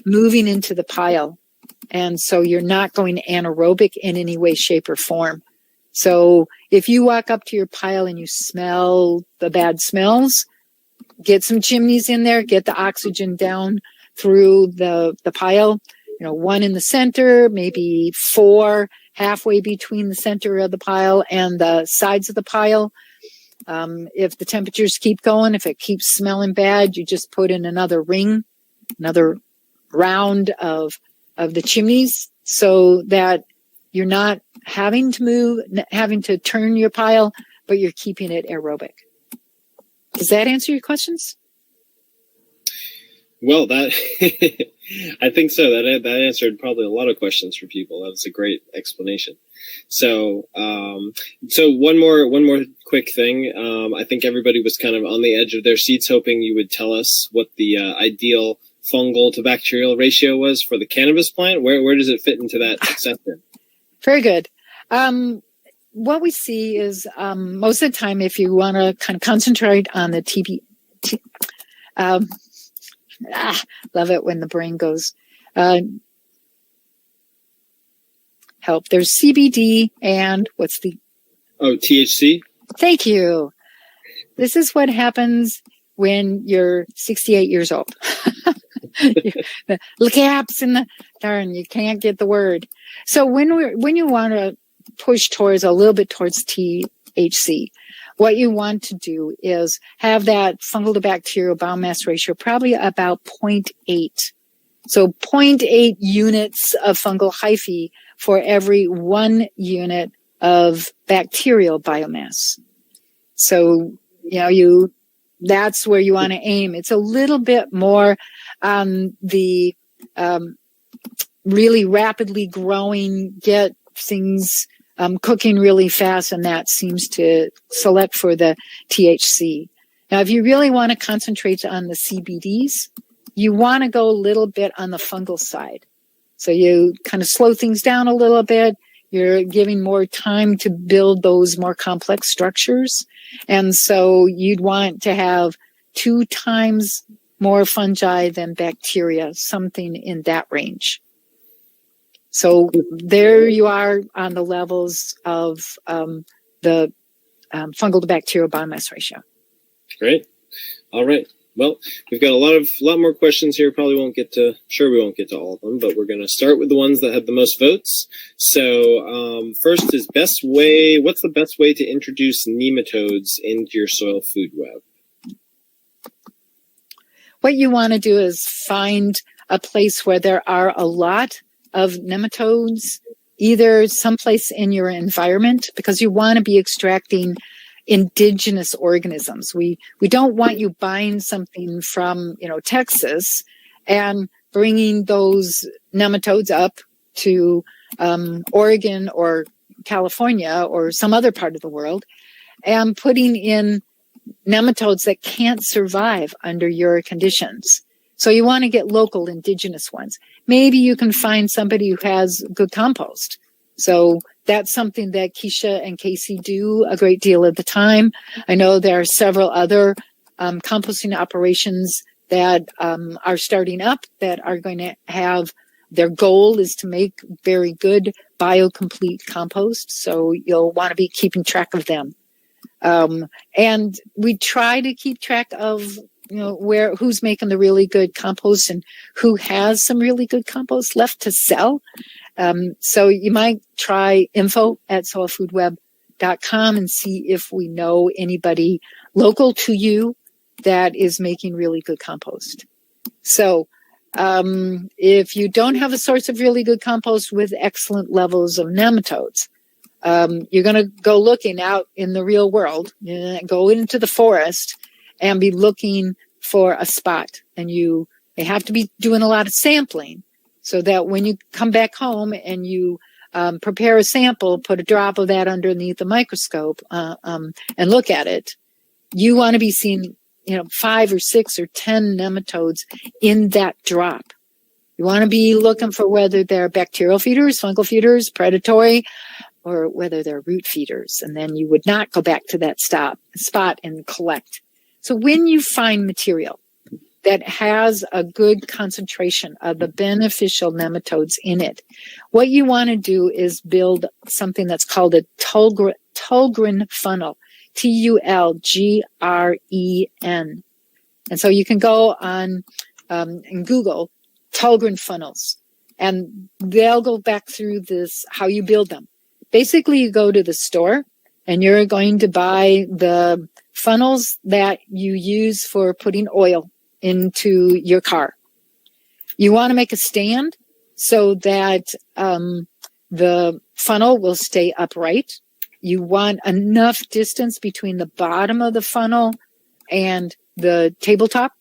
moving into the pile. And so you're not going anaerobic in any way, shape, or form. So if you walk up to your pile and you smell the bad smells, get some chimneys in there, get the oxygen down through the pile, one in the center, maybe 4 halfway between the center of the pile and the sides of the pile. If the temperatures keep going, if it keeps smelling bad, you just put in another ring, another round of the chimneys, so that you're not having to turn your pile, but you're keeping it aerobic. Does that answer your questions? Well, that I think so. That answered probably a lot of questions for people. That was a great explanation. So, so one more quick thing. I think everybody was kind of on the edge of their seats, hoping you would tell us what the ideal fungal to bacterial ratio was for the cannabis plant. Where does it fit into that assessment? Very good. What we see is most of the time, if you want to kind of concentrate on the love it when the brain goes help. There's CBD and what's the... Oh, THC? Thank you. This is what happens when you're 68 years old. The gaps in the... Darn, you can't get the word. So when you want to push towards a little bit towards THC, what you want to do is have that fungal to bacterial biomass ratio probably about 0.8. So 0.8 units of fungal hyphae for every 1 unit of bacterial biomass. So, that's where you want to aim. It's a little bit more the really rapidly growing, get things cooking really fast, and that seems to select for the THC. Now, if you really want to concentrate on the CBDs, you want to go a little bit on the fungal side. So you kind of slow things down a little bit. You're giving more time to build those more complex structures. And so you'd want to have 2 times more fungi than bacteria, something in that range. So there you are on the levels of the fungal to bacterial biomass ratio. Great. All right. Well, we've got a lot more questions here. Probably won't get to, sure we won't get to all of them, but we're going to start with the ones that have the most votes. So first is what's the best way to introduce nematodes into your soil food web? What you want to do is find a place where there are a lot of nematodes, either someplace in your environment, because you want to be extracting indigenous organisms. We don't want you buying something from, Texas and bringing those nematodes up to Oregon or California or some other part of the world and putting in nematodes that can't survive under your conditions. So you want to get local indigenous ones. Maybe you can find somebody who has good compost. So that's something that Keisha and Casey do a great deal of the time. I know there are several other composting operations that are starting up that are going to have, their goal is to make very good biocomplete compost. So you'll want to be keeping track of them. And we try to keep track of who's making the really good compost and who has some really good compost left to sell. So you might try info@soilfoodweb.com and see if we know anybody local to you that is making really good compost. So if you don't have a source of really good compost with excellent levels of nematodes, you're going to go looking out in the real world, go into the forest and be looking for a spot. And they have to be doing a lot of sampling so that when you come back home and you prepare a sample, put a drop of that underneath the microscope and look at it, you want to be seeing 5 or 6 or 10 nematodes in that drop. You want to be looking for whether they're bacterial feeders, fungal feeders, predatory, or whether they're root feeders. And then you would not go back to that spot and collect. So when you find material that has a good concentration of the beneficial nematodes in it, what you want to do is build something that's called a Tolgren Funnel, Tulgren. And so you can go on and Google Tolgren funnels, and they'll go back through this, how you build them. Basically, you go to the store and you're going to buy the funnels that you use for putting oil into your car. You want to make a stand so that the funnel will stay upright. You want enough distance between the bottom of the funnel and the tabletop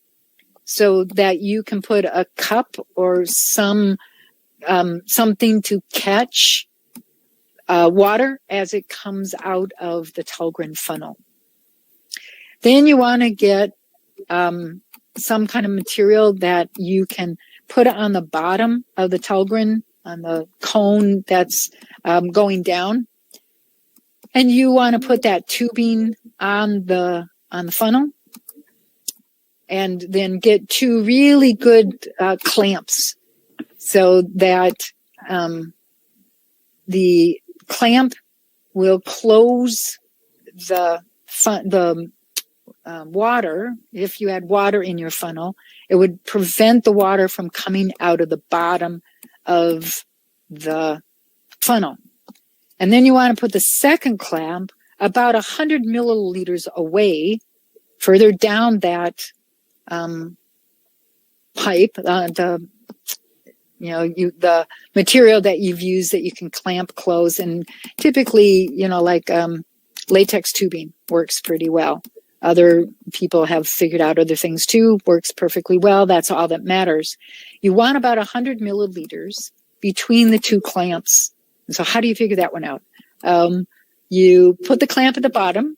so that you can put a cup or something to catch water as it comes out of the Tolgren funnel. Then you want to get some kind of material that you can put on the bottom of the Tolgren, on the cone that's going down. And you want to put that tubing on the funnel, and then get 2 really good clamps so that the clamp will close the water. If you had water in your funnel, it would prevent the water from coming out of the bottom of the funnel. And then you want to put the second clamp about 100 milliliters away, further down that pipe, the material that you've used that you can clamp close. And typically, latex tubing works pretty well. Other people have figured out other things too, works perfectly well. That's all that matters. You want about 100 milliliters between the 2 clamps. And so how do you figure that one out? You put the clamp at the bottom.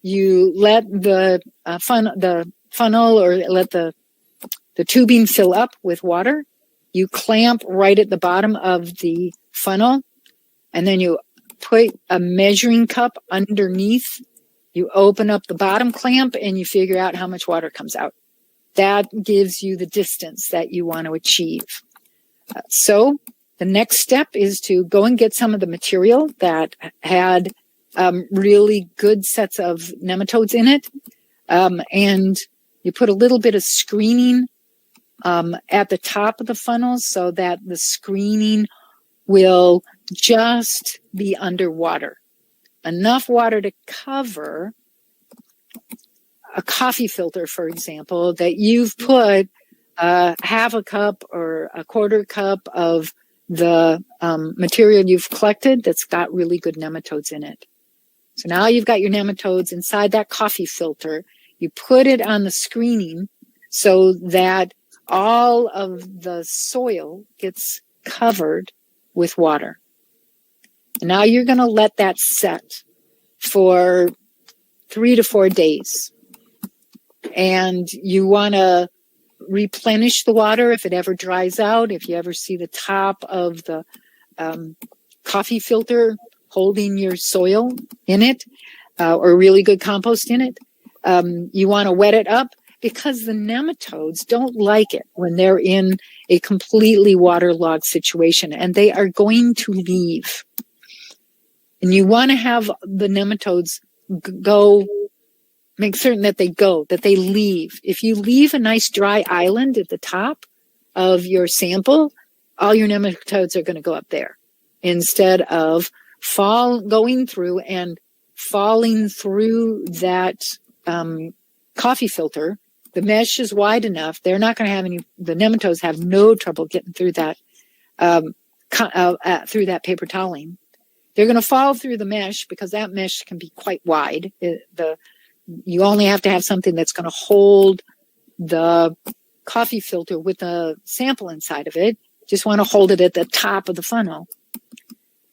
You let the funnel or let the tubing fill up with water. You clamp right at the bottom of the funnel, and then you put a measuring cup underneath. You open up the bottom clamp and you figure out how much water comes out. That gives you the distance that you want to achieve. So the next step is to go and get some of the material that had really good sets of nematodes in it. And you put a little bit of screening at the top of the funnel so that the screening will just be underwater. Enough water to cover a coffee filter, for example, that you've put half a cup or a quarter cup of the material you've collected that's got really good nematodes in it. So now you've got your nematodes inside that coffee filter. You put it on the screening so that all of the soil gets covered with water. And now you're going to let that set for 3 to 4 days. And you want to replenish the water if it ever dries out. If you ever see the top of the coffee filter holding your soil in it, or really good compost in it, you want to wet it up, because the nematodes don't like it when they're in a completely waterlogged situation, and they are going to leave. And you want to have the nematodes go, make certain that they leave. If you leave a nice dry island at the top of your sample, all your nematodes are going to go up there instead of going through and falling through that coffee filter. The mesh is wide enough. They're not going to have the nematodes have no trouble getting through that, through that paper toweling. They're going to fall through the mesh because that mesh can be quite wide. You only have to have something that's going to hold the coffee filter with a sample inside of it. Just want to hold it at the top of the funnel.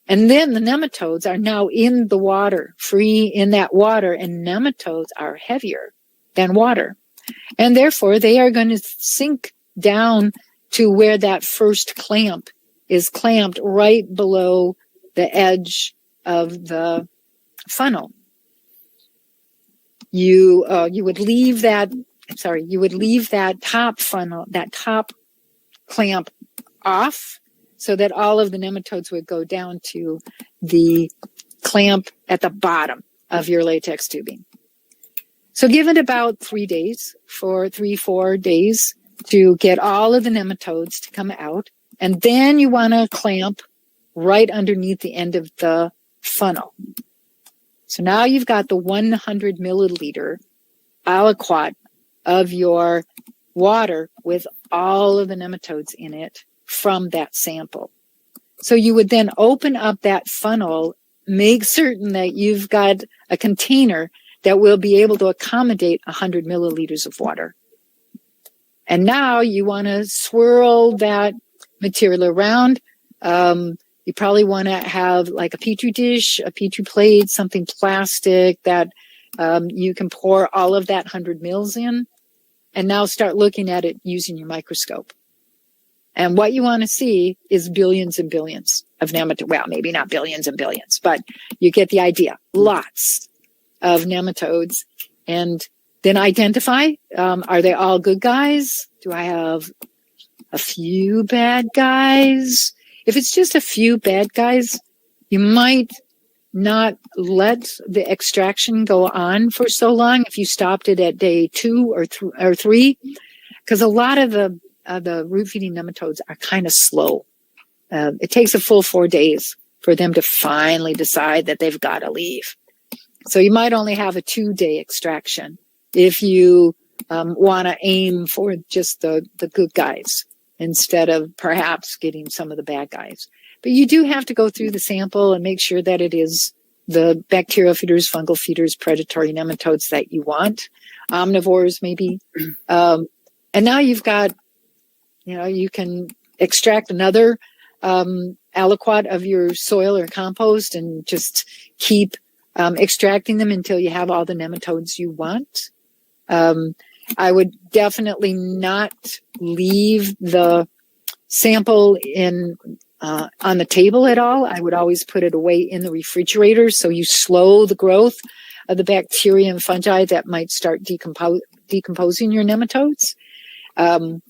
And then the nematodes are now in the water, free in that water, and nematodes are heavier than water. And therefore, they are going to sink down to where that first clamp is clamped right below the edge of the funnel. You would leave that top funnel, that top clamp off so that all of the nematodes would go down to the clamp at the bottom of your latex tubing. So give it about 3 days, 4 days to get all of the nematodes to come out. And then you want to clamp right underneath the end of the funnel. So now you've got the 100 milliliter aliquot of your water with all of the nematodes in it from that sample. So you would then open up that funnel, make certain that you've got a container that will be able to accommodate 100 milliliters of water. And now you want to swirl that material around. You probably want to have like a petri dish, a petri plate, something plastic that you can pour all of that 100 mils in. And now start looking at it using your microscope. And what you want to see is billions and billions of nematodes. Well, maybe not billions and billions, but you get the idea. Lots of nematodes. And then identify, are they all good guys? Do I have a few bad guys? If it's just a few bad guys, you might not let the extraction go on for so long if you stopped it at day 2 or 3, because a lot of the root-feeding nematodes are kind of slow. It takes a full 4 days for them to finally decide that they've got to leave. So you might only have a 2-day extraction if you want to aim for just the good guys instead of perhaps getting some of the bad guys. But you do have to go through the sample and make sure that it is the bacterial feeders, fungal feeders, predatory nematodes that you want, omnivores maybe. And now you've got, you can extract another aliquot of your soil or compost and just keep extracting them until you have all the nematodes you want. I would definitely not leave the sample on the table at all. I would always put it away in the refrigerator so you slow the growth of the bacteria and fungi that might start decomposing your nematodes. If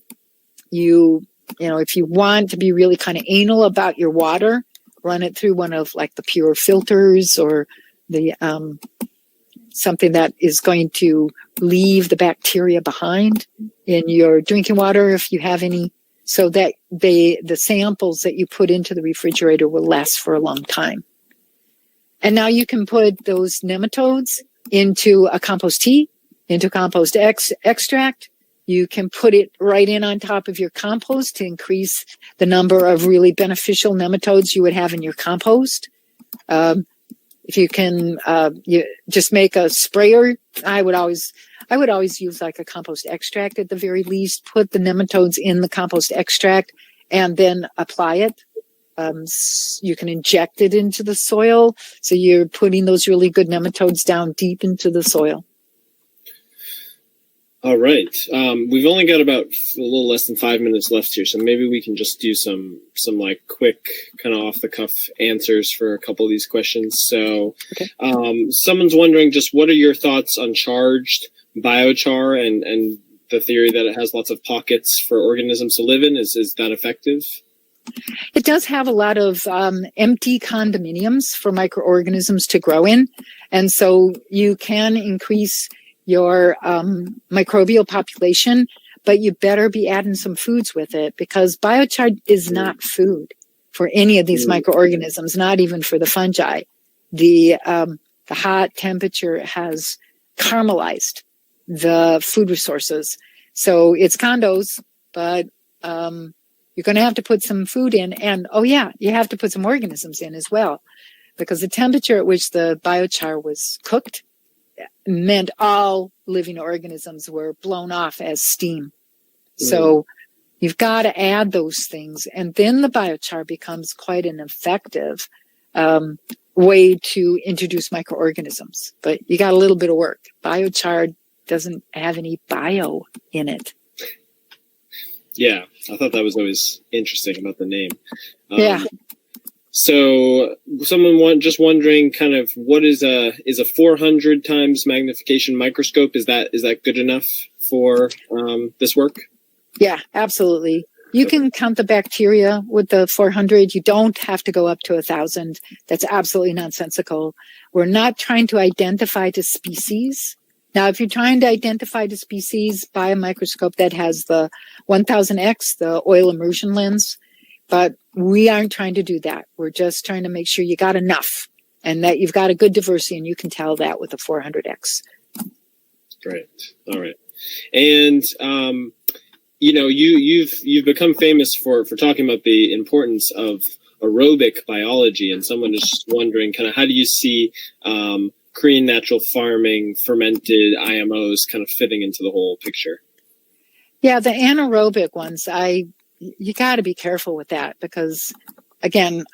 you want to be really kind of anal about your water, run it through one of like the pure filters or the something that is going to leave the bacteria behind in your drinking water if you have any, so that the samples that you put into the refrigerator will last for a long time. And now you can put those nematodes into a compost tea, into compost extract. You can put it right in on top of your compost to increase the number of really beneficial nematodes you would have in your compost. If you can, you just make a sprayer. I would always use like a compost extract at the very least. Put the nematodes in the compost extract and then apply it. You can inject it into the soil, so you're putting those really good nematodes down deep into the soil. All right. We've only got about a little less than 5 minutes left here, so maybe we can just do some like quick kind of off the cuff answers for a couple of these questions. So, okay. Someone's wondering just what are your thoughts on charged biochar and the theory that it has lots of pockets for organisms to live in? Is that effective? It does have a lot of empty condominiums for microorganisms to grow in, and so you can increase your microbial population, but you better be adding some foods with it, because biochar is not food for any of these microorganisms, not even for the fungi. The hot temperature has caramelized the food resources. So it's condos, but you're going to have to put some food in. And, you have to put some organisms in as well, because the temperature at which the biochar was cooked meant all living organisms were blown off as steam. So you've got to add those things. And then the biochar becomes quite an effective way to introduce microorganisms. But you got a little bit of work. Biochar doesn't have any bio in it. Yeah, I thought that was always interesting about the name. Yeah. So someone just wondering kind of what is a 400 times magnification microscope? Is that good enough for this work? Yeah, absolutely. You can count the bacteria with the 400. You don't have to go up to 1,000. That's absolutely nonsensical. We're not trying to identify the species. Now, if you're trying to identify the species by a microscope, that has the 1000X, the oil immersion lens, but we aren't trying to do that. We're just trying to make sure you got enough and that you've got a good diversity, and you can tell that with a 400X. Great. All right. And, you've become famous for talking about the importance of aerobic biology, and someone is just wondering kind of how do you see Korean natural farming, fermented IMOs kind of fitting into the whole picture? Yeah, the anaerobic ones, you got to be careful with that because, again,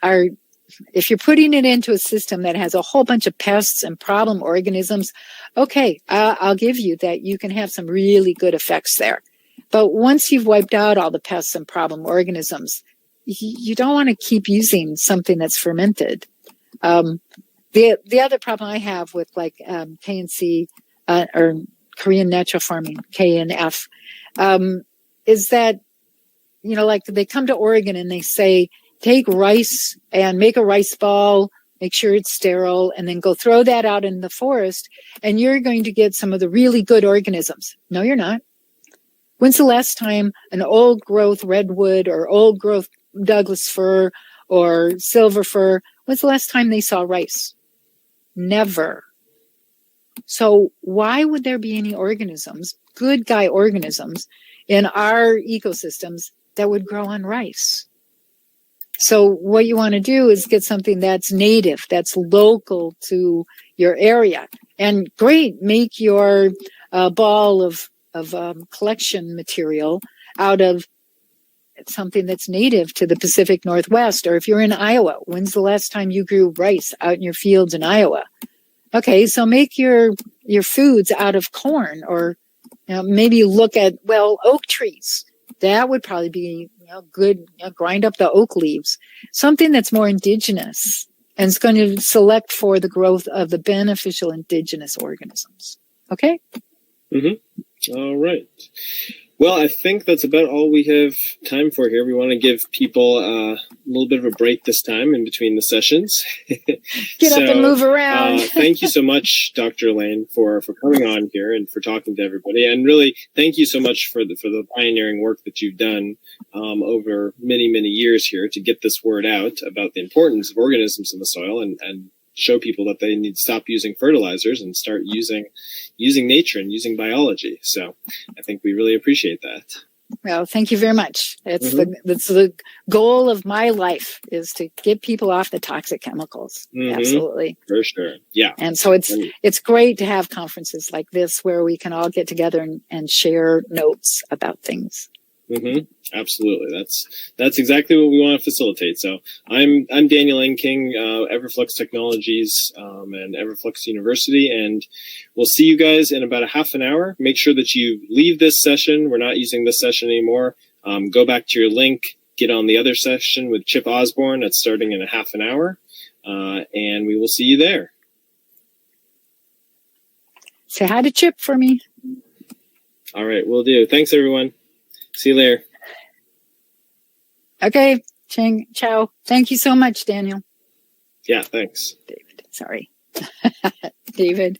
if you're putting it into a system that has a whole bunch of pests and problem organisms, okay, I'll give you that you can have some really good effects there. But once you've wiped out all the pests and problem organisms, you don't want to keep using something that's fermented. The other problem I have with like KNC or Korean natural farming, KNF, is that, like they come to Oregon and they say, take rice and make a rice ball, make sure it's sterile, and then go throw that out in the forest, and you're going to get some of the really good organisms. No, you're not. When's the last time an old growth redwood or old growth Douglas fir or silver fir, when's the last time they saw rice? Never. So why would there be any organisms, good guy organisms, in our ecosystems that would grow on rice? So what you want to do is get something that's native, that's local to your area. And great, make your ball of collection material out of something that's native to the Pacific Northwest. Or if you're in Iowa, when's the last time you grew rice out in your fields in Iowa? Okay, so make your foods out of corn, or maybe look at, oak trees. That would probably be good. Grind up the oak leaves. Something that's more indigenous and it's going to select for the growth of the beneficial indigenous organisms. Okay? Mm-hmm. All right. Well, I think that's about all we have time for here. We want to give people a little bit of a break this time in between the sessions. Get up and move around. Thank you so much, Dr. Elaine, for coming on here and for talking to everybody. And really, thank you so much for the pioneering work that you've done over many, many years here to get this word out about the importance of organisms in the soil and show people that they need to stop using fertilizers and start using nature and using biology. So I think we really appreciate that. Well, thank you very much. That's the goal of my life, is to get people off the toxic chemicals. Mm-hmm. Absolutely. For sure. Yeah. And so it's great to have conferences like this where we can all get together and share notes about things. Mm-hmm. Absolutely. That's exactly what we want to facilitate. So I'm Daniel N. King, Everflux Technologies, and Everflux University, and we'll see you guys in about a half an hour. Make sure that you leave this session. We're not using this session anymore. Go back to your link, get on the other session with Chip Osborne. That's starting in a half an hour. And we will see you there. Say hi to Chip for me. All right, will do. Thanks, everyone. See you later. Okay. Ciao. Thank you so much, Daniel. Yeah, thanks. David. Sorry. David.